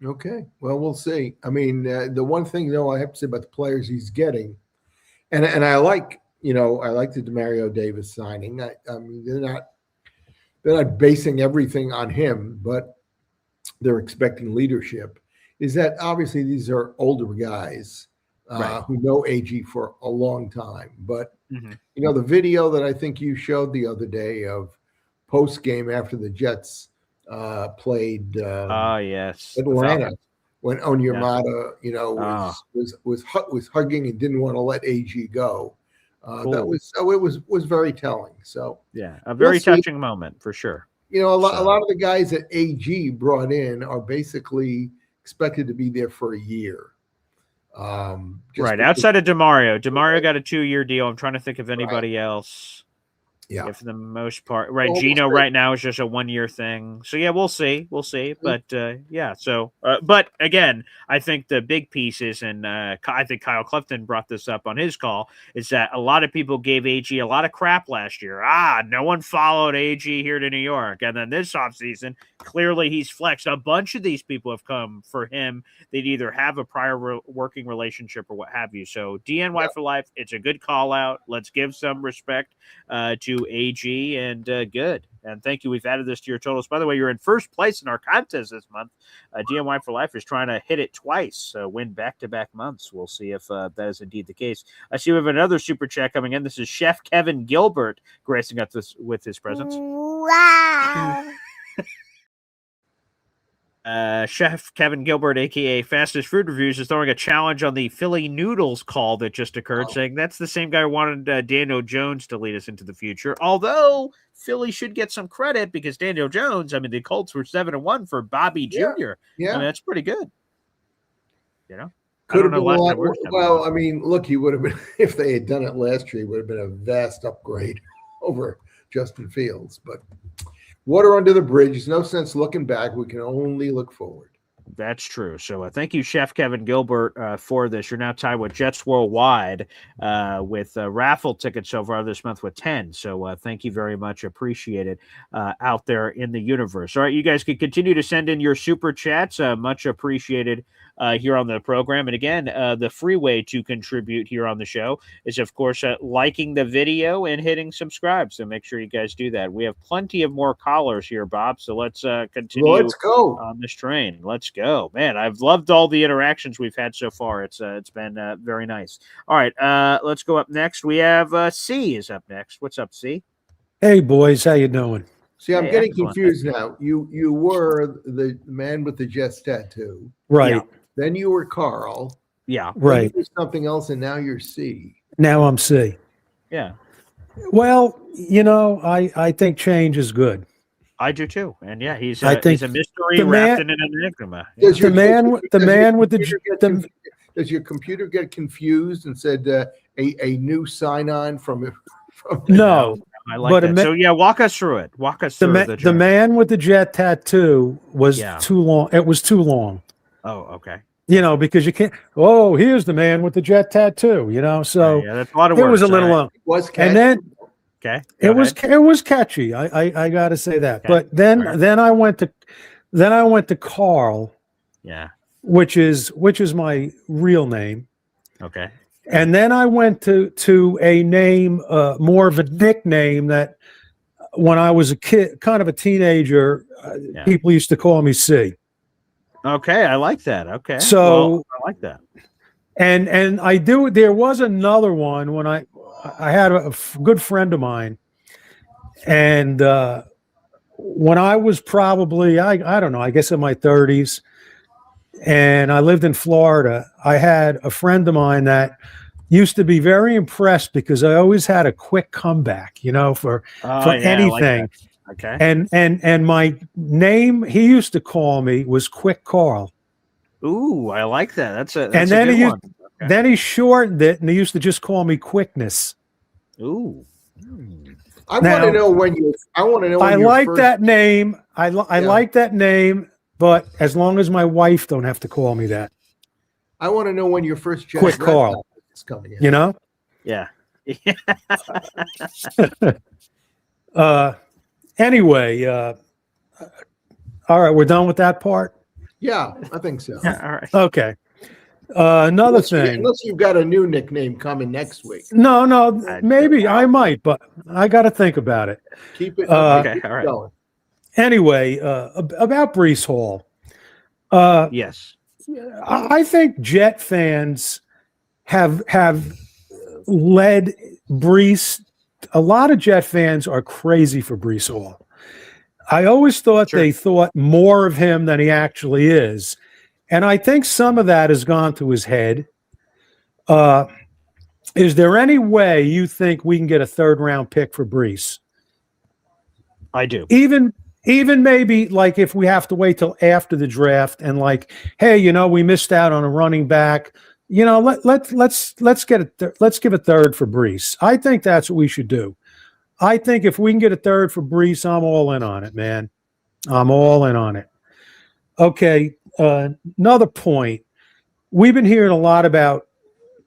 Okay. Well, we'll see. I mean, the one thing, though, I have to say about the players he's getting, and I like, the Demario Davis signing. I mean, they're not basing everything on him, but they're expecting leadership. Is that obviously these are older guys who know AG for a long time. But, the video that I think you showed the other day of post game after the Jets played yes, Atlanta when Onyemata, was hugging and didn't want to let AG go. Cool. That was very telling. So yeah, a very touching moment for sure. A lot of the guys that AG brought in are basically expected to be there for a year. Right. Outside of Demario got a 2-year deal. I'm trying to think of anybody else. Yeah, for the most part, right. Geno right now is just a 1-year thing. So yeah, we'll see. But yeah. So, but again, I think the big piece is, and I think Kyle Clifton brought this up on his call, is that a lot of people gave AG a lot of crap last year. No one followed AG here to New York, and then this offseason, clearly he's flexed. A bunch of these people have come for him. They'd either have a prior working relationship or what have you. So DNY for life. It's a good call out. Let's give some respect to AG and good. And thank you. We've added this to your totals. By the way, you're in first place in our contest this month. DNY for life is trying to hit it twice, win back-to-back months. We'll see if that is indeed the case. I see we have another super chat coming in. This is Chef Kevin Gilbert gracing us with his presence. Wow. Chef Kevin Gilbert, a.k.a. Fastest Food Reviews, is throwing a challenge on the Philly Noodles call that just occurred, saying that's the same guy who wanted Daniel Jones to lead us into the future. Although Philly should get some credit because Daniel Jones, I mean, the Colts were 7-1 for Bobby Jr. Yeah. I mean, that's pretty good. Could have been a lot. Well, I mean, look, he would have been, if they had done it last year, he would have been a vast upgrade over Justin Fields. But water under the bridge. There's no sense looking back. We can only look forward. That's true. So thank you, Chef Kevin Gilbert, for this. You're now tied with Jets Worldwide with raffle tickets so far this month with 10. So thank you very much. Appreciate it out there in the universe. All right, you guys can continue to send in your super chats. Much appreciated here on the program. And again, the free way to contribute here on the show is, of course, liking the video and hitting subscribe. So make sure you guys do that. We have plenty of more callers here, Bob. So let's continue. Let's go on this train. Let's go, man. I've loved all the interactions we've had so far. It's been very nice. All right, let's go up next. We have C is up next. What's up, C? Hey, boys, how you doing? See, I'm getting confused now. You were the man with the Jets tattoo, right? Yeah. Then you were Carl, yeah, right. Then you were something else, and now you're C. Now I'm C. Yeah. Well, I think change is good. I do too, and yeah, he's a mystery wrapped in an enigma. Yeah. The man with the does your computer get confused and said a new sign-on from no? I like that. So yeah, walk us through it. Walk us through the man with the jet tattoo was too long. It was too long. Oh, okay. Because you can't. Oh, here's the man with the jet tattoo. So yeah, that's a lot of work. It was a little long. Was catchy. And then it was catchy. I got to say that. Okay. But then I went to Carl. Yeah. Which is my real name. Okay. And then I went to a name, more of a nickname that when I was a kid, kind of a teenager, people used to call me C. Okay, I like that. Okay, so I like that. And I do. There was another one when I had a good friend of mine, and when I was probably I don't know, I guess in my 30s, and I lived in Florida, I had a friend of mine that used to be very impressed because I always had a quick comeback, for anything. Okay. And my name he used to call me was Quick Carl. Ooh, I like that. That's a and then good he one. Okay. then he shortened it, and he used to just call me Quickness. Ooh. I want to know when you. I want to know. I like that name. I like that name, but as long as my wife don't have to call me that. I want to know when your first Quick Carl is coming in. You know. Yeah. Anyway, all right, we're done with that part. Yeah, I think so. Yeah, all right. Okay. Another thing. Unless you've got a new nickname coming next week. No, maybe I might, but I got to think about it. Keep it. Okay, all right. Going. Anyway, about Breece Hall. Yes. I think Jet fans have led Breece. A lot of Jet fans are crazy for Breece Hall. I always thought they thought more of him than he actually is. And I think some of that has gone to his head. Is there any way you think we can get a 3rd-round pick for Breece? I do. Even maybe like if we have to wait till after the draft and like, hey, we missed out on a running back. Let's give a 3rd for Breece. I think that's what we should do. I think if we can get a 3rd for Breece, I'm all in on it, man. I'm all in on it. Okay, another point. We've been hearing a lot about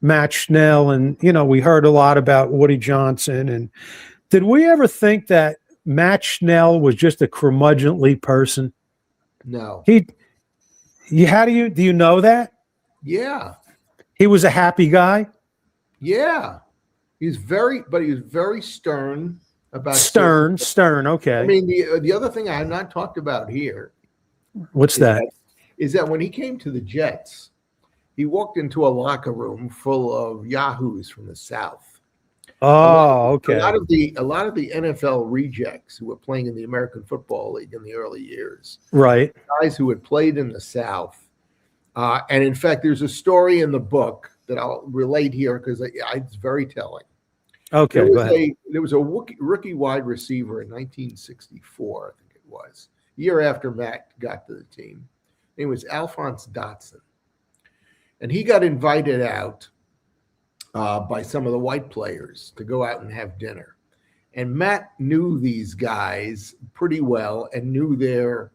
Matt Snell, and we heard a lot about Woody Johnson. And did we ever think that Matt Snell was just a curmudgeonly person? No. Do you know that? Yeah. He was a happy guy. Yeah. He was very stern about stern. Okay. I mean, the other thing I have not talked about here. What's that? Is that when he came to the Jets, he walked into a locker room full of yahoos from the South. Oh, okay. A lot of the NFL rejects who were playing in the American Football League in the early years. Right. Guys who had played in the South. And in fact, there's a story in the book that I'll relate here because it's very telling. Okay. There was a rookie wide receiver in 1964, I think it was, year after Matt got to the team. It was Alphonse Dotson. And he got invited out by some of the white players to go out and have dinner. And Matt knew these guys pretty well and knew their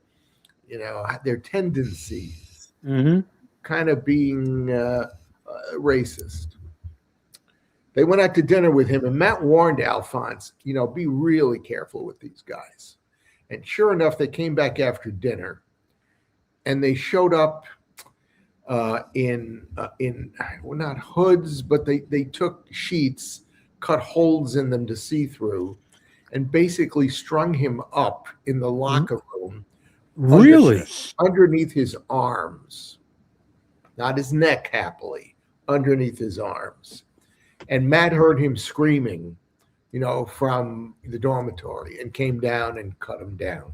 tendencies, kind of being racist. They went out to dinner with him, and Matt warned Alphonse, be really careful with these guys. And sure enough, they came back after dinner, and they showed up in not hoods, but they took sheets, cut holes in them to see through, and basically strung him up in the locker room. Really? Underneath his arms, not his neck, happily, underneath his arms. And Matt heard him screaming, from the dormitory, and came down and cut him down.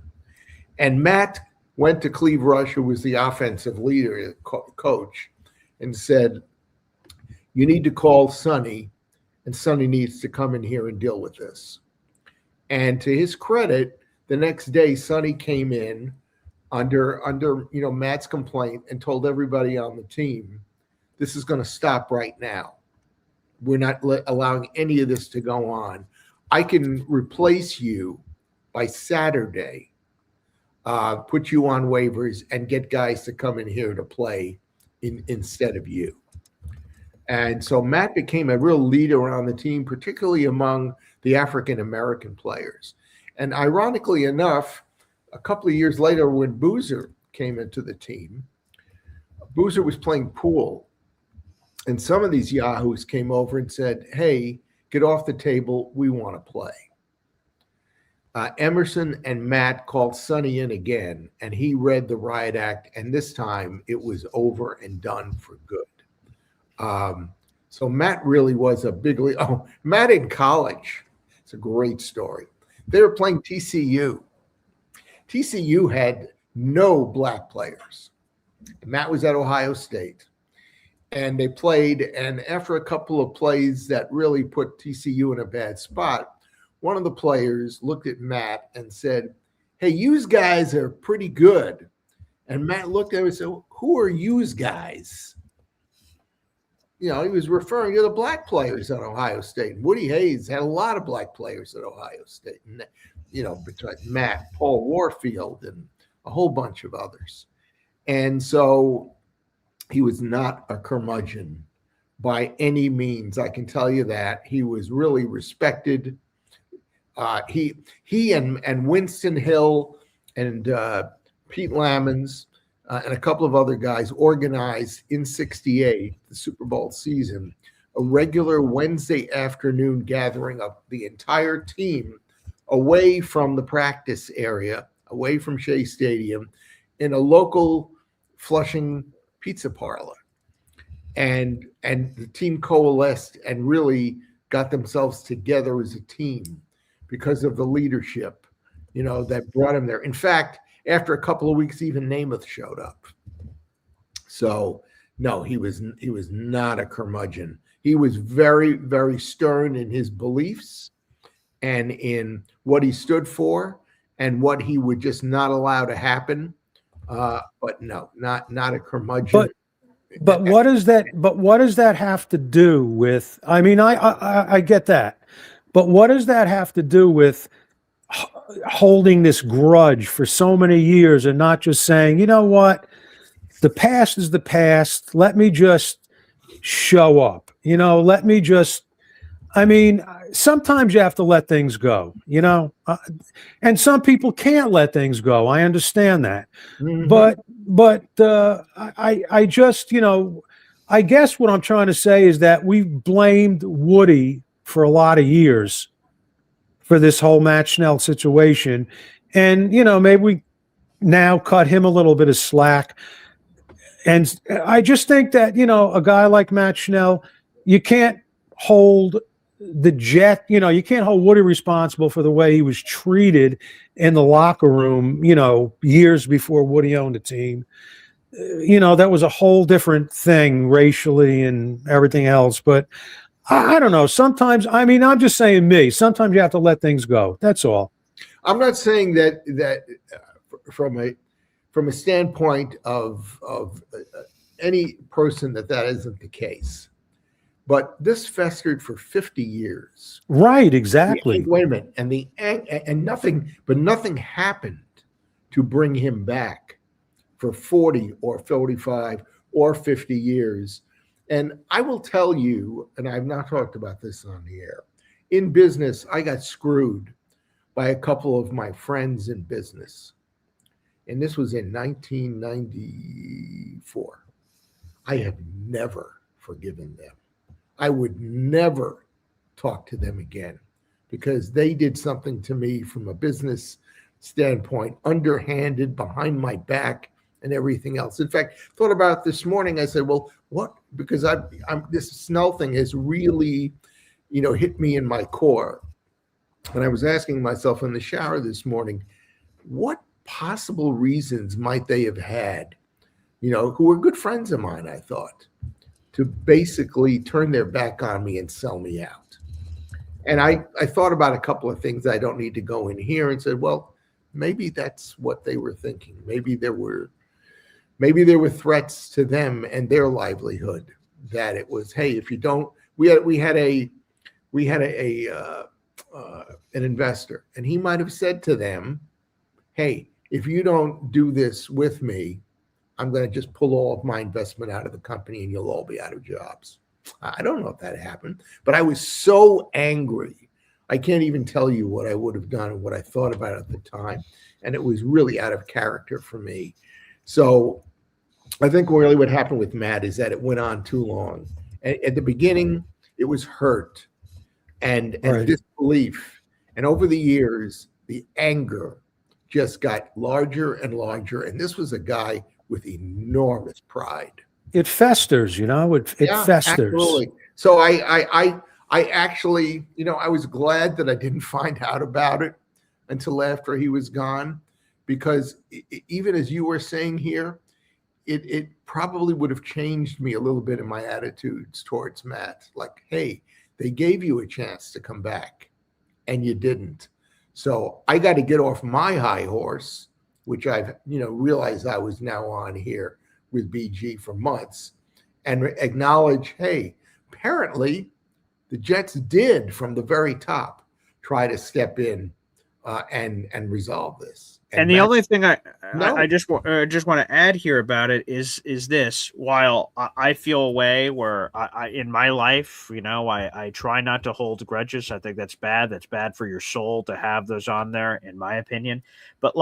And Matt went to Cleve Rush, who was the offensive leader, coach, and said, you need to call Sonny, and Sonny needs to come in here and deal with this. And to his credit, the next day, Sonny came in under Matt's complaint and told everybody on the team, this is going to stop right now. We're not allowing any of this to go on. I can replace you by Saturday, put you on waivers, and get guys to come in here to play instead of you. And so Matt became a real leader on the team, particularly among the African-American players. And ironically enough, a couple of years later, when Boozer came into the team, Boozer was playing pool. And some of these yahoos came over and said, hey, get off the table. We want to play. Emerson and Matt called Sonny in again, and he read the riot act. And this time it was over and done for good. So Matt really was a big league. Oh, Matt in college. It's a great story. They were playing TCU. TCU had no black players. Matt was at Ohio State. And they played, and after a couple of plays that really put TCU in a bad spot, one of the players looked at Matt and said, hey, you guys are pretty good. And Matt looked at him and said, "Who are yous guys?" You know, he was referring to the black players at Ohio State. And Woody Hayes had a lot of black players at Ohio State. And, you know, between Matt, Paul Warfield, and a whole bunch of others. And so he was not a curmudgeon by any means. I can tell you that. He was really respected. He and Winston Hill and Pete Lamons and a couple of other guys organized in '68, the Super Bowl season, a regular Wednesday afternoon gathering of the entire team away from the practice area, away from Shea Stadium, in a local Flushing pizza parlor. And the team coalesced and really got themselves together as a team because of the leadership, you know, that brought him there. In fact, after a couple of weeks, even Namath showed up. So no, he was not a curmudgeon. He was very, very stern in his beliefs and in what he stood for and what he would just not allow to happen. But no, not a curmudgeon. But what does that? But what does that have to do with? I mean, I get that, but what does that have to do with holding this grudge for so many years and not just saying, you know what, the past is the past. Let me just show up. You know, let me just. I mean, sometimes you have to let things go. You know, and some people can't let things go. I understand that, but I just, you know, I guess what I'm trying to say is that we've blamed Woody for a lot of years for this whole Matt Snell situation. And, you know, maybe we now cut him a little bit of slack. And I just think that, you know, a guy like Matt Snell, you can't hold the Jet, you know, you can't hold Woody responsible for the way he was treated in the locker room, you know, years before Woody owned the team. You know, that was a whole different thing racially and everything else. But I don't know. Sometimes, I mean, I'm just saying me. Sometimes you have to let things go. That's all. I'm not saying that from a standpoint of any person that isn't the case. But this festered for 50 years. Right, exactly. Wait a minute, and nothing happened to bring him back for 40 or 45 or 50 years. And I will tell you, and I've not talked about this on the air, in business, I got screwed by a couple of my friends in business. And this was in 1994. I have never forgiven them. I would never talk to them again because they did something to me from a business standpoint, underhanded, behind my back, and everything else. In fact, thought about it this morning. I said, well, what? Because I'm this Snell thing has really, you know, hit me in my core. And I was asking myself in the shower this morning, what possible reasons might they have had, you know, who were good friends of mine, I thought, to basically turn their back on me and sell me out. And I thought about a couple of things. I don't need to go in here, and said, well, maybe that's what they were thinking. Maybe there were threats to them and their livelihood, that it was, hey, if you don't, we had an investor, and he might have said to them, hey, if you don't do this with me, I'm going to just pull all of my investment out of the company and you'll all be out of jobs. I don't know if that happened, but I was so angry. I can't even tell you what I would have done and what I thought about at the time. And it was really out of character for me. So I think really what happened with Matt is that it went on too long. At the beginning, it was hurt and disbelief. And over the years, the anger just got larger and larger. And this was a guy with enormous pride. It festers, you know, it festers. Absolutely. So I actually, you know, I was glad that I didn't find out about it until after he was gone, because even as you were saying here, it probably would have changed me a little bit in my attitudes towards Matt. Like, hey, they gave you a chance to come back and you didn't. So I got to get off my high horse, which I've, realized I was now on here with BG for months, and acknowledge, hey, apparently the Jets did from the very top try to step in and resolve this. And the only thing I just want to add here about it is this: while I feel a way where I in my life, I try not to hold grudges. I think that's bad. That's bad for your soul to have those on there, in my opinion. But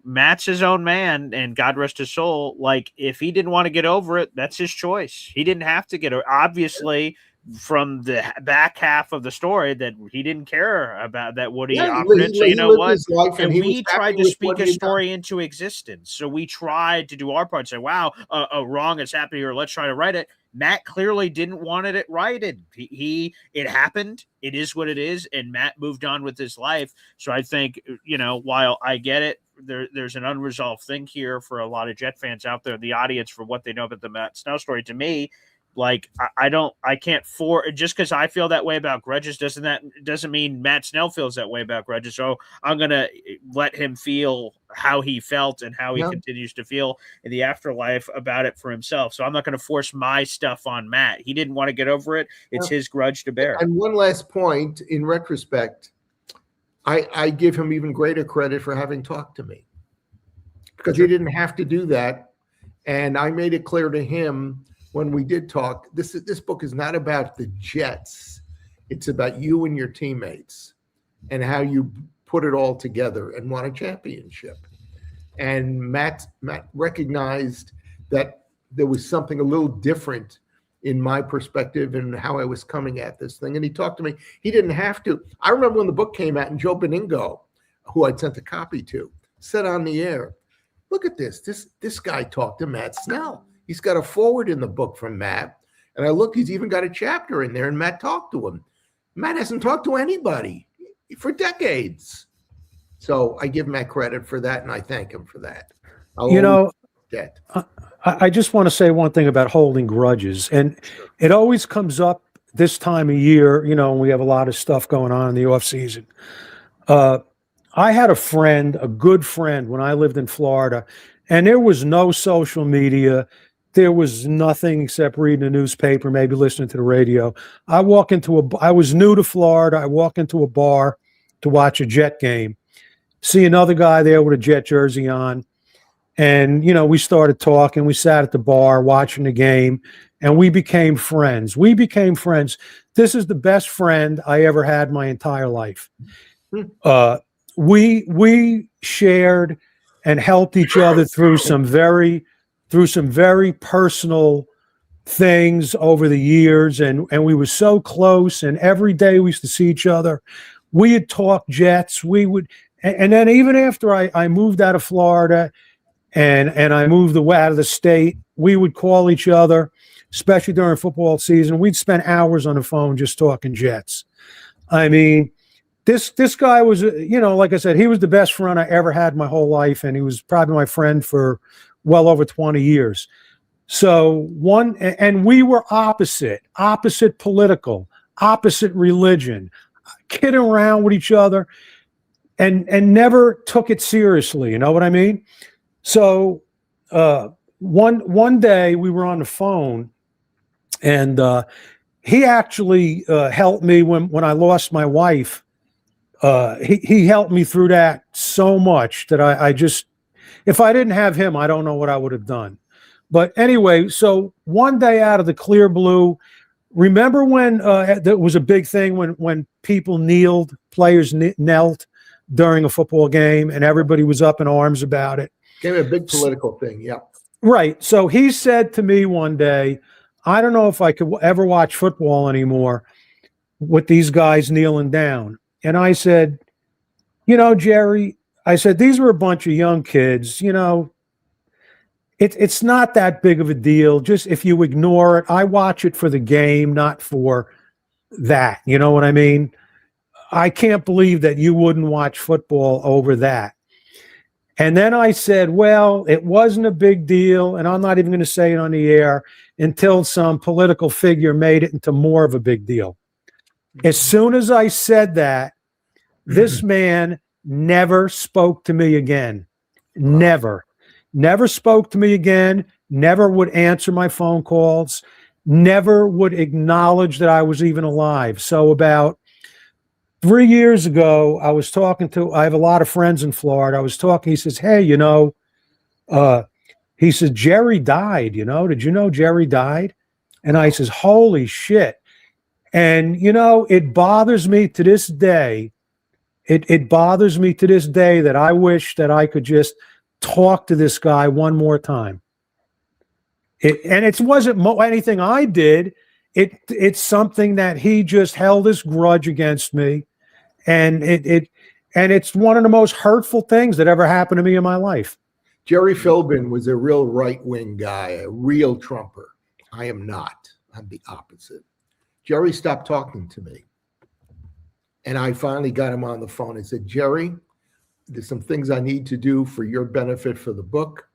Matt's his own man, and God rest his soul. Like, if he didn't want to get over it, that's his choice. He didn't have to get over. Obviously, from the back half of the story, that he didn't care about that Woody offered it. So you know what? And we tried to speak a story into existence. So we tried to do our part. Say, wow, a wrong has happened here. Let's try to right it. Matt clearly didn't want it righted. It happened. It is what it is. And Matt moved on with his life. So I think, while I get it, there's an unresolved thing here for a lot of Jet fans out there in the audience for what they know about the Matt Snell story. To me, like, I can't just because I feel that way about Grudges doesn't mean Matt Snell feels that way about Grudges. So I'm gonna let him feel how he felt and how he continues to feel in the afterlife about it for himself. So I'm not going to force my stuff on Matt. He didn't want to get over it. It's his grudge to bear. And one last point, in retrospect, I give him even greater credit for having talked to me, because he didn't have to do that, and I made it clear to him when we did talk, this book is not about the Jets. It's about you and your teammates and how you put it all together and won a championship. And Matt recognized that there was something a little different in my perspective and how I was coming at this thing. And he talked to me. He didn't have to. I remember when the book came out and Joe Beningo, who I'd sent a copy to, said on the air, look at this. This guy talked to Matt Snell. He's got a forward in the book from Matt. And I look, he's even got a chapter in there, and Matt talked to him. Matt hasn't talked to anybody for decades. So I give Matt credit for that, and I thank him for that. I just want to say one thing about holding grudges. And it always comes up this time of year, when we have a lot of stuff going on in the off season. I had a good friend when I lived in Florida, and there was no social media. There was nothing except reading the newspaper, maybe listening to the radio. I was new to Florida. I walk into a bar to watch a Jet game, see another guy there with a Jet jersey on. And, we started talking. We sat at the bar watching the game, and we became friends. This is the best friend I ever had my entire life. We shared and helped each other through some very personal things over the years, and we were so close, and every day we used to see each other. We had talked Jets. And then even after I moved out of Florida and I moved out of the state, we would call each other, especially during football season. We'd spend hours on the phone just talking Jets. I mean, this guy was, like I said, he was the best friend I ever had my whole life, and he was probably my friend for well over 20 years. So and we were opposite political, opposite religion, kidding around with each other, and never took it seriously. You know what I mean? So one day we were on the phone, and he actually helped me when I lost my wife. He helped me through that so much that I just, if I didn't have him, I don't know what I would have done. But anyway, so one day out of the clear blue, remember when there was a big thing when people players knelt during a football game, and everybody was up in arms about it? Became a big political thing, yeah. Right. So he said to me one day, I don't know if I could ever watch football anymore with these guys kneeling down. And I said, Jerry, I said, these were a bunch of young kids, it's not that big of a deal. Just if you ignore it, I watch it for the game, not for that. You know what I mean? I can't believe that you wouldn't watch football over that. And then I said, well, it wasn't a big deal, and I'm not even going to say it on the air until some political figure made it into more of a big deal. As soon as I said that, this man never spoke to me again. Never spoke to me again, never would answer my phone calls, never would acknowledge that I was even alive. So about 3 years ago, I have a lot of friends in Florida. I was talking, he says, hey, he says, Jerry died, did you know Jerry died? And I says, holy shit. And, it bothers me to this day. It bothers me to this day that I wish that I could just talk to this guy one more time. It wasn't anything I did. It's something that he just held this grudge against me. And it's one of the most hurtful things that ever happened to me in my life. Jerry Philbin was a real right-wing guy, a real Trumper. I am not. I'm the opposite. Jerry stopped talking to me. And I finally got him on the phone and said, Jerry, there's some things I need to do for your benefit for the book.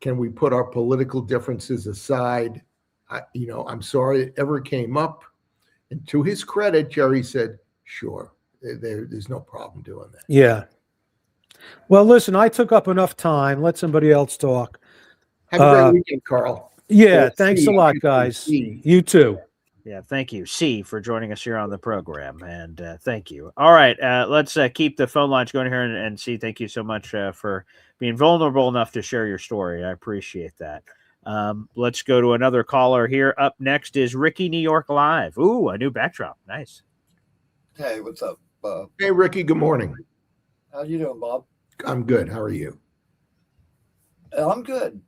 Can we put our political differences aside? I'm sorry it ever came up. And to his credit, Jerry said, sure, there's no problem doing that. Yeah. Well, listen, I took up enough time. Let somebody else talk. Have a great weekend, Carl. Yeah, thanks a lot, guys. You too. Yeah, thank you, C, for joining us here on the program, and thank you. All right, let's keep the phone lines going here, and C, thank you so much for being vulnerable enough to share your story. I appreciate that. Let's go to another caller here. Up next is Ricky, New York Live. Ooh, a new backdrop. Nice. Hey, what's up, Bob? Hey, Ricky, good morning. How you doing, Bob? I'm good. How are you? I'm good.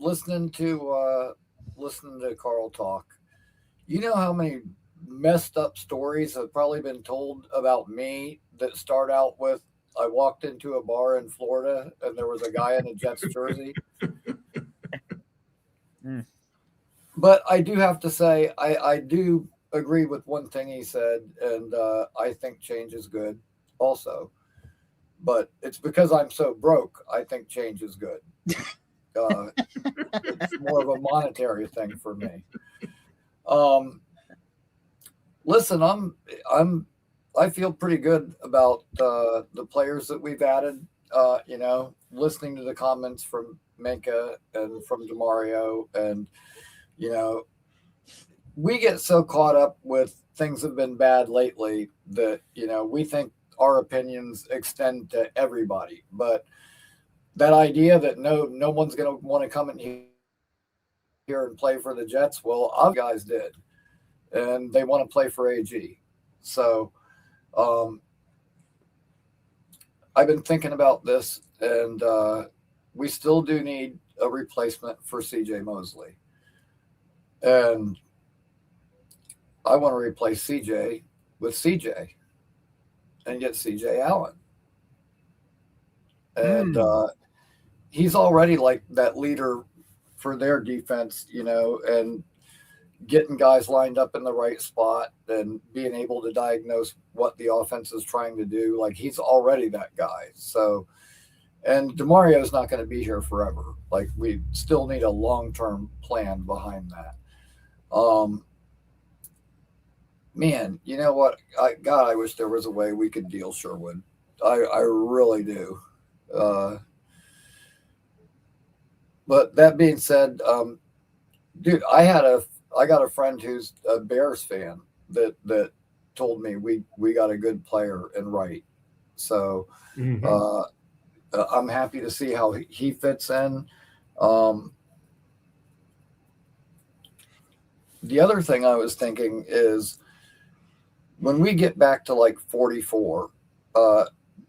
Listening to Carl talk, you know how many messed up stories have probably been told about me that start out with, I walked into a bar in Florida and there was a guy in a Jets jersey. But I do have to say, I do agree with one thing he said, and I think change is good also. But it's because I'm so broke, I think change is good. It's more of a monetary thing for me. Listen, I feel pretty good about the players that we've added. Listening to the comments from Minka and from DeMario, and we get so caught up with things that have been bad lately that we think our opinions extend to everybody, but that idea that no one's going to want to come in here and play for the Jets, well, our guys did, and they want to play for AG. So I've been thinking about this, and we still do need a replacement for CJ Mosley, and I want to replace CJ with CJ and get CJ Allen. And he's already like that leader for their defense, and getting guys lined up in the right spot and being able to diagnose what the offense is trying to do. Like, he's already that guy. So, and DeMario is not going to be here forever. Like, we still need a long-term plan behind that. Man, you know what? I wish there was a way we could deal Sherwood. I really do. But that being said, dude, I got a friend who's a Bears fan that told me we got a good player in Wright. So I'm happy to see how he fits in. The other thing I was thinking is, when we get back to like 44,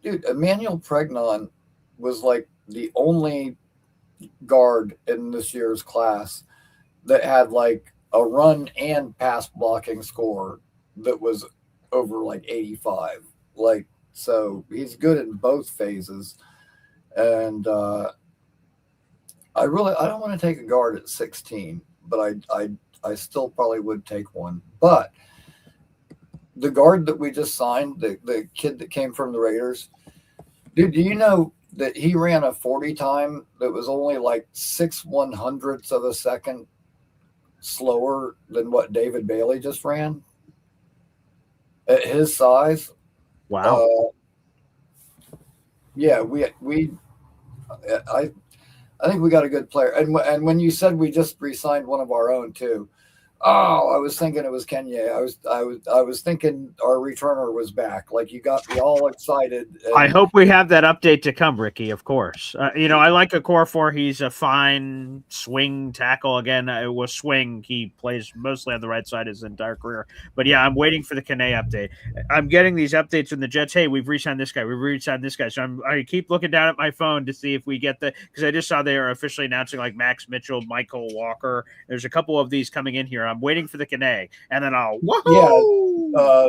dude, Emmanuel Pregnon was like the only guard in this year's class that had like a run and pass blocking score that was over like 85. Like, so he's good in both phases. And I don't want to take a guard at 16, but I still probably would take one. But the guard that we just signed, the kid that came from the Raiders, dude, do you know that he ran a 40 time that was only like 6/100ths of a second slower than what David Bailey just ran at his size? Wow. yeah, I think we got a good player. And when you said we just re-signed one of our own too, oh, I was thinking it was Kenya. I was thinking our returner was back. Like, you got me all excited. I hope we have that update to come, Ricky. Of course, I like Okorafor. He's a fine swing tackle. Again, it was swing. He plays mostly on the right side his entire career. But yeah, I'm waiting for the Kane update. I'm getting these updates from the Jets. Hey, we've re-signed this guy. We've re-signed this guy. So I keep looking down at my phone to see if we get because I just saw they are officially announcing like Max Mitchell, Michael Walker. There's a couple of these coming in here. I'm waiting for the Kane, and then I'll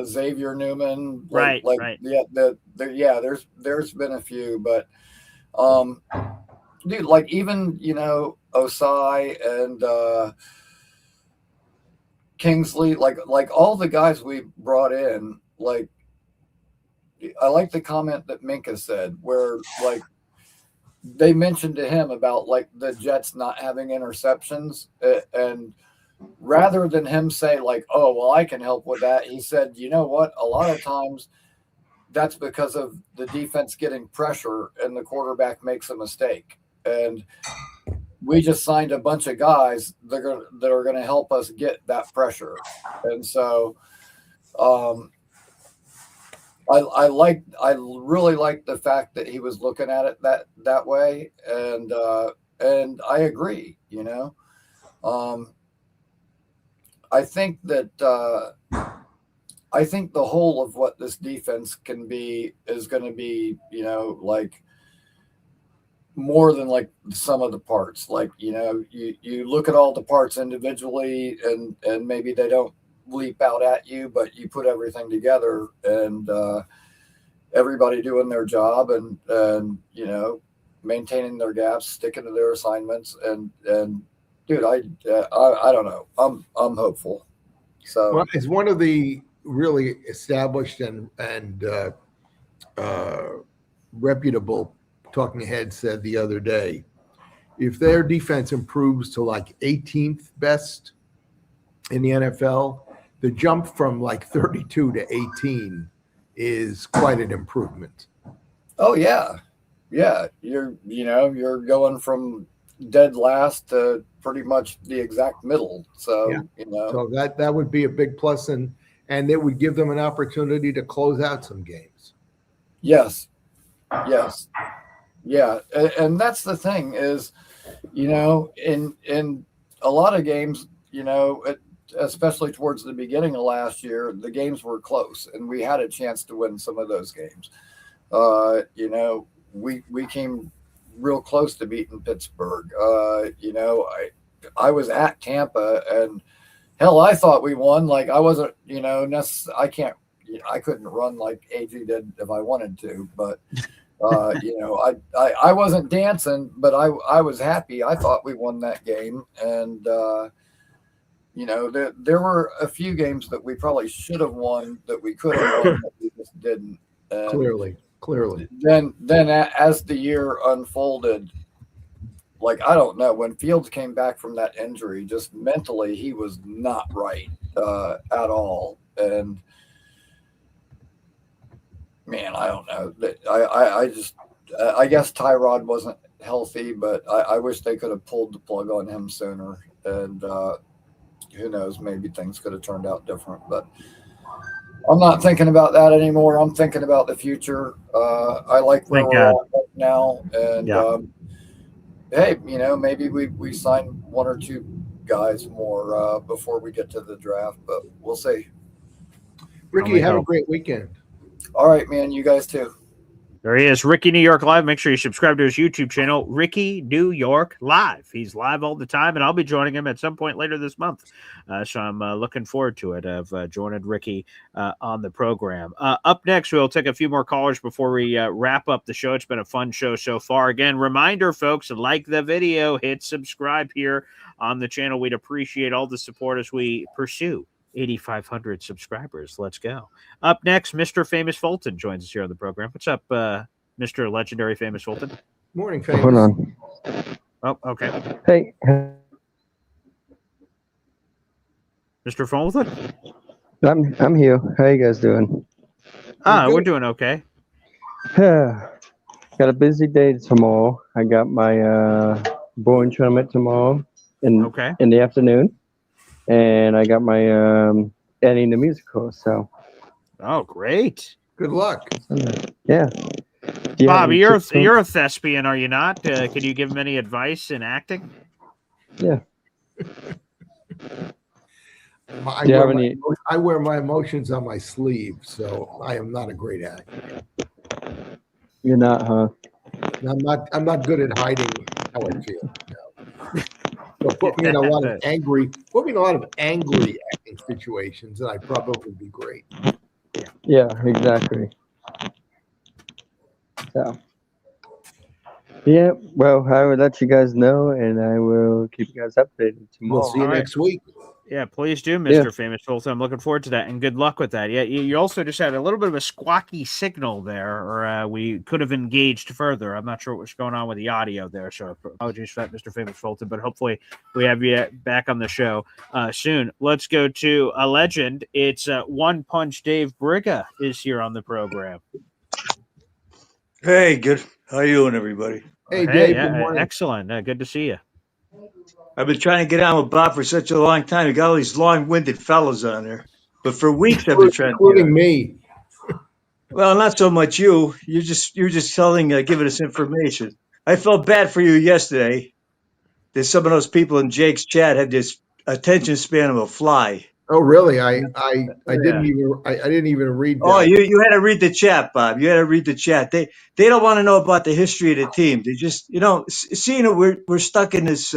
Xavier Newman, right. Yeah, there's been a few, but dude, like, even Osai and Kingsley, like all the guys we brought in, like, I like the comment that Minka said where like they mentioned to him about like the Jets not having interceptions, and rather than him say like, oh, well, I can help with that, he said, you know what? A lot of times that's because of the defense getting pressure and the quarterback makes a mistake. And we just signed a bunch of guys that are going to help us get that pressure. And so I really like the fact that he was looking at it that way. And I agree, I think that I think the whole of what this defense can be is going to be, like more than like some of the parts. Like, you look at all the parts individually and maybe they don't leap out at you, but you put everything together and everybody doing their job and maintaining their gaps, sticking to their assignments, and dude, I don't know. I'm hopeful. So, well, as one of the really established and reputable talking heads said the other day, if their defense improves to like 18th best in the NFL, the jump from like 32 to 18 is quite an improvement. Oh yeah. You're going from dead last to pretty much the exact middle. So, so that would be a big plus, and it would give them an opportunity to close out some games. Yes. Yeah. And that's the thing is, in a lot of games, especially towards the beginning of last year, the games were close and we had a chance to win some of those games. We came real close to beating Pittsburgh. I was at Tampa and hell, I thought we won. Like, I wasn't, I couldn't run like AG did if I wanted to, but I wasn't dancing, but I was happy. I thought we won that game. And, there were a few games that we probably should have won that we could have won, but we just didn't. And Clearly. Then as the year unfolded, like, I don't know, when Fields came back from that injury, just mentally, he was not right at all. And man, I don't know. I guess Tyrod wasn't healthy, but I wish they could have pulled the plug on him sooner. And who knows, maybe things could have turned out different. But I'm not thinking about that anymore. I'm thinking about the future. I like where we're at right now. And hey, maybe we sign one or two guys more before we get to the draft, but we'll see. Ricky, have a great weekend. All right, man. You guys too. There he is, Ricky New York Live. Make sure you subscribe to his YouTube channel, Ricky New York Live. He's live all the time, and I'll be joining him at some point later this month. So I'm looking forward to it, of joining Ricky on the program. Up next, we'll take a few more callers before we wrap up the show. It's been a fun show so far. Again, reminder, folks, like the video, hit subscribe here on the channel. We'd appreciate all the support as we pursue 8,500 subscribers. Let's go. Up next, Mr. Famous Fulton joins us here on the program. What's up, Mr. Legendary Famous Fulton? Morning, Famous. Hold on. Oh, okay. Hey. Mr. Fulton? I'm here. How you guys doing? We're doing okay. Got a busy day tomorrow. I got my bowling tournament tomorrow in the afternoon, and I got my editing the musical. So. Oh, great! Good luck. Yeah. Bob, you're a thespian, are you not? Can you give him any advice in acting? Yeah. I wear my emotions on my sleeve, so I am not a great actor. You're not, huh? I'm not good at hiding how I feel. No. So put me in a lot of angry acting situations, and I'd probably be great. Yeah, exactly. So. Yeah, well, I will let you guys know, and I will keep you guys updated tomorrow. We'll see you next week. Yeah, please do, Mr. Famous Fulton. I'm looking forward to that, and good luck with that. Yeah, you also just had a little bit of a squawky signal there, or we could have engaged further. I'm not sure what was going on with the audio there, so apologies for that, Mr. Famous Fulton, but hopefully we have you back on the show soon. Let's go to a legend. It's One Punch Dave Brigga is here on the program. Hey, good. How you doing, everybody? Hey, Dave. Good Yeah, morning. excellent. Good to see you. I've been trying to get on with Bob for such a long time. You got all these long-winded fellas on there, but for weeks I've been trying. Including me. Well, not so much you. You're just telling, giving us information. I felt bad for you yesterday. That some of those people in Jake's chat had this attention span of a fly. Oh, really? I didn't even read that. Oh, you had to read the chat, Bob. You had to read the chat. They don't want to know about the history of the team. They just, seeing that we're stuck in this,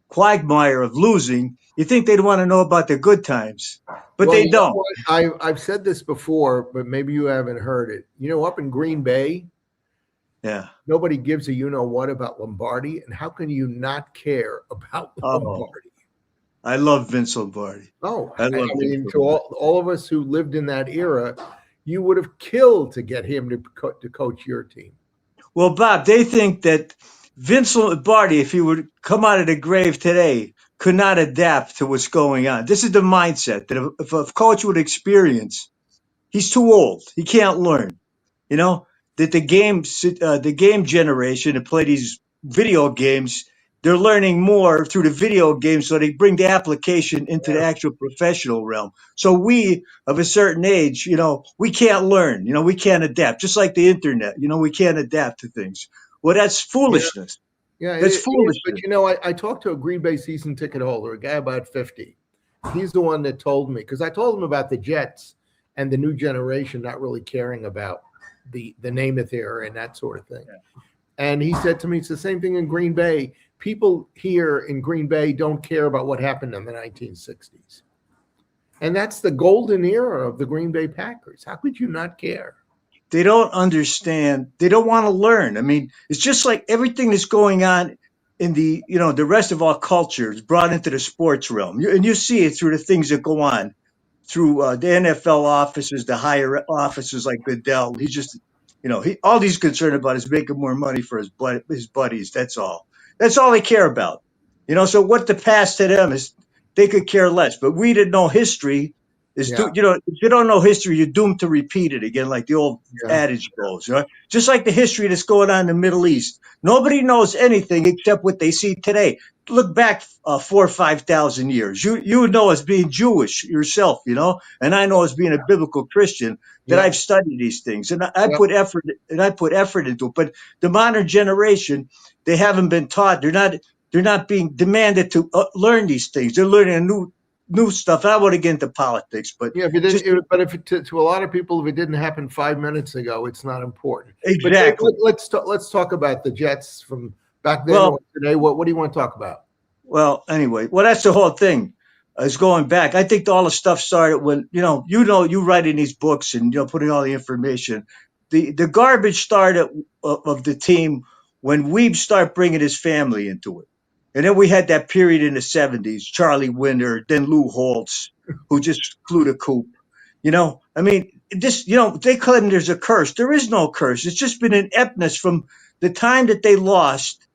quagmire of losing. You think they'd want to know about the good times, but they don't. I've said this before, but maybe you haven't heard it. Up in Green Bay, nobody gives a what about Lombardi, and how can you not care about Lombardi? I love Vince Lombardi. Oh, I mean, to all of us who lived in that era, you would have killed to get him to coach your team. Well, Bob, they think that Vince Lombardi, if he would come out of the grave today, could not adapt to what's going on. This is the mindset that if a coach would experience, he's too old. He can't learn. That the game generation that play these video games, they're learning more through the video games, so they bring the application into the actual professional realm. So we of a certain age, we can't learn, we can't adapt, just like the internet, we can't adapt to things. Well, that's foolishness. Yeah, that's foolishness. But I talked to a Green Bay season ticket holder, a guy about 50. He's the one that told me, because I told him about the Jets and the new generation not really caring about the Namath era and that sort of thing. Yeah. And he said to me, it's the same thing in Green Bay. People here in Green Bay don't care about what happened in the 1960s. And that's the golden era of the Green Bay Packers. How could you not care? They don't understand. They don't want to learn. I mean, it's just like everything that's going on in the rest of our culture is brought into the sports realm. And you see it through the things that go on through the NFL offices, the higher offices like Goodell. He's just, all he's concerned about is making more money for his buddies. That's all. That's all they care about. So what the past to them is, they could care less. But we didn't know history. If you don't know history, you're doomed to repeat it again, like the old adage goes. Just like the history that's going on in the Middle East. Nobody knows anything except what they see today. Look back 4,000 or 5,000 years. You know, as being Jewish yourself, and I know as being a biblical Christian that I've studied these things, and I put effort into it. But the modern generation, they haven't been taught. They're not being demanded to learn these things. They're learning new stuff. I want to get into politics, but yeah, but to a lot of people, if it didn't happen 5 minutes ago, it's not important. Exactly. But let's talk about the Jets from back then or today. What do you want to talk about? Well, anyway, that's the whole thing. Is going back. I think all the stuff started when you writing these books and putting all the information. The garbage started of the team when Weeb started bringing his family into it. And then we had that period in the 70s, Charlie Winter, then Lou Holtz, who just flew the coop. I mean, they claim there's a curse. There is no curse. It's just been an ineptness from the time that they lost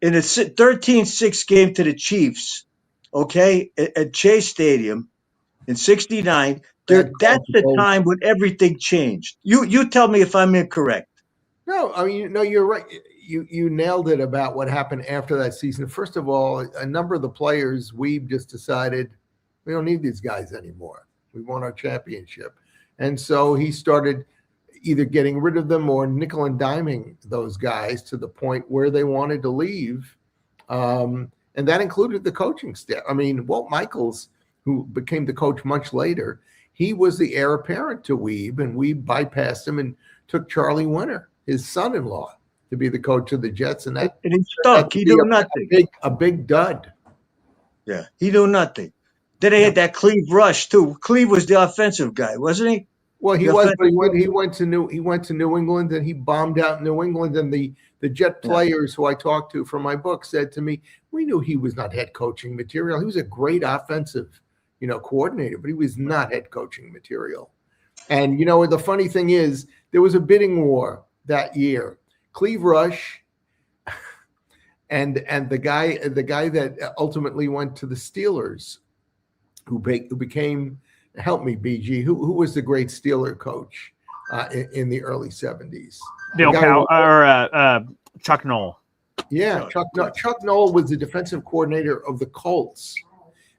in a 13-6 game to the Chiefs, at Chase Stadium in '69. That's the time when everything changed. You tell me if I'm incorrect. No, I mean, no, you're right. You nailed it about what happened after that season. First of all, a number of the players, we've just decided we don't need these guys anymore. We won our championship. And so he started either getting rid of them or nickel and diming those guys to the point where they wanted to leave. And that included the coaching staff. I mean, Walt Michaels, who became the coach much later, he was the heir apparent to Weeb, and Weeb bypassed him and took Charlie Winter, his son-in-law, to be the coach of the Jets. And he stunk. He knew nothing. A big dud. Yeah, he knew nothing. Then they had that Cleve Rush too. Cleve was the offensive guy, wasn't he? Well, he was, but he went to New England, and he bombed out New England. And the Jet players who I talked to from my book said to me, "We knew he was not head coaching material. He was a great offensive, coordinator, but he was not head coaching material." And the funny thing is, there was a bidding war that year. Cleve Rush and the guy that ultimately went to the Steelers, who became, help me, BG, who was the great Steeler coach in the early 70s? Chuck Noll. Yeah, Chuck Noll was the defensive coordinator of the Colts.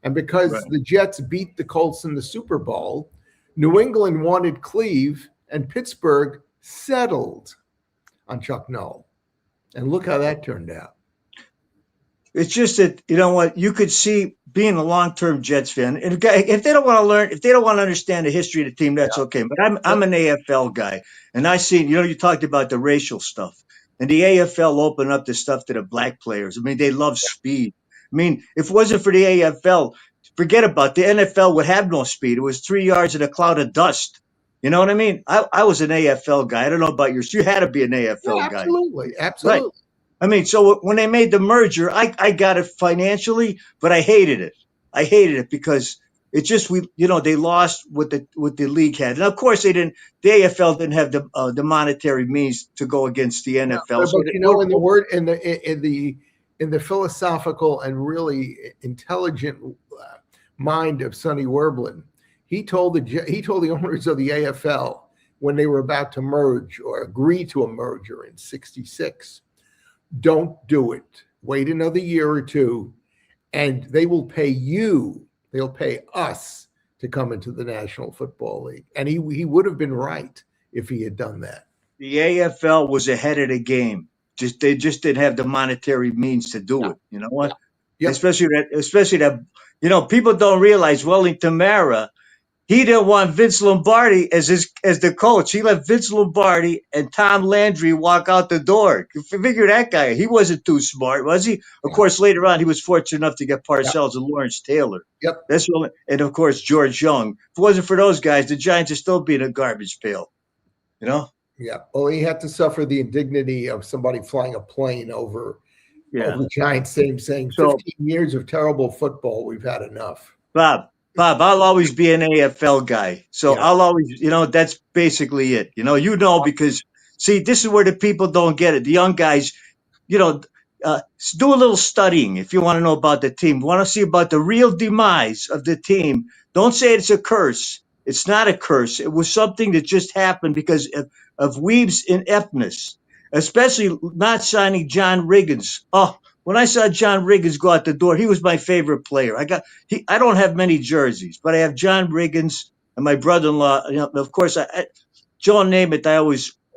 And because the Jets beat the Colts in the Super Bowl, New England wanted Cleve, and Pittsburgh settled on Chuck Noll. And look how that turned out. It's just that, you could see being a long-term Jets fan, and if they don't want to learn, if they don't want to understand the history of the team, that's okay. But I'm an AFL guy, and I seen, you talked about the racial stuff, and the AFL opened up the stuff to the black players. I mean, they love speed. I mean, if it wasn't for the AFL, forget about the NFL would have no speed. It was 3 yards in a cloud of dust. You know what I mean? I was an AFL guy. I don't know about yours. You had to be an AFL guy. Absolutely. Right. I mean, so when they made the merger, I got it financially, but I hated it. I hated it because it just they lost what the league had, and of course they didn't. The AFL didn't have the monetary means to go against the NFL. But in the philosophical and really intelligent mind of Sonny Werblin, he told the owners of the AFL when they were about to merge or agree to a merger in '66. Don't do it. Wait another year or two, and they will pay you. They'll pay us to come into the National Football League. And he would have been right if he had done that. The AFL was ahead of the game. They just didn't have the monetary means to do it. You know what? Yep. Especially that people don't realize Wellington Mara, he didn't want Vince Lombardi as the coach. He let Vince Lombardi and Tom Landry walk out the door. Figure that guy. He wasn't too smart, was he? Of course, later on, he was fortunate enough to get Parcells and Lawrence Taylor. Yep. And of course, George Young. If it wasn't for those guys, the Giants would still be in a garbage pail. Yeah. Well, he had to suffer the indignity of somebody flying a plane over the Giants, saying 15 years of terrible football, we've had enough. Bob, I'll always be an AFL guy. So I'll always, that's basically it. Because, see, this is where the people don't get it. The young guys, do a little studying if you want to know about the team. Want to see about the real demise of the team. Don't say it's a curse. It's not a curse. It was something that just happened because of Weeb's ineptness, especially not signing John Riggins. Oh, when I saw John Riggins go out the door, he was my favorite player. I don't have many jerseys, but I have John Riggins and my brother-in-law. Of course, Joe Namath.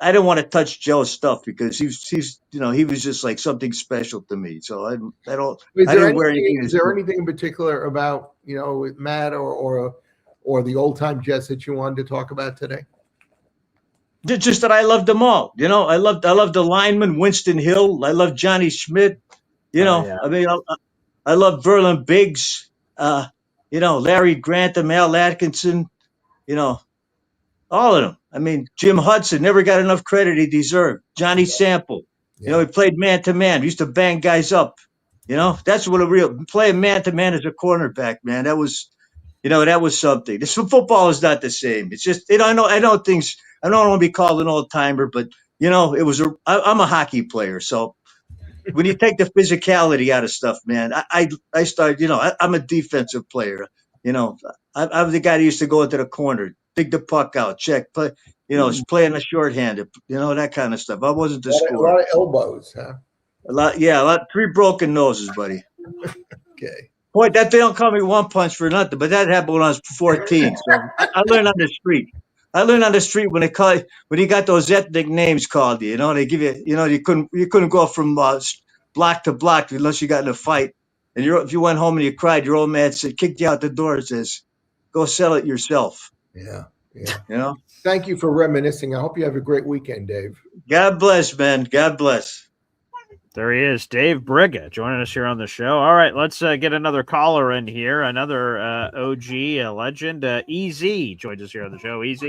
I didn't want to touch Joe's stuff because he was just like something special to me. So I didn't wear anything. Is there anything in particular about Matt or the old time Jets that you wanted to talk about today? Just that I loved them all. I loved the lineman Winston Hill. I loved Johnny Schmidt. I mean, I love Verlin Biggs, Larry Grantham, Al Atkinson, all of them. I mean, Jim Hudson never got enough credit he deserved. Johnny Sample, he played man-to-man. He used to bang guys up. That's what playing man-to-man as a cornerback, man. That was something. This football is not the same. It's just, I know things. I don't want to be called an old-timer, but, I'm a hockey player, so. When you take the physicality out of stuff, man, I start, I'm a defensive player. You know, I was the guy that used to go into the corner, dig the puck out, check, play, play in the shorthanded, that kind of stuff. I wasn't the A scorer. lot of elbows, huh? A lot, 3 broken noses, buddy. Okay. Boy, that they don't call me one punch for nothing, but that happened when I was 14. So I learned on the street. I learned on the street when you got those ethnic names called you. They give you, you couldn't go from block to block unless you got in a fight. And if you went home and you cried, your old man kicked you out the door and says, "Go sell it yourself." Yeah. Thank you for reminiscing. I hope you have a great weekend, Dave. God bless, man. God bless. There he is, Dave Briga, joining us here on the show. All right, let's get another caller in here. Another OG, a legend. EZ joins us here on the show. EZ.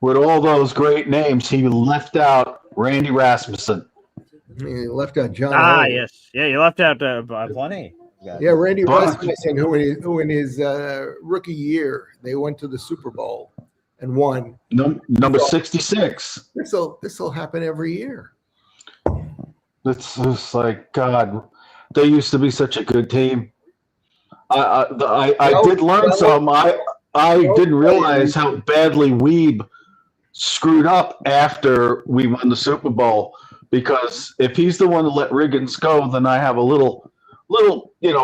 With all those great names, he left out Randy Rasmussen. He left out John. Yes. Yeah, you left out plenty. Yeah, Randy Rasmussen, who in his rookie year, they went to the Super Bowl and won. Number 66. This will happen every year. It's like, God, they used to be such a good team. I did learn some. I didn't realize how badly Weeb screwed up after we won the Super Bowl, because if he's the one that let Riggins go, then I have a little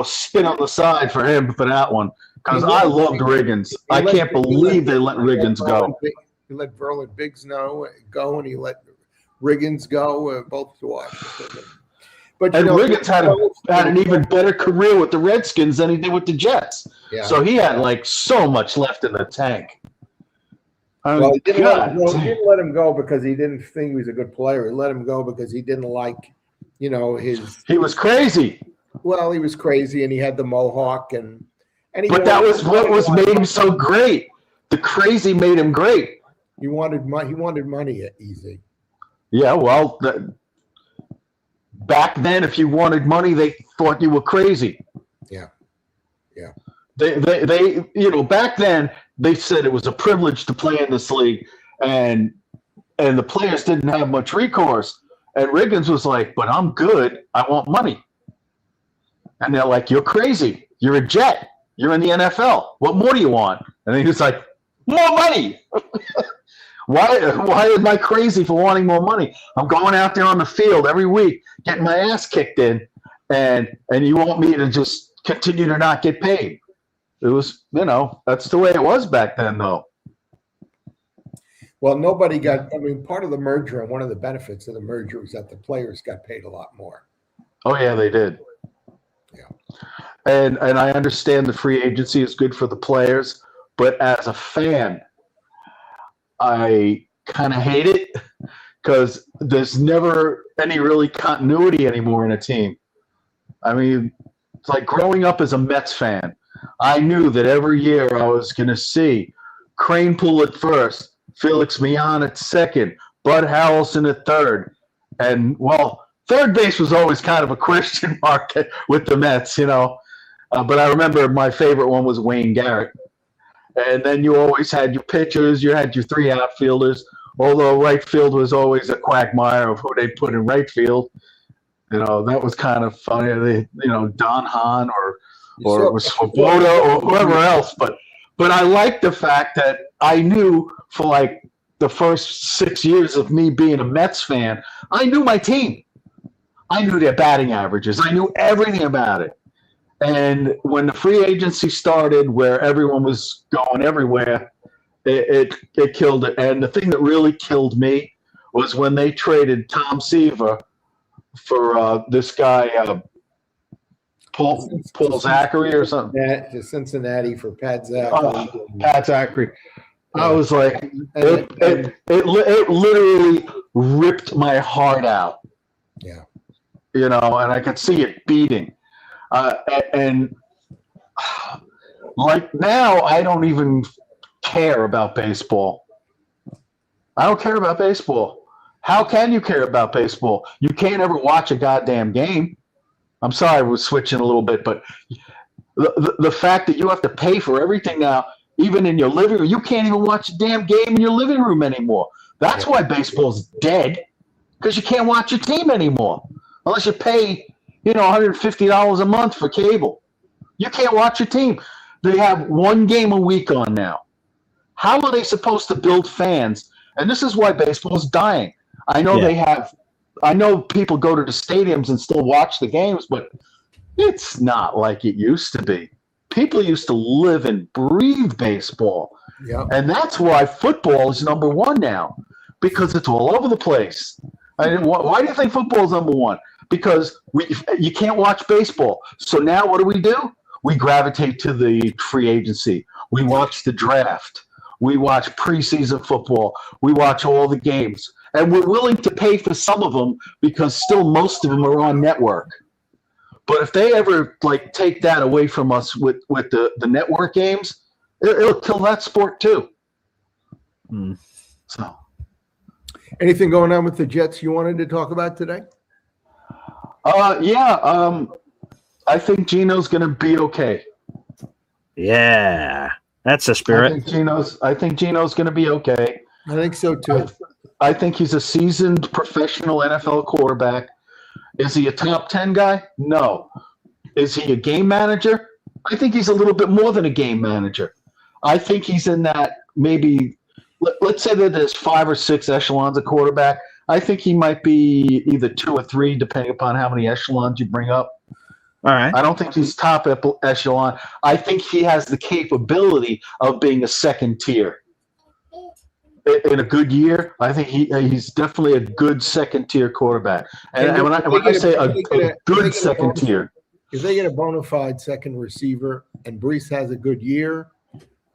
spin on the side for him for that one, because I loved Riggins. I can't believe they let Riggins go. He let Verlin Biggs go, and he let Riggins go, both to Washington. But Riggins had an even better career with the Redskins than he did with the Jets. Yeah. So he had so much left in the tank. Well, he didn't let him go because he didn't think he was a good player. He let him go because he didn't like, his. He was crazy. Well, he was crazy, and he had the mohawk, and but that was what made him so great. The crazy made him great. He wanted money. He wanted money easy. Yeah, well, back then, if you wanted money, they thought you were crazy. Yeah. They back then they said it was a privilege to play in this league, and the players didn't have much recourse. And Riggins was like, "But I'm good. I want money." And they're like, "You're crazy. You're a Jet. You're in the NFL. What more do you want?" And he was like, "More money." Why am I crazy for wanting more money? I'm going out there on the field every week, getting my ass kicked in, and you want me to just continue to not get paid? It was, that's the way it was back then, though. Well, part of the merger, and one of the benefits of the merger was that the players got paid a lot more. Oh, yeah, they did. Yeah. And I understand the free agency is good for the players, but as a fan, I kind of hate it because there's never any really continuity anymore in a team. I mean, it's like growing up as a Mets fan. I knew that every year I was going to see Kranepool at first, Felix Millan at second, Bud Harrelson at third. And, well, third base was always kind of a question mark with the Mets, But I remember my favorite one was Wayne Garrett. And then you always had your pitchers, you had your 3 outfielders, although right field was always a quagmire of who they put in right field. That was kind of funny. Don Hahn or it was Swoboda or whoever else. But I liked the fact that I knew for like the first 6 years of me being a Mets fan, I knew my team. I knew their batting averages. I knew everything about it. And when the free agency started, where everyone was going everywhere, it killed it. And the thing that really killed me was when they traded Tom Seaver for this guy, Paul Zachary or something. To Cincinnati for Pat Zachary. Pat Zachary. I was like, it literally ripped my heart out. Yeah. And I could see it beating. And like now, I don't even care about baseball. I don't care about baseball. How can you care about baseball? You can't ever watch a goddamn game. I'm sorry, we're switching a little bit, but the fact that you have to pay for everything now, even in your living room, you can't even watch a damn game in your living room anymore. That's why baseball's dead, because you can't watch your team anymore unless you pay $150 a month for cable. You can't watch your team. They have one game a week on now. How are they supposed to build fans? And this is why baseball is dying. I know I know people go to the stadiums and still watch the games, but it's not like it used to be. People used to live and breathe baseball. Yeah. And that's why football is number one now, because it's all over the place. Why do you think football is number one? Because you can't watch baseball. So now what do? We gravitate to the free agency. We watch the draft. We watch preseason football. We watch all the games. And we're willing to pay for some of them because still most of them are on network. But if they ever take that away from us with the network games, it'll kill that sport too. So, anything going on with the Jets you wanted to talk about today? I think Geno's going to be okay. Yeah, that's the spirit. I think Geno's going to be okay. I think so too. I think he's a seasoned professional NFL quarterback. Is he a top 10 guy? No. Is he a game manager? I think he's a little bit more than a game manager. I think he's in that maybe, let's say that there's 5 or 6 echelons of quarterback. I think he might be either 2 or 3, depending upon how many echelons you bring up. All right. I don't think he's top echelon. I think he has the capability of being a second tier. In a good year, I think he's definitely a good second tier quarterback. And when I say a good second tier, if they get a bona fide second receiver and Breece has a good year,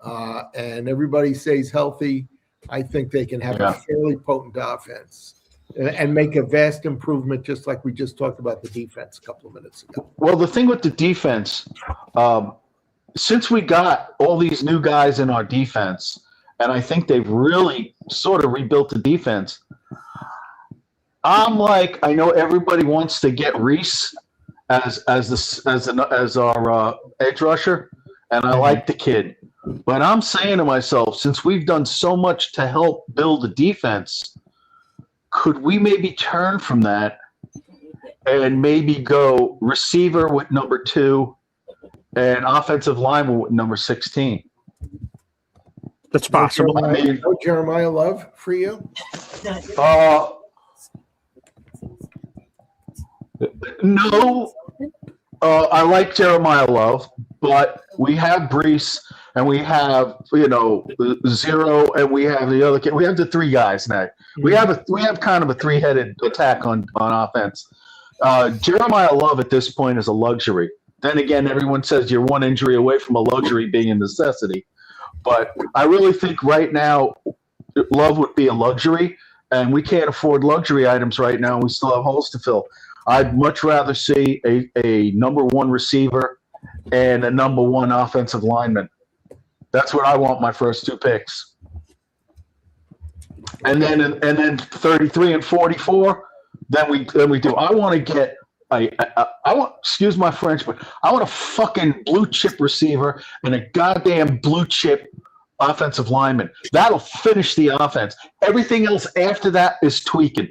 and everybody stays healthy, I think they can have a fairly potent offense and make a vast improvement, just like we just talked about the defense a couple of minutes ago. Well, the thing with the defense, since we got all these new guys in our defense, and I think they've really sort of rebuilt the defense, I know everybody wants to get Reese as our edge rusher, and I like the kid. But I'm saying to myself, since we've done so much to help build the defense, could we maybe turn from that and maybe go receiver with number 2 and offensive lineman with number 16? That's possible. Jeremiah Love for you? No. I like Jeremiah Love, but we have Breece and we have Zero and we have the other kid. We have the 3 guys now. We have kind of a 3-headed attack on offense. Jeremiah Love at this point is a luxury. Then again, everyone says you're one injury away from a luxury being a necessity. But I really think right now Love would be a luxury, and we can't afford luxury items right now. We still have holes to fill. I'd much rather see a number 1 receiver and a number 1 offensive lineman. That's what I want my first 2 picks. And then 33 and 44, then we do. I want to get excuse my French, but I want a fucking blue chip receiver and a goddamn blue chip offensive lineman. That'll finish the offense. Everything else after that is tweaking.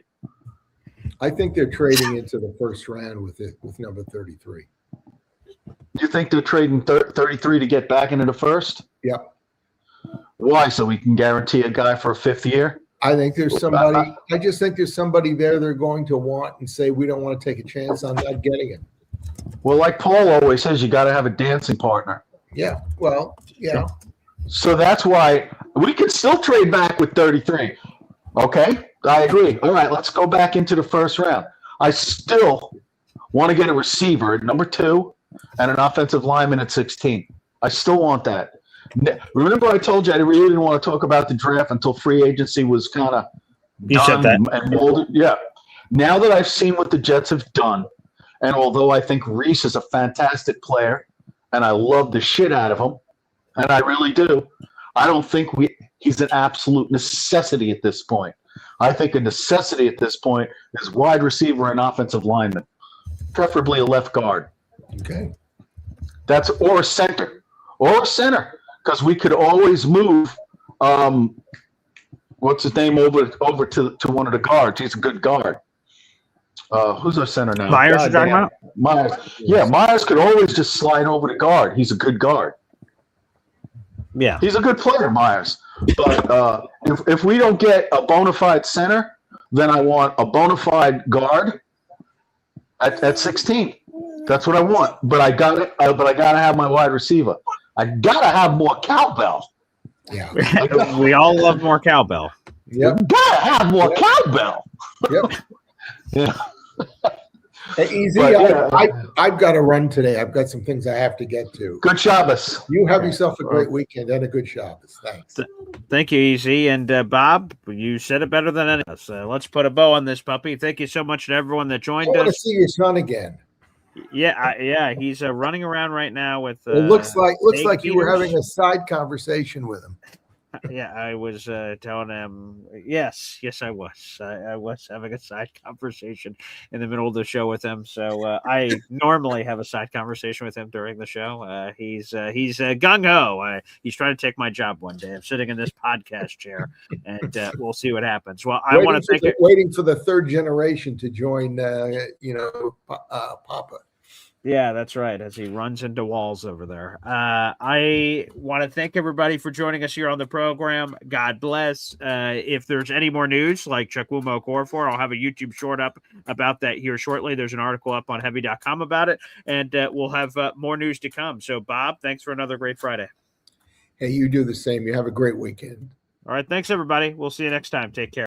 I think they're trading into the first round with number 33. You think they're trading 33 to get back into the first? Yep. Why? So we can guarantee a guy for a 5th year? I think there's somebody. I just think there's somebody there they're going to want and say we don't want to take a chance on not getting it. Well, like Paul always says, you got to have a dancing partner. Yeah. Well, yeah. So that's why we can still trade back with 33. Okay, I agree. All right, let's go back into the first round. I still want to get a receiver at number 2 and an offensive lineman at 16. I still want that. Remember I told you I really didn't want to talk about the draft until free agency was kind of done and molded. Yeah. Now that I've seen what the Jets have done, and although I think Reese is a fantastic player, and I love the shit out of him, and I really do, I don't think he's an absolute necessity at this point. I think a necessity at this point is wide receiver and offensive lineman, preferably a left guard. Okay. Or a center. Because we could always move what's his name over to one of the guards. He's a good guard. Who's our center now? Myers, you're talking about? Myers. Yeah, Myers could always just slide over to guard. He's a good guard. Yeah. He's a good player, Myers. But if we don't get a bona fide center, then I want a bona fide guard at 16. That's what I want. But I got to have my wide receiver. I got to have more cowbell. Yeah. We all love more cowbell. Yep. Gotta have more cowbell. Yep. Yeah. Hey, Easy, I've got to run today. I've got some things I have to get to. Good Shabbos. You have yourself a great weekend and a good Shabbos. Thanks. Thank you, Easy. And Bob, you said it better than any of us. Let's put a bow on this puppy. Thank you so much to everyone that joined us. I want to see your son again. Yeah, he's running around right now with. It looks like you were having a side conversation with him. Yeah, I was telling him. Yes, I was. I was having a side conversation in the middle of the show with him. So I normally have a side conversation with him during the show. He's gung ho. He's trying to take my job one day. I'm sitting in this podcast chair, and we'll see what happens. Well, I want to thank waiting for the third generation to join. Papa. Yeah, that's right. As he runs into walls over there. I want to thank everybody for joining us here on the program. God bless. If there's any more news like Chukwuma Okorafor, I'll have a YouTube short up about that here shortly. There's an article up on heavy.com about it, and we'll have more news to come. So, Bob, thanks for another great Friday. Hey, you do the same. You have a great weekend. All right. Thanks, everybody. We'll see you next time. Take care.